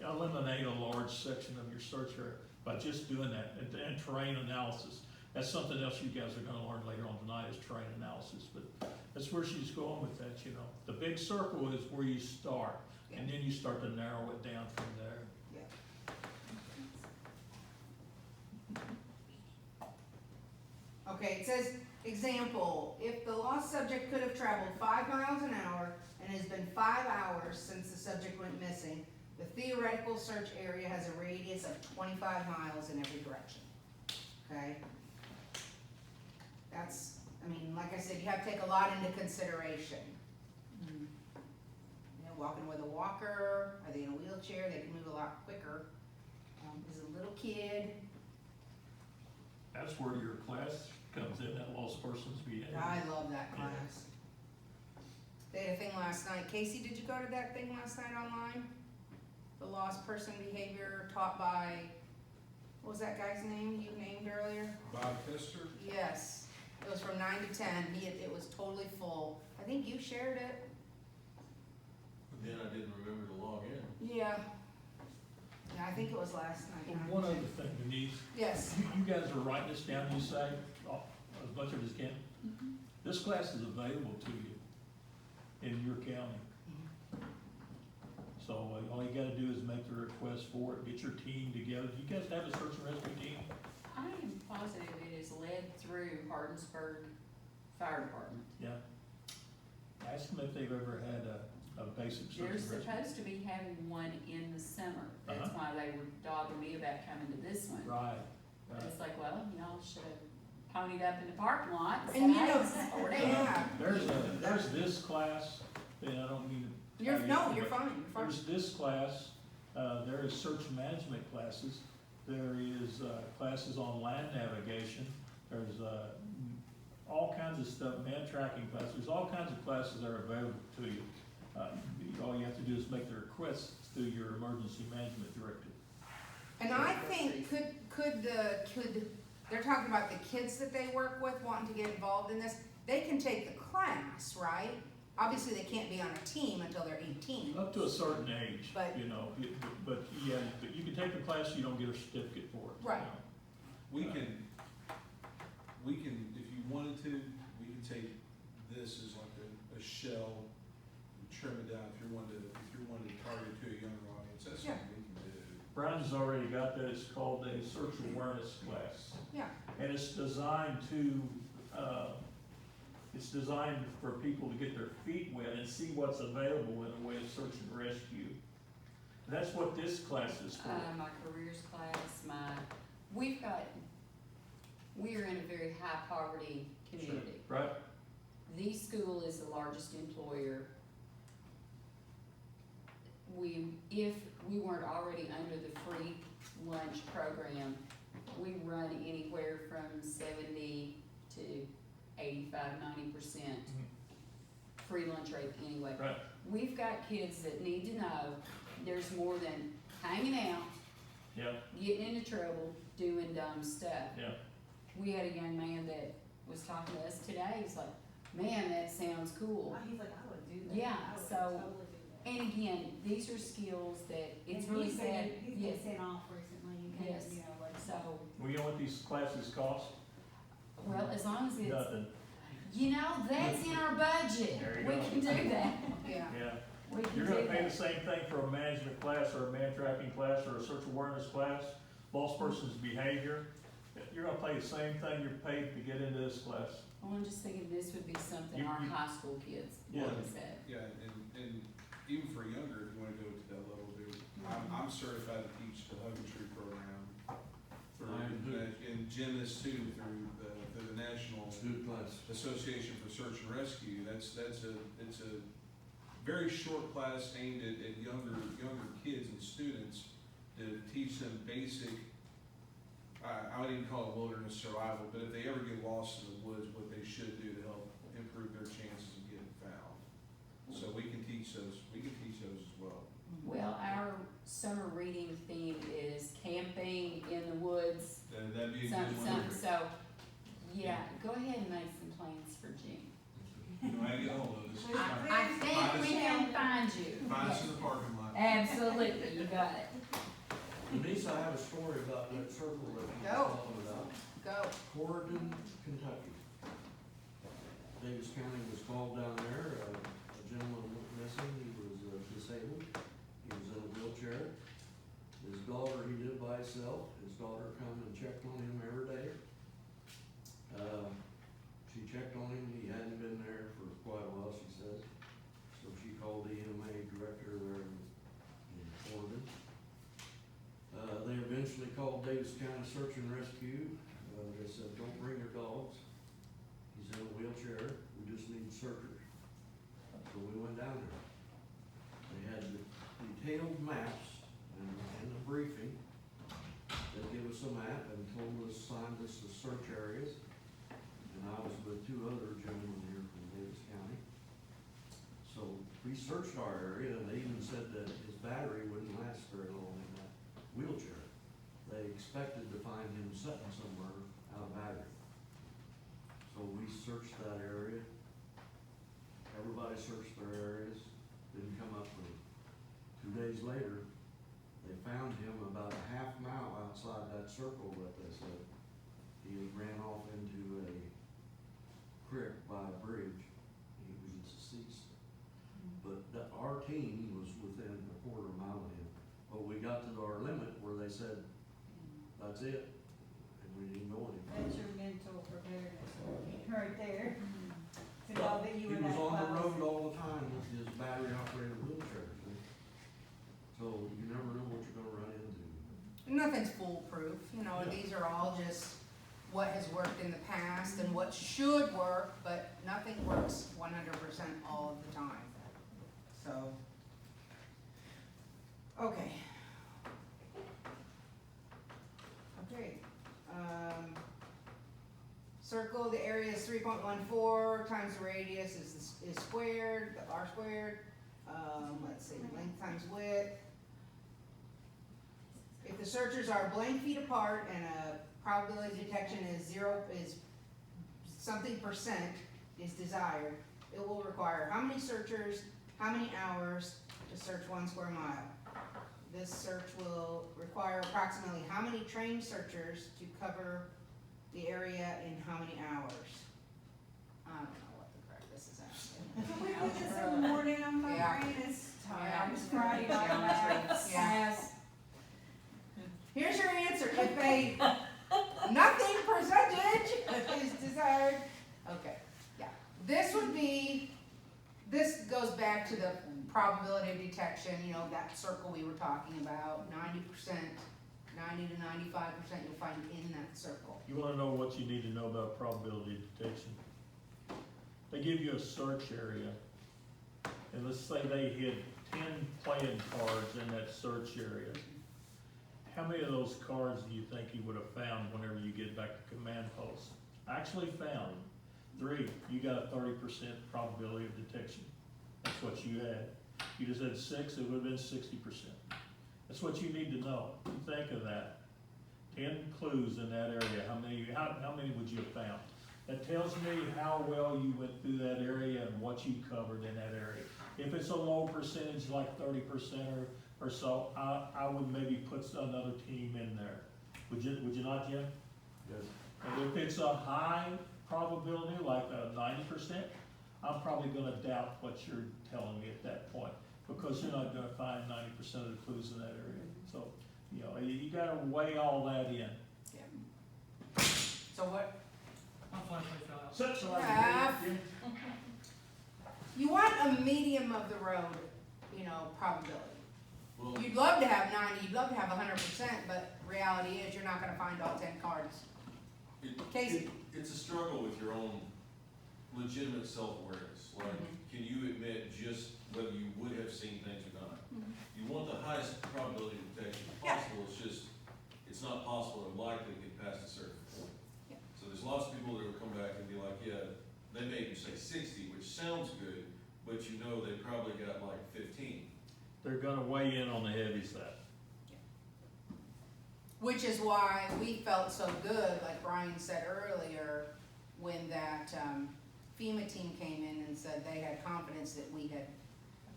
eliminate a large section of your search area by just doing that, and terrain analysis. That's something else you guys are gonna learn later on tonight, is terrain analysis, but that's where she's going with that, you know. The big circle is where you start, and then you start to narrow it down from there. Okay, it says, example, if the lost subject could have traveled 5 miles an hour and has been 5 hours since the subject went missing, the theoretical search area has a radius of 25 miles in every direction. Okay? That's, I mean, like I said, you have to take a lot into consideration. You know, walking with a walker, are they in a wheelchair? They can move a lot quicker. Is a little kid. That's where your class comes in, that lost person's behavior. I love that class. They had a thing last night. Casey, did you go to that thing last night online? The lost person behavior taught by, what was that guy's name you named earlier? Bob Pester? Yes. It was from 9 to 10. It was totally full. I think you shared it. Then I didn't remember to log in. Yeah. Yeah, I think it was last night. And 9 to one 10. other thing, Denise, Yes. you guys are writing this down, you say, as much of it as can. This class is available to you in your county. So all you gotta do is make the request for it, get your team together. You guys have a search and rescue team? I am positive it is led through Hardinsburg Fire Department. Yeah. Ask them if they've ever had a basic search They're and rescue. supposed to be having one in the summer. That's why they were dogging me about coming to this one. Right, But right. it's like, well, y'all should have ponied up in the parking lot and said, And you hey, know, this is for them. yeah. There's this class, and I don't mean to. You're tell you, you're but fine. You're fine. There's this class, there is search management classes, there is classes on land navigation, there's all kinds of stuff, man tracking classes, there's all kinds of classes that are available to you. All you have to do is make the request through your emergency management directive. And I think, could they're talking about the kids that they work with wanting to get involved in this, they can take the class, right? Obviously, they can't be on a team until they're 18. Up to a certain age, But- you know, but yeah, but you can take the class, you don't get a certificate for it. Right. you know. We can, if you wanted to, we can take this as like a shell, and trim it down if you wanted to target to a younger audience, that's Yeah. something we can do. Brown's already got that, it's called a search awareness class. Yeah. And it's designed for people to get their feet wet and see what's available in the way of search and rescue. And that's what this class is for. My careers class, we are in a very high poverty community. Right? The school is the largest employer. If we weren't already under the free lunch program, we run anywhere from 70 to 85, 90% free lunch rate anyway. Right. We've got kids that need to know there's more than hanging out, Yeah, getting into trouble, doing dumb stuff. yeah. We had a young man that was talking to us today, he's like, man, that sounds cool. He's like, I would do that. Yeah, I would so- totally do that. And again, these are skills that it's And really he's sad, been yes, sent off recently, and, Yes. you know, like, so, Well, you know what these classes cost? well, as long as it's, Nothing. you know, that's in our budget, There you we go. can do that, Yeah. Yeah. we can You're do gonna pay the that. same thing for a management class or a man tracking class or a search awareness class, lost person's behavior. You're gonna pay the same thing you're paid to get into this class. Well, I'm just thinking this would be something You- our you- high school kids Yeah. would have said. Yeah, and even for younger, if you wanna go to that level, dude, I'm certified to teach the hug and tree program. And gymnasts too, through the National Good class. Association for Search and Rescue. It's a very short class aimed at younger kids and students to teach them basic, I would even call it wilderness survival, but if they ever get lost in the woods, what they should do to help improve their chances of getting found. So we can teach those as well. Well, our summer reading theme is camping in the woods, That'd be a some, good one. so, yeah, go ahead and make some plans for June. You know, I get ahold of this. I think we can find you. Find us in the parking lot. Absolutely, you got it. Denise, I have a story about that circle that you were Go. talking about. Go. Corydon, Kentucky. Davis County was called down there, a gentleman went missing, he was disabled, he was in a wheelchair. His daughter, he lived by himself, his daughter come and checked on him every day. She checked on him, he hadn't been there for quite a while, she says. So she called the EMA director there in Corydon. They eventually called Davis County Search and Rescue. They said, don't bring your dogs. He's in a wheelchair. We just need searchers. So we went down there. They had detailed maps and in the briefing. They gave us a map and assigned us the search areas. And I was with two other gentlemen here from Davis County. So we searched our area, and they even said that his battery wouldn't last very long in that wheelchair. They expected to find him sitting somewhere out of battery. So we searched that area. Everybody searched their areas, didn't come up with it. 2 days later, they found him about a half mile outside that circle that they said. He had ran off into a creek by a bridge. He was deceased. But our team was within a quarter mile of him. But we got to our limit where they said, that's it, and we didn't go anymore. That's your mental preparedness right there. To know that you He were was that on the close. road all the time with his battery operated wheelchair, see? So you never know what you're gonna run into. Nothing's foolproof, you know, these are all just what has worked in the past and what should work, but nothing works 100% all of the time. So, okay. Okay, circle, the area is 3.14 times the radius is squared, the r squared. Let's see, length times width. If the searchers are blank feet apart and a probability of detection is something percent is desired, it will require how many searchers, how many hours to search 1 square mile. This search will require approximately how many trained searchers to cover the area in how many hours? I don't know what the correct this is asking. Can we put this in the morning? My Yeah. brain is tired. Yeah. It's Friday night. Geometry. Yeah. Yes. Here's your answer, if a nothing percentage is desired. Okay, yeah. This goes back to the probability of detection, you know, that circle we were talking about, 90%, 90 to 95% you'll find in that circle. You wanna know what you need to know about probability of detection? They give you a search area, and let's say they hid 10 playing cards in that search area. How many of those cards do you think you would have found whenever you get back to command post? I actually found 3. You got a 30% probability of detection. That's what you had. You just had 6, it would have been 60%. That's what you need to know. You think of that. 10 clues in that area. How many would you have found? That tells me how well you went through that area and what you covered in that area. If it's a low percentage, like 30% or so, I would maybe put another team in there. Would you not, Jim? Yes. And if it's a high probability, like a 90%, I'm probably gonna doubt what you're telling me at that point, because you're not gonna find 90% of the clues in that area. So, you know, you gotta weigh all that in. Yeah. So what, My flashlight fell out. Such a lot Yeah. of. you want a medium of the road, you know, probability. Well, You'd love to have 90, you'd love to have 100%, but reality is you're not gonna find all 10 cards. Casey? it's a struggle with your own legitimate self-awareness. Like, can you admit just whether you would have seen things or not? You want the highest probability of detection possible, it's just, it's not possible or likely to get past a certain point. Yeah. So there's lots of people that will come back and be like, yeah, they may even say 60, which sounds good, but you know they probably got like 15. They're gonna weigh in on the heavy side. Which is why we felt so good, like Brian said earlier, when that FEMA team came in and said they had confidence that we had,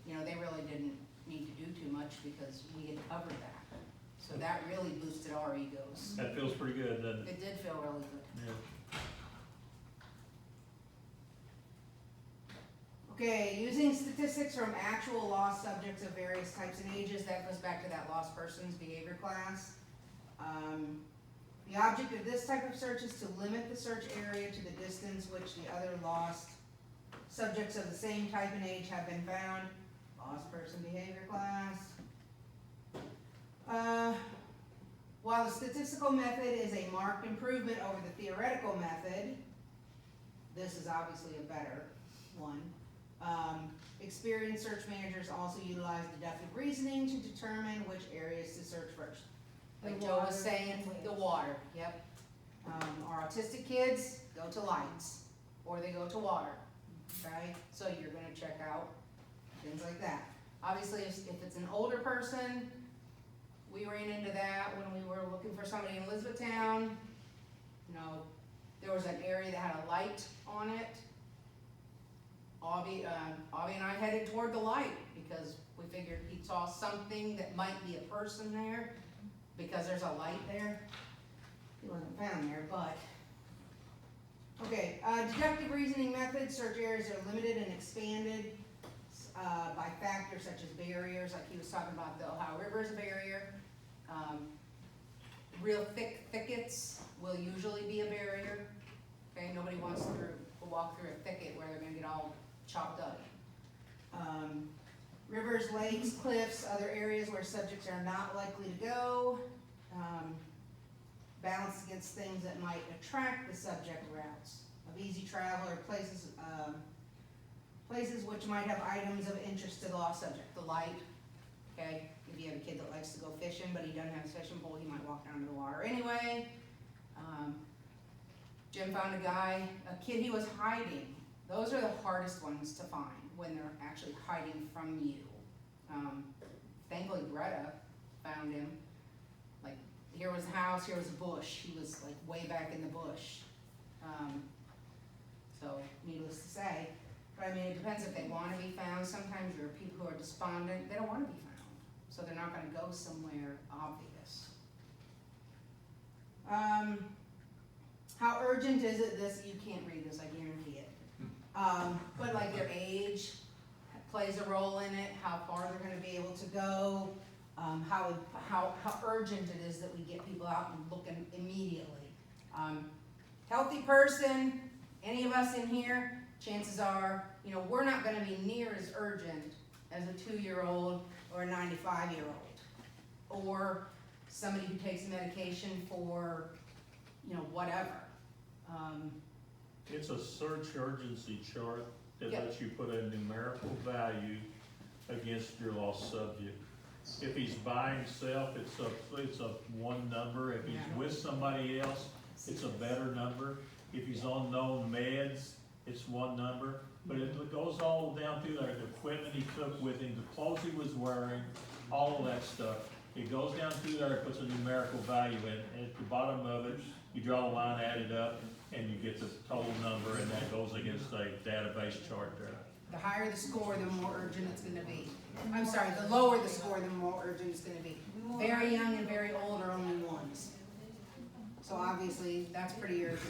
you know, they really didn't need to do too much because we had covered that. So that really boosted our egos. That feels pretty good, doesn't it? It did feel really good. Yeah. Okay, using statistics from actual lost subjects of various types and ages, that goes back to that lost persons behavior class. The object of this type of search is to limit the search area to the distance which the other lost subjects of the same type and age have been found. Lost person behavior class. While the statistical method is a marked improvement over the theoretical method, this is obviously a better one. Experienced search managers also utilize deductive reasoning to determine which areas to search first. Like Joe was saying, the water, yep. Our autistic kids go to lights, or they go to water, okay? So you're gonna check out things like that. Obviously, if it's an older person, we ran into that when we were looking for somebody in Elizabethtown. You know, there was an area that had a light on it. Avi and I headed toward the light because we figured he saw something that might be a person there because there's a light there. He wasn't found there, but. Okay, deductive reasoning methods, search areas are limited and expanded by factors such as barriers, like he was talking about the Ohio River is a barrier. Real thick thickets will usually be a barrier. Okay, nobody wants to walk through a thicket where they're gonna get all chopped up. Rivers, lakes, cliffs, other areas where subjects are not likely to go. Balanced against things that might attract the subject routes of easy travel or places, places which might have items of interest to the lost subject. The light, okay? If you have a kid that likes to go fishing, but he doesn't have his fishing pole, he might walk down to the water anyway. Jim found a kid he was hiding. Those are the hardest ones to find when they're actually hiding from you. Thankfully Greta found him. Like, here was the house, here was a bush. He was like way back in the bush. So, needless to say. But I mean, it depends if they want to be found. Sometimes there are people who are despondent, they don't want to be found. So they're not gonna go somewhere obvious. How urgent is it? This, you can't read this, I guarantee it. But like their age plays a role in it, how far they're gonna be able to go, how urgent it is that we get people out and looking immediately. Healthy person, any of us in here, chances are, you know, we're not gonna be near as urgent as a 2-year-old or a 95-year-old, or somebody who takes medication for, you know, whatever. It's a search urgency chart that Yep. lets you put a numerical value against your lost subject. If he's by himself, it's a one number. If he's Yeah. with somebody else, it's a better number. If he's on known meds, it's one number. But it goes all down through there, the equipment he took with him, the clothes he was wearing, all of that stuff. It goes down through there, it puts a numerical value in, and at the bottom of it, you draw a line, add it up, and you get the total number, and that goes against a database chart there. The higher the score, the more urgent it's gonna be. I'm sorry, the lower the score, the more urgent it's gonna be. Very young and very old are only ones. So obviously, that's pretty urgent.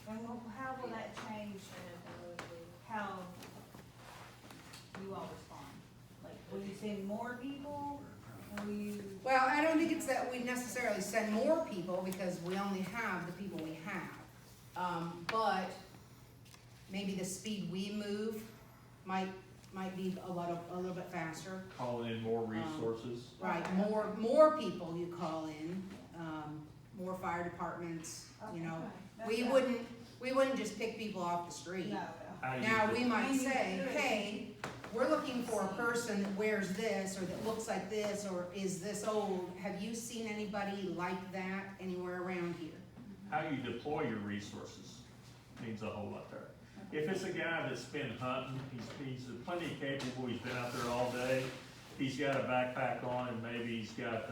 And how will that change how you all respond? Like, will you send more people? Will you? Well, I don't think it's that we necessarily send more people because we only have the people we have. But maybe the speed we move might be a little bit faster. Calling in more resources. Right, more people you call in, more fire departments, you know. We wouldn't just pick people off the street. No, How you Now, we might Maybe say, good. hey, we're looking for a person that wears this, or that looks like this, or is this old. Have you seen anybody like that anywhere around here? How you deploy your resources means a whole lot there. If it's a guy that's been hunting, he's plenty capable, he's been out there all day, he's got a backpack on and maybe he's got,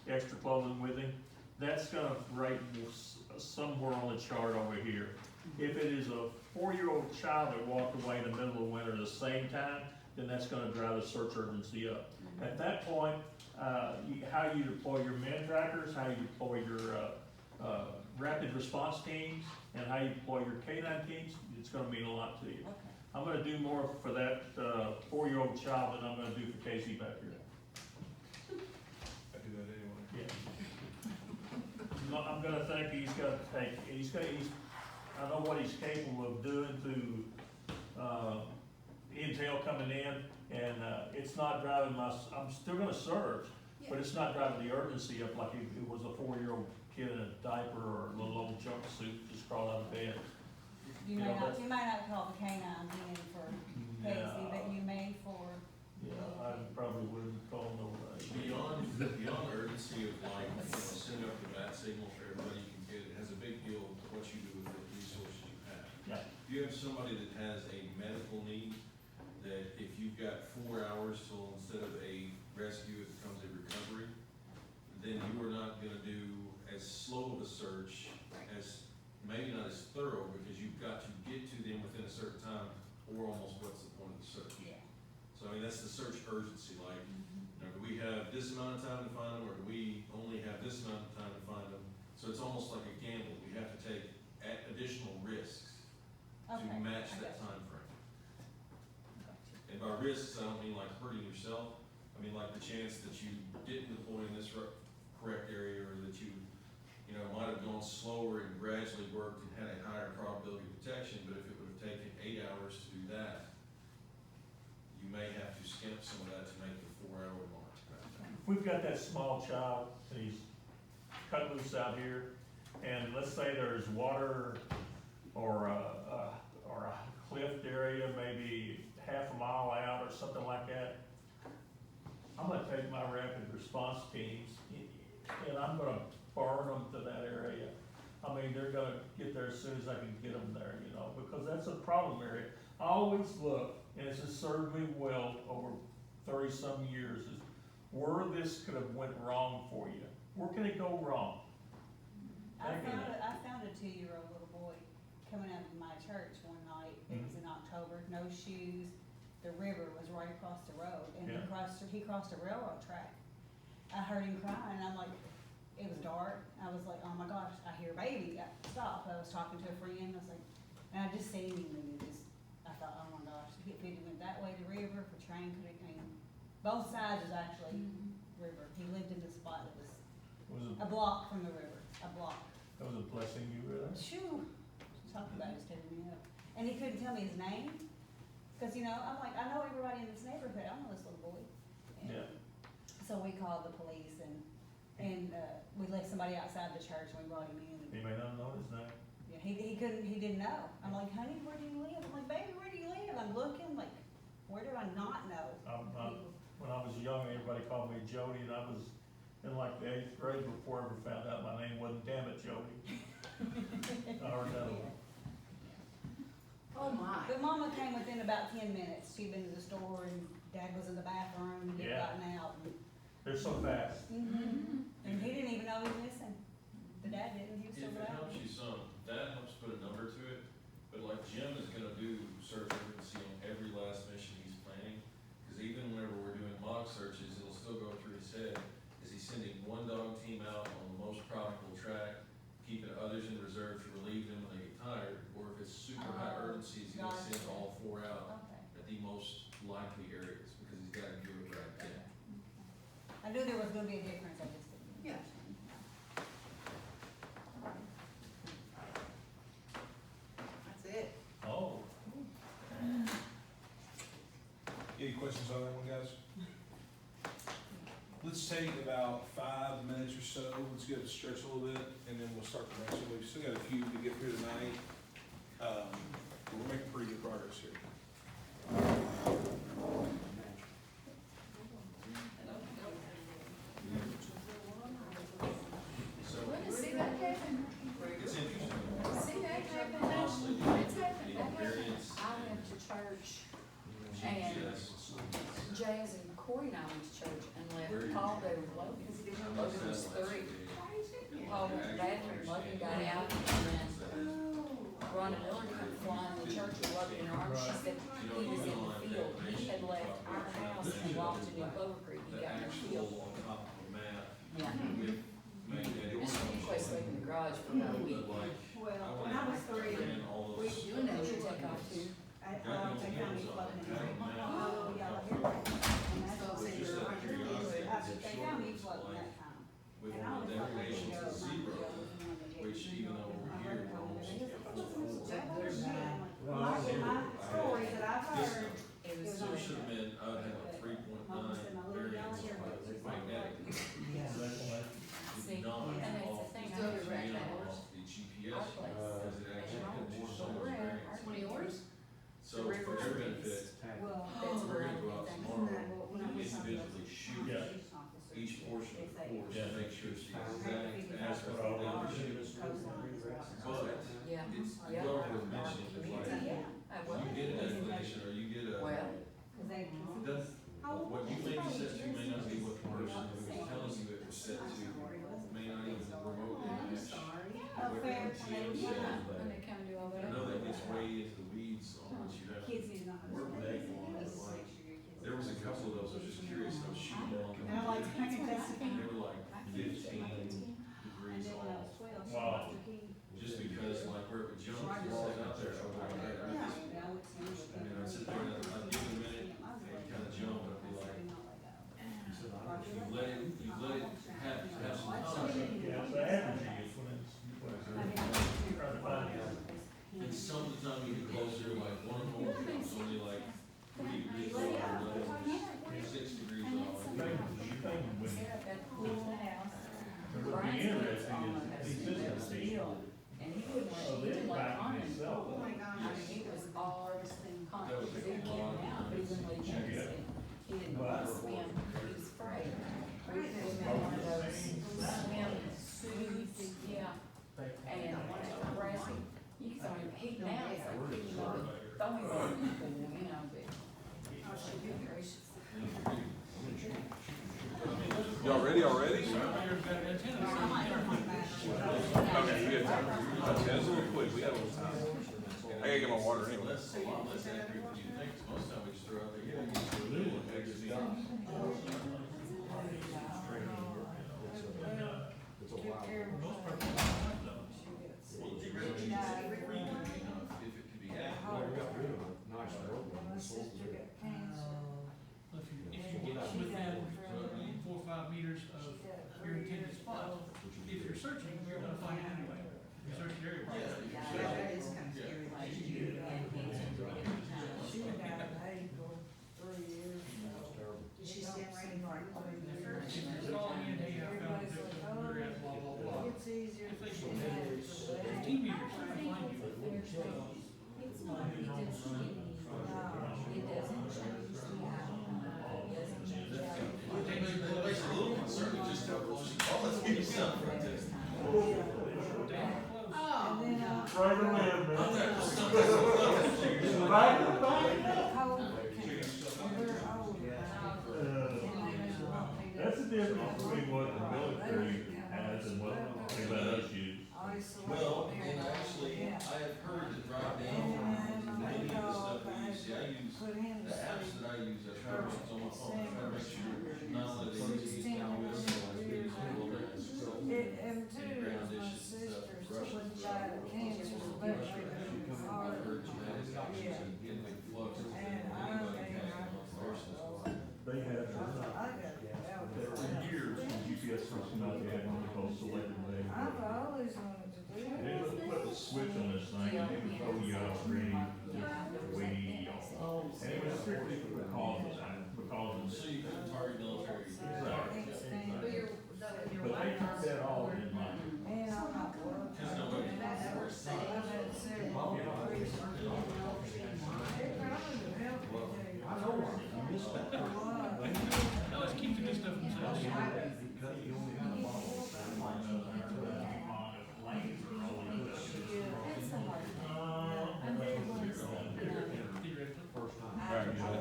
extra clothing with him, that's gonna rate somewhere on the chart over here. If it is a 4-year-old child that walked away in the middle of winter at the same time, then that's gonna drive the search urgency up. At that point, how you deploy your men trackers, how you deploy your, rapid response teams, and how you deploy your K-9 teams, it's gonna mean a lot to you. Okay. I'm gonna do more for that, 4-year-old child than I'm gonna do for Casey back here. I do that anyway. Yeah. No, I'm gonna think he's I know what he's capable of doing to, intel coming in, and, it's not driving I'm still gonna search, but it's not driving the urgency up like it was a 4-year-old kid in a diaper or a little old jumpsuit just crawled out of bed. You Yeah, may not, that's- you may not call the canines in for Casey, No. but you may for. Yeah, I probably wouldn't call nobody. Beyond the urgency of like, sending up the bat signal for everybody you can get, it has a big deal to what you do with the resources you have. Yeah. If you have somebody that has a medical need, that if you've got 4 hours till instead of a rescue, it becomes a recovery, then you are not gonna do as slow of a search, as, maybe not as thorough, because you've got to get to them within a certain time, or almost what's the point of the search? Yeah. So I mean, that's the search urgency, like, you know, do we have this amount of time to find them, or do we only have this amount of time to find them? So it's almost like a gamble, we have to take additional risks to Okay, match I that got time frame. And by risks, I don't mean like hurting yourself, I mean like the chance that you didn't deploy in this correct area, or that you might have gone slower and gradually worked and had a higher probability of protection, but if it would have taken 8 hours to do that, you may have to skimp some of that to make the 4-hour mark. We've got that small child, and he's cut loose out here, and let's say there's water or a cliff area, maybe half a mile out or something like that. I'm gonna take my rapid response teams, and I'm gonna burn them to that area. I mean, they're gonna get there as soon as I can get them there, because that's a problem area. I always look, and it's just served me well over 30-some years, is where this could have went wrong for you. Where can it go wrong? I found a 2-year-old little boy coming out of my church one night. It was in October, no shoes. The river was right across the road, and Yeah. he crossed a railroad track. I heard him crying, and I'm like, it was dark. I was like, oh my gosh, I hear a baby. I stopped. I was talking to a friend. I was like, and I just seen him, and I thought, oh my gosh, if he went that way, the river, if a train could have came. Both sides is actually river. He lived in the spot that was a block from the river, a block. That was a blessing you were there. Shoo, talk about it, tearing me up. And he couldn't tell me his name, cause I'm like, I know everybody in this neighborhood, I know this little boy. And Yeah. So we called the police and we left somebody outside the church and we brought him in. He may not know his name. Yeah, he didn't know. I'm like, honey, where do you live? I'm like, baby, where do you live? I'm looking, like, where do I not know? When I was young, everybody called me Jody, and I was in like the 8th grade before I ever found out my name wasn't Damn It Jody. I heard that one. Oh my. But mama came within about 10 minutes. She'd been to the store and dad was in the bathroom and he'd Yeah. gotten out. They're so fast. And he didn't even know he was missing. The dad didn't, he was If still it out. helps you some, that helps put a number to it, but like Jim is gonna do search urgency on every last mission he's planning, cause even whenever we're doing mock searches, it'll still go through his head, is he sending one dog team out on the most probable track, keeping others in reserve to relieve them when they get tired, or if it's super high urgency, is he gonna send Gotcha. all 4 out Okay. at the most likely areas, because he's gotta do it right then. I knew there was gonna be a difference, I just didn't. Yeah. Any questions on that one, guys? Let's take about 5 minutes or so. Let's get it stretched a little bit, and then we'll start the next one. We've still got a few to get through tonight. But we're making pretty good progress here. See that happen? It's interesting. See that happen? Honestly, It's happened. the That happened. variance. I went to church and Jazz and Corey and I went to church and left Paul there with Logan. Logan was 3. Paul went to the bathroom, Logan got out and then Rhonda Miller came flying in the church with Logan in her arms. She said he was in the field. He had left our house and walked to New Clover Creek. He got in the field. On top of the map Yeah. with magnetic. Usually sleep in the garage for about a week. Well, when I was 3, we Doing that, you take off too. I take on these flooding in the creek. Oh, yeah, here. And that's what they were, they found me flooding that time. With And I one was of the like, decorations go, of zero, which even though we're here, we're almost. My stories that I've heard, It was So it should have been, I would have a 3.9 variance magnetic. See, Not and that's the off thing, the I was right GPS, now. off the GPS, Our place. because it actually had more so much variance. One of yours? So for their benefit, well, That's we're where I gonna go out think tomorrow when I and was individually shoot Yeah. each portion of the course Yeah. to make sure it's the exact as That's what I always do. But Yeah. it's, Yeah. well, was mentioned, it's like, Yeah. you get a definition or you get a, Well, does, what you may be set to may not be what the person who is telling you it was set to, may not even remotely match. Oh, fair. yeah, and they come and do all I that. know that gets way into the weeds on what you have to Kids need to know how to work with, like, there was a couple of those, I was just curious, I was shooting along. And I like to paint that. They were like 15 And degrees then when I off, was 12, she Wow. watched her key. just because like where it would jump, it was out there, so like, I just, I mean, I'd sit there and I'd give it a minute, and kind of jump, and I'd be like, you let it have some time. Yeah, the average is when it's, trying to find it. And some of the time you get closer, like one of them was only like 3 degrees off, or 6 degrees off. That pool house. What would be interesting is the consistency And he wouldn't let, of he it didn't let back Conan. in itself. Oh my I gosh. mean, it was all constant, That was he was getting out, but he wouldn't let you Yeah. see. He didn't want to swim, he was afraid. We put him in one of those swim suits, yeah. And when it's grassy, you can throw him, he now is like picking up and throwing him in the pool, you know, but. Oh, good gracious. Y'all ready already? Everybody's got an antenna, so Okay, good. Okay, that's a little quick. We got a little time. I gotta get my water anyway. Less, a lot less accurate than you think, 'cause most time we just throw out there, yeah, you just do a new one, take your time. most parts of Well, it's really, enough if it can be accurate. if you get within 4 or 5 meters of your intended spot, if you're searching, you're gonna find it anyway. You search the area. Yeah, that is kind of scary. She died in April 3 years ago. Did she stand right in front of you? If you're calling in, hey, I found a victim, where at, blah, blah, blah. It's easier If for they you go to have it 15 meters, they're gonna find you. It's not, it doesn't change, it doesn't change the outcome, it doesn't change the outcome. It makes it a little concerning just how close you call it to yourself right there. Oh, And then, Right around, man. I'm not just something so close. Right around. cold, they're older. That's the difference between what the military has and what anybody else uses. Well, and actually, I have heard that right now, many of the stuff we use, see, I use, Put in the apps that I use, I try to run on my phone, I try to make sure not only they use these down with us, but as good as the wilderness and stuff. And two is my sister, she went died of cancer, but she was I've hard. heard genetic options and get big flux, and anybody can have it on versus one. They have, I got it out there. for years, when GPS first came out, they had one called selected way. I've always wanted to do They it. would put a switch on this thing, and it would throw you out ready, just waiting, and it was strictly for the cause of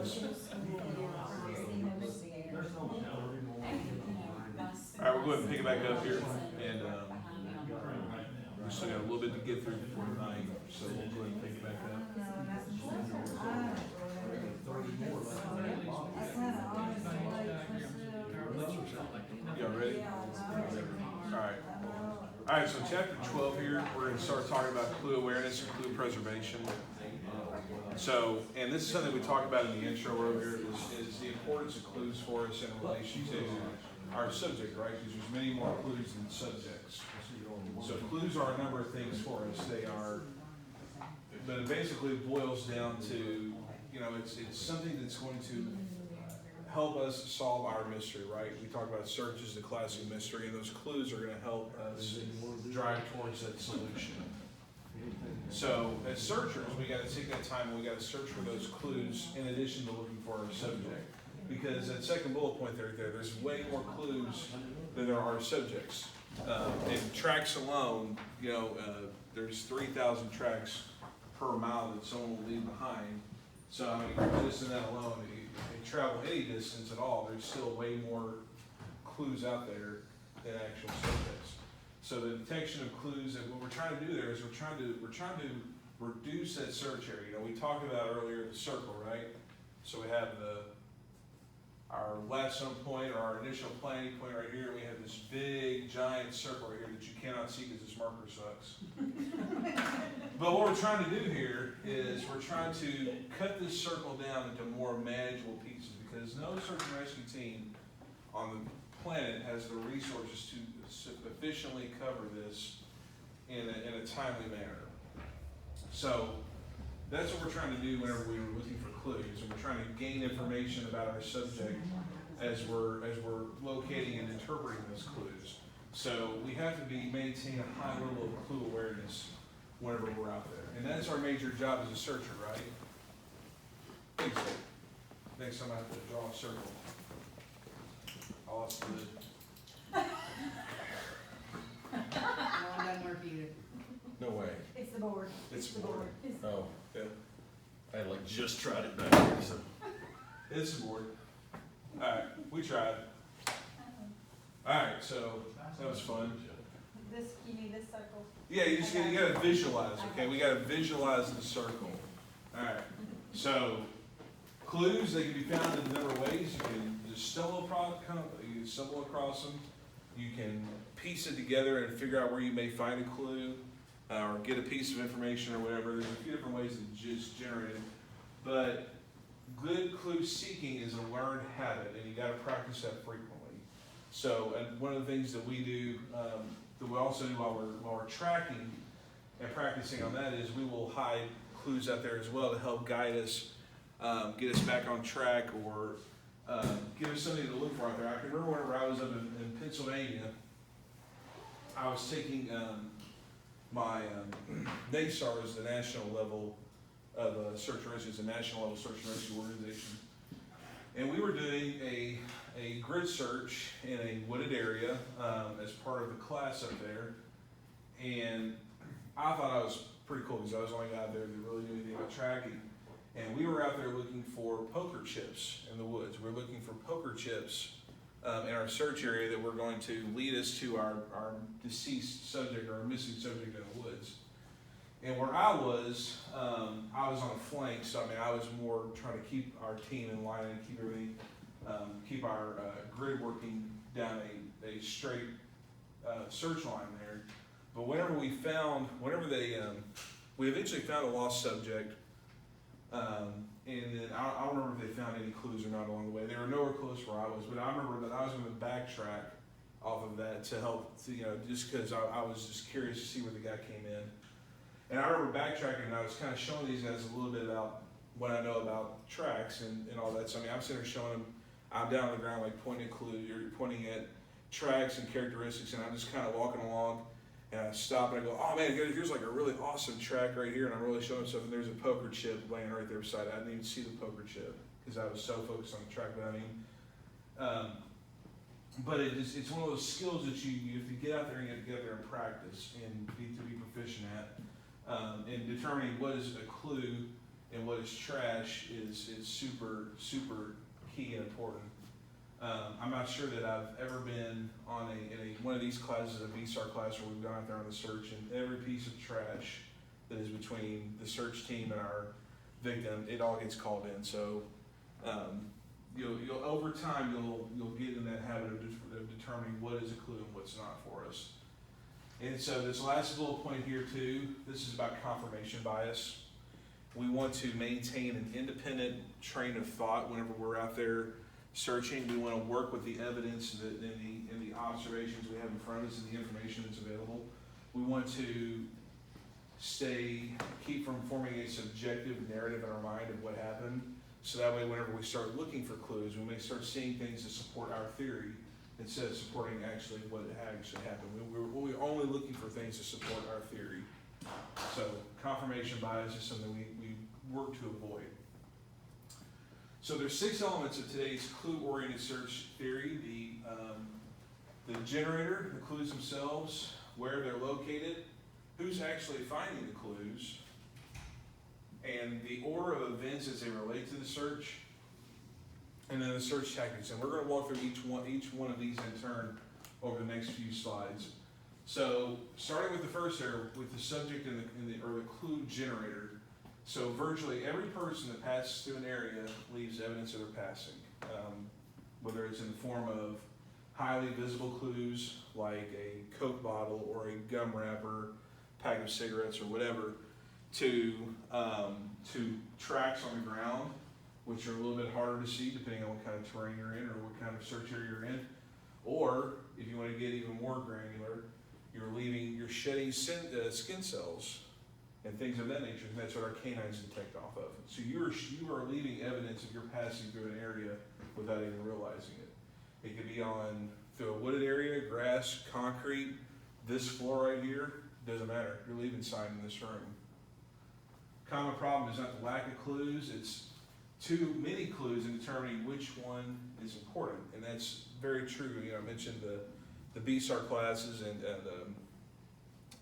was. There's no salary more. All right, we'll go ahead and pick it back up here, and we still got a little bit to get through before tonight, so we'll go ahead and pick it back up. Y'all ready? All right, so chapter 12 here, we're gonna start talking about clue awareness and clue preservation. So, and this is something we talk about in the intro over here, is the importance of clues for us in relation to our subject, right? Because there's many more clues than subjects. So clues are a number of things for us. They are, but it basically boils down to, you know, it's something that's going to help us solve our mystery, right? We talk about search as the classic mystery, and those clues are going to help us drive towards that solution. So as searchers, we got to take that time and we got to search for those clues in addition to looking for our subject. Because that second bullet point there's way more clues than there are subjects. In tracks alone, you know, there's 3,000 tracks per mile that someone will leave behind. So I mean, just in that alone, if they travel any distance at all, there's still way more clues out there than actual subjects. So the detection of clues, and what we're trying to do there is we're trying to reduce that search area. You know, we talked about earlier the circle, right? So we have our last zone point or our initial planning point right here. We have this big giant circle right here that you cannot see because this marker sucks. But what we're trying to do here is we're trying to cut this circle down into more manageable pieces, because no search and rescue team on the planet has the resources to efficiently cover this in a timely manner. So that's what we're trying to do whenever we were looking for clues, and we're trying to gain information about our subject as we're locating and interpreting those clues. So we have to maintain a high level of clue awareness whenever we're out there, and that's our major job as a searcher, right? Thanks. Next time I have to draw a circle. Oh, that's good. No, I'm done work either. No way. It's the board. It's the board. board. Oh, yeah. I like just tried it back here, so. It's a board. Alright, we tried. Alright, so that was fun. This, you need this circle? Yeah, you gotta visualize, okay? We gotta visualize the circle. Alright, so clues, they can be found in a number of ways. You can just stumble across them. You can piece it together and figure out where you may find a clue, or get a piece of information or whatever. There's a few different ways to just generate it. But good clue seeking is a learned habit, and you gotta practice that frequently. So, and one of the things that we do, that we also do while we're tracking and practicing on that, is we will hide clues out there as well to help guide us, get us back on track, or give us something to look for out there. I can remember whenever I was up in Pennsylvania, I was taking my BSAR is the national level of search and rescue. It's a national level search and rescue organization. And we were doing a grid search in a wooded area as part of the class up there. And I thought I was pretty cool because I was the only guy out there that really knew anything about tracking. And we were out there looking for poker chips in the woods. We were looking for poker chips in our search area that were going to lead us to our deceased subject or our missing subject in the woods. And where I was on a flank, so I mean, I was more trying to keep our team in line and keep everything, keep our grid working down a straight search line there. But we eventually found a lost subject, and then I don't remember if they found any clues or not along the way. They were nowhere close where I was, but I remember that I was going to backtrack off of that to help, just because I was just curious to see where the guy came in. And I remember backtracking, and I was kind of showing these guys a little bit about what I know about tracks and all that. So I mean, I'm sitting there showing them, I'm down on the ground like pointing at tracks and characteristics, and I'm just kind of walking along, and I stop and I go, oh man, here's like a really awesome track right here, and I'm really showing stuff, and there's a poker chip laying right there beside it. I didn't even see the poker chip because I was so focused on the track. But I mean, but it's one of those skills that you have to get out there and you have to get out there and practice and to be proficient at. In determining what is a clue and what as trash is super key and important. I'm not sure that I've ever been on one of these classes, a BSAR class, where we've gone out there on the search, and every piece of trash that is between the search team and our victim, it all gets called in. So you'll over time you'll get in that habit of determining what is a clue and what's not for us. And so this last little point here too, this is about confirmation bias. We want to maintain an independent train of thought whenever we're out there searching. We want to work with the evidence and the observations we have in front of us and the information that's available. We want to keep from forming a subjective narrative in our mind of what happened. So that way, whenever we start looking for clues, we may start seeing things that support our theory instead of supporting actually what actually happened. We're only looking for things to support our theory. So confirmation bias is something we work to avoid. So there's 6 elements of today's clue-oriented search theory. The generator, the clues themselves, where they're located, who's actually finding the clues, and the order of events as they relate to the search, and then the search tactics. And we're going to walk through each one of these in turn over the next few slides. So starting with the first area, with the subject or the clue generator. So virtually every person that passes through an area leaves evidence of their passing, whether it's in the form of highly visible clues like a Coke bottle or a gum wrapper, pack of cigarettes or whatever, to tracks on the ground, which are a little bit harder to see depending on what kind of terrain you're in or what kind of search area you're in. Or if you want to get even more granular, you're shedding skin cells and things of that nature, and that's what our canines detect off of. So you are leaving evidence if you're passing through an area without even realizing it. It could be through a wooded area, grass, concrete, this floor right here, doesn't matter. You're leaving sign in this room. Common problem is not the lack of clues, it's too many clues in determining which one is important, and that's very true. I mentioned the BSAR classes, and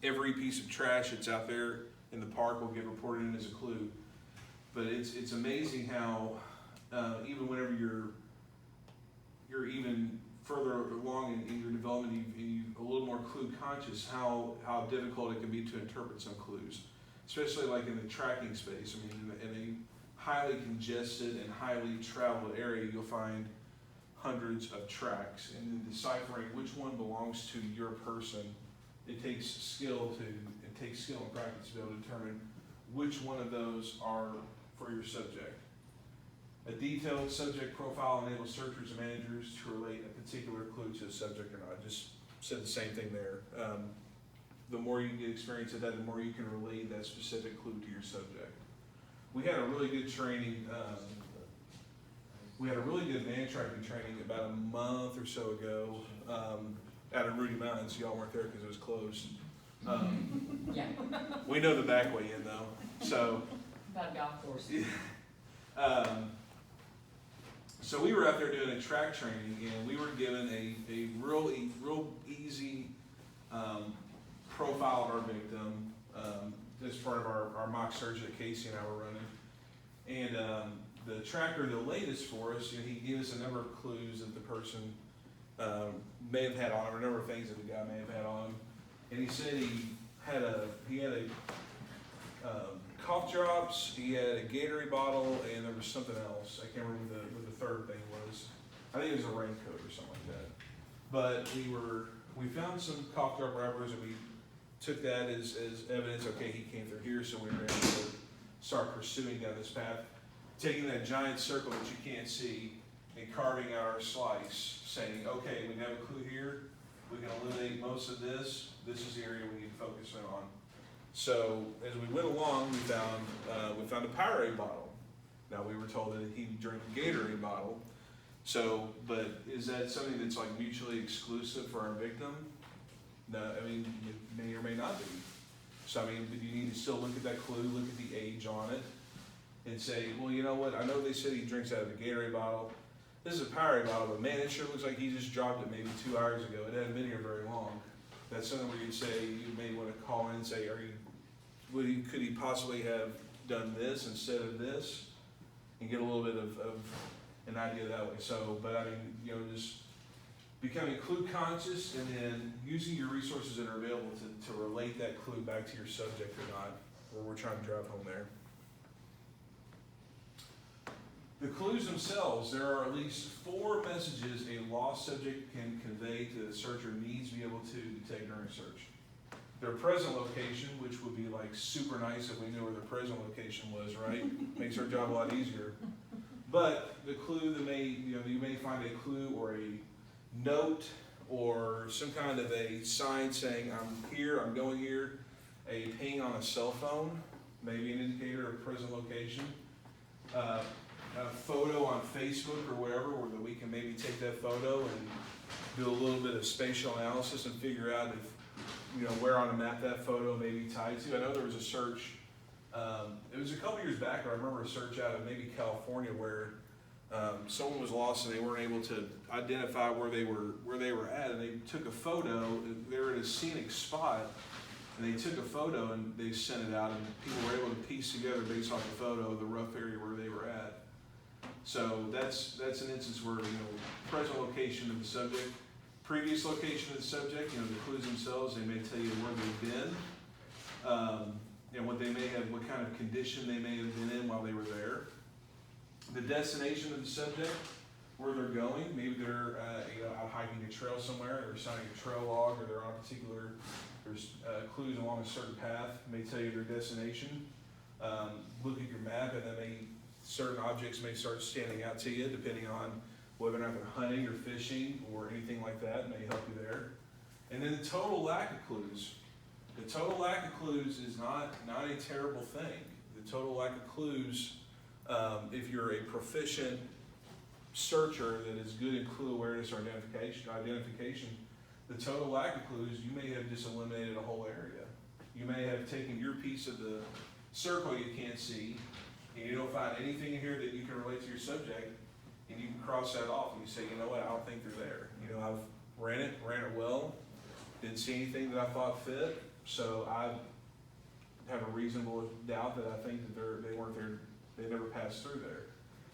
every piece of trash that's out there in the park will get reported in as a clue. But it's amazing how even whenever you're even further along in your development, you're a little more clue conscious, how difficult it can be to interpret some clues, especially like in the tracking space. I mean, in a highly congested and highly traveled area, you'll find hundreds of tracks, and in deciphering which one belongs to your person, it takes skill and practice to be able to determine which one of those are for your subject. A detailed subject profile enables searchers and managers to relate a particular clue to a subject or not. I just said the same thing there. The more you get experience at that, the more you can relate that specific clue to your subject. We had a really good training. We had a really good man tracking training about a month or so ago out of Rudy Mountains. Y'all weren't there because it was closed. Yeah, We know the back way in though. So. about a golf course. So we were out there doing a track training, and we were given a real easy profile of our victim. This part of our mock search that Casey and I were running. And the tracker that laid this for us, he gave us a number of clues that the person may have had on him, or a number of things that the guy may have had on him. And he said he had a cough drops, he had a Gatorade bottle, and there was something else. I can't remember what the third thing was. I think it was a raincoat or something like that. But we found some cough drop wrappers, and we took that as evidence. Okay, he came through here, so we were able to start pursuing down this path, taking that giant circle that you can't see and carving out our slice, saying, okay, we have a clue here, we can eliminate most of this, this is the area we need to focus in on. So as we went along, we found a Powerade bottle. Now we were told that he drank a Gatorade bottle. So, but is that something that's like mutually exclusive for our victim? No, I mean, it may or may not be. So I mean, you need to still look at that clue, look at the age on it, and say, well, you know what? I know they said he drinks out of a Gatorade bottle. This is a Powerade bottle, but man, it sure looks like he just dropped it maybe 2 hours ago. It hadn't been here very long. That's something where you'd say, you may want to call in and say, could he possibly have done this instead of this, and get a little bit of an idea that way. So, but I mean, you know, just becoming clue conscious and then using your resources that are available to relate that clue back to your subject or not, where we're trying to drive home there. The clues themselves, there are at least 4 messages a lost subject can convey to the searcher needs to be able to detect during search. Their present location, which would be like super nice if we knew where their present location was, right? Makes our job a lot easier. But the clue that you may find a clue or a note or some kind of a sign saying I'm here, I'm going here, a ping on a cell phone, maybe an indicator of present location, a photo on Facebook or wherever, where we can maybe take that photo and do a little bit of spatial analysis and figure out if, you know, where on a map that photo may be tied to. I know there was a search, it was a couple years back, I remember a search out of maybe California where someone was lost and they weren't able to identify where they were at, and they took a photo. They were at a scenic spot, and they took a photo and they sent it out, and people were able to piece together based off the photo the rough area where they were at. So that's an instance where, you know, present location of the subject, previous location of the subject, you know, the clues themselves, they may tell you where they've been, and what they may have, what kind of condition they may have been in while they were there. The destination of the subject, where they're going, maybe they're out hiking a trail somewhere, or signing a trail log, or they're on a particular, there's clues along a certain path, may tell you their destination. Look at your map, and then certain objects may start standing out to you, depending on whether or not they're hunting or fishing or anything like that, may help you there. And then the total lack of clues. The total lack of clues is not a terrible thing. The total lack of clues, if you're a proficient searcher that is good in clue awareness or identification, the total lack of clues, you may have just eliminated a whole area. You may have taken your piece of the circle you can't see, and you don't find anything in here that you can relate to your subject, and you can cross that off and you say, you know what, I don't think they're there. You know, I've ran it well, didn't see anything that I thought fit, so I have a reasonable doubt that I think that they weren't there, they never passed through there.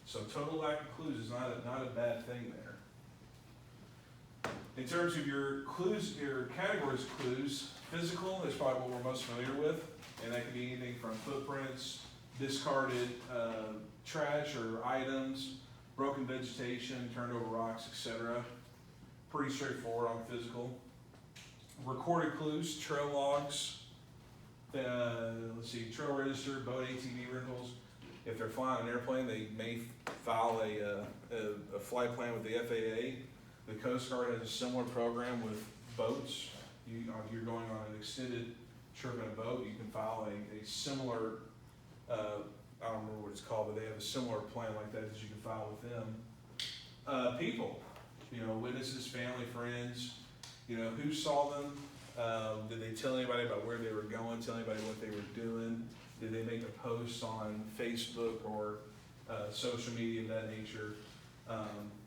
So total lack of clues is not a bad thing there. In terms of your clues, your categories of clues, physical is probably what we're most familiar with, and that could be anything from footprints, discarded trash or items, broken vegetation, turned over rocks, etc. Pretty straightforward on physical. Recorded clues, trail logs, trail register, boat ATV rentals. If they're flying an airplane, they may file a flight plan with the FAA. The Coast Guard has a similar program with boats. You're going on an extended trip in a boat, you can file a similar, I don't remember what it's called, but they have a similar plan like that you can file with them. People, you know, witnesses, family, friends, you know, who saw them? Did they tell anybody about where they were going, tell anybody what they were doing? Did they make a post on Facebook or social media of that nature?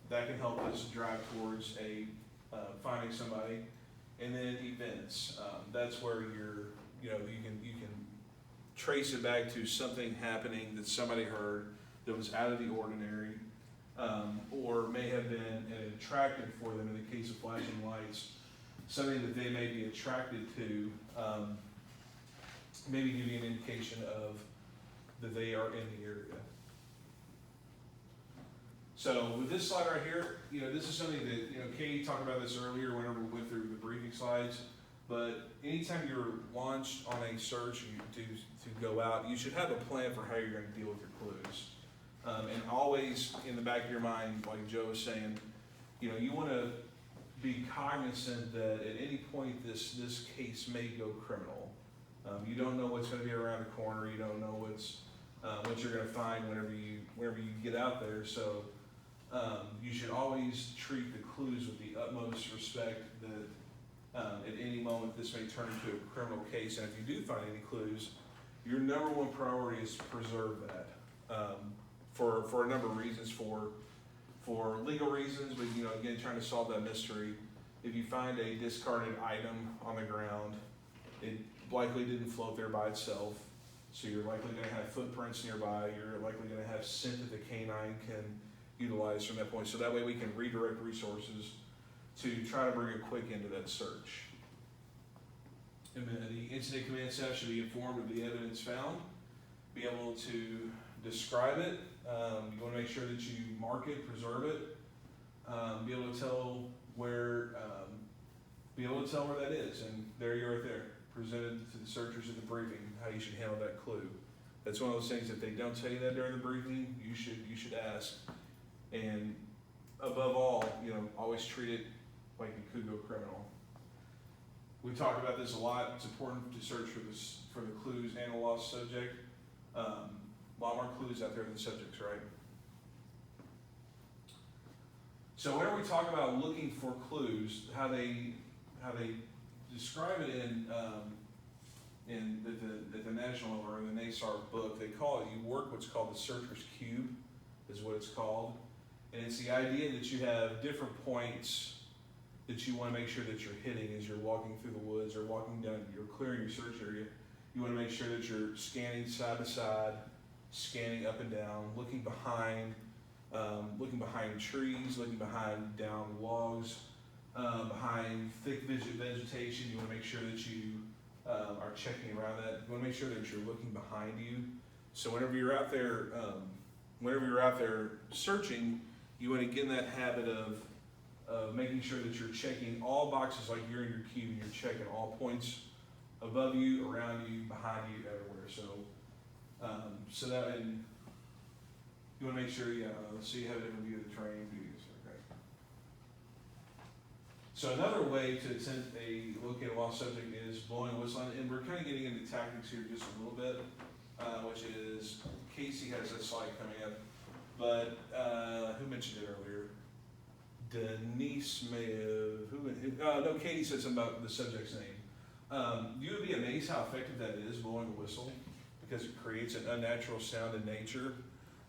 That can help us drive towards finding somebody. And then events. That's where you can trace it back to something happening that somebody heard that was out of the ordinary, or may have been attractive for them in the case of flashing lights, something that they may be attracted to, maybe give you an indication of that they are in the area. So with this slide right here, you know, this is something that, you know, Katie talked about this earlier whenever we went through the briefing slides, but anytime you're launched on a search and you to go out, you should have a plan for how you're going to deal with your clues. And always in the back of your mind, like Joe was saying, you know, you want to be cognizant that at any point this case may go criminal. You don't know what's going to be around the corner. You don't know what you're going to find whenever you get out there. So you should always treat the clues with the utmost respect that at any moment this may turn into a criminal case. And if you do find any clues, your number one priority is to preserve that for a number of reasons, for legal reasons, but you know, again, trying to solve that mystery. If you find a discarded item on the ground, it likely didn't float there by itself. So you're likely gonna have footprints nearby, you're likely gonna have scent that the canine can utilize from that point. So that way we can redirect resources to try to bring a quick end to that search. And then the incident command staff should be informed of the evidence found, be able to describe it. You wanna make sure that you mark it, preserve it, be able to tell where that is, and there you are right there, presented to the searchers at the briefing, how you should handle that clue. That's one of those things, if they don't tell you that during the briefing, you should ask. And above all, always treat it like it could go criminal. We talked about this a lot. It's important to search for the clues and the lost subject. A lot more clues out there than subjects, right? So whenever we talk about looking for clues, how they describe it at the national level or in the BSAR book, they call it, you work what's called the searcher's cube, is what it's called. And it's the idea that you have different points that you want to make sure that you're hitting as you're walking through the woods or walking down, you're clearing your search area. You want to make sure that you're scanning side to side, scanning up and down, looking behind trees, looking behind down logs, behind thick vegetation. You want to make sure that you are checking around that. You want to make sure that you're looking behind you. So whenever you're out there searching, you want to get in that habit of making sure that you're checking all boxes like you're in your cube, and you're checking all points above you, around you, behind you, everywhere. So that, and you want to make sure, so you have a different view of the terrain. Okay. So another way to attempt locate a lost subject is blowing a whistle, and we're kind of getting into tactics here just a little bit, which is, Casey has that slide coming up, but who mentioned it earlier? Denise may have, no, Katie said something about the subject's name. You would be amazed how effective that is, blowing a whistle, because it creates an unnatural sound in nature.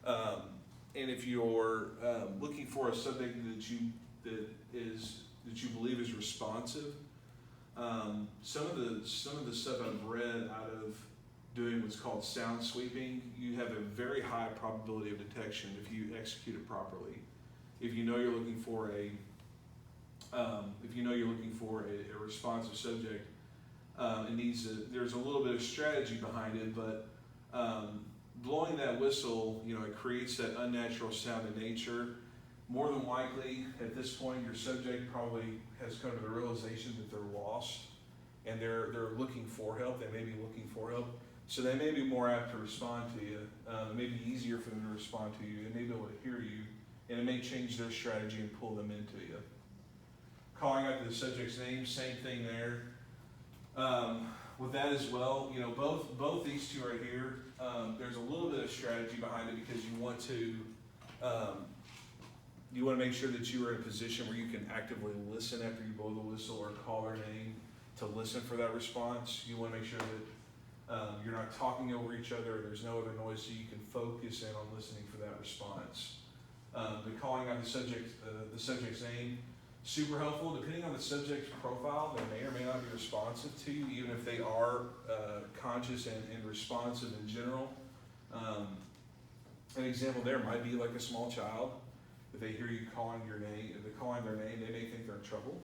And if you're looking for a subject that you believe is responsive, some of the stuff I've read out of doing what's called sound sweeping, you have a very high probability of detection if you execute it properly. If you know you're looking for a responsive subject, there's a little bit of strategy behind it, but blowing that whistle, it creates that unnatural sound in nature. More than likely, at this point, your subject probably has come to the realization that they're lost, and they're looking for help. They may be looking for help, so they may be more apt to respond to you. It may be easier for them to respond to you. They may be able to hear you, and it may change their strategy and pull them into you. Calling out the subject's name, same thing there. With that as well, both these two right here, there's a little bit of strategy behind it, because you want to make sure that you are in a position where you can actively listen after you blow the whistle or call their name to listen for that response. You want to make sure that you're not talking over each other, there's no other noise, so you can focus in on listening for that response. But calling out the subject's name, super helpful. Depending on the subject's profile, they may or may not be responsive to you, even if they are conscious and responsive in general. An example there might be like a small child. If they hear you calling their name, they may think they're in trouble.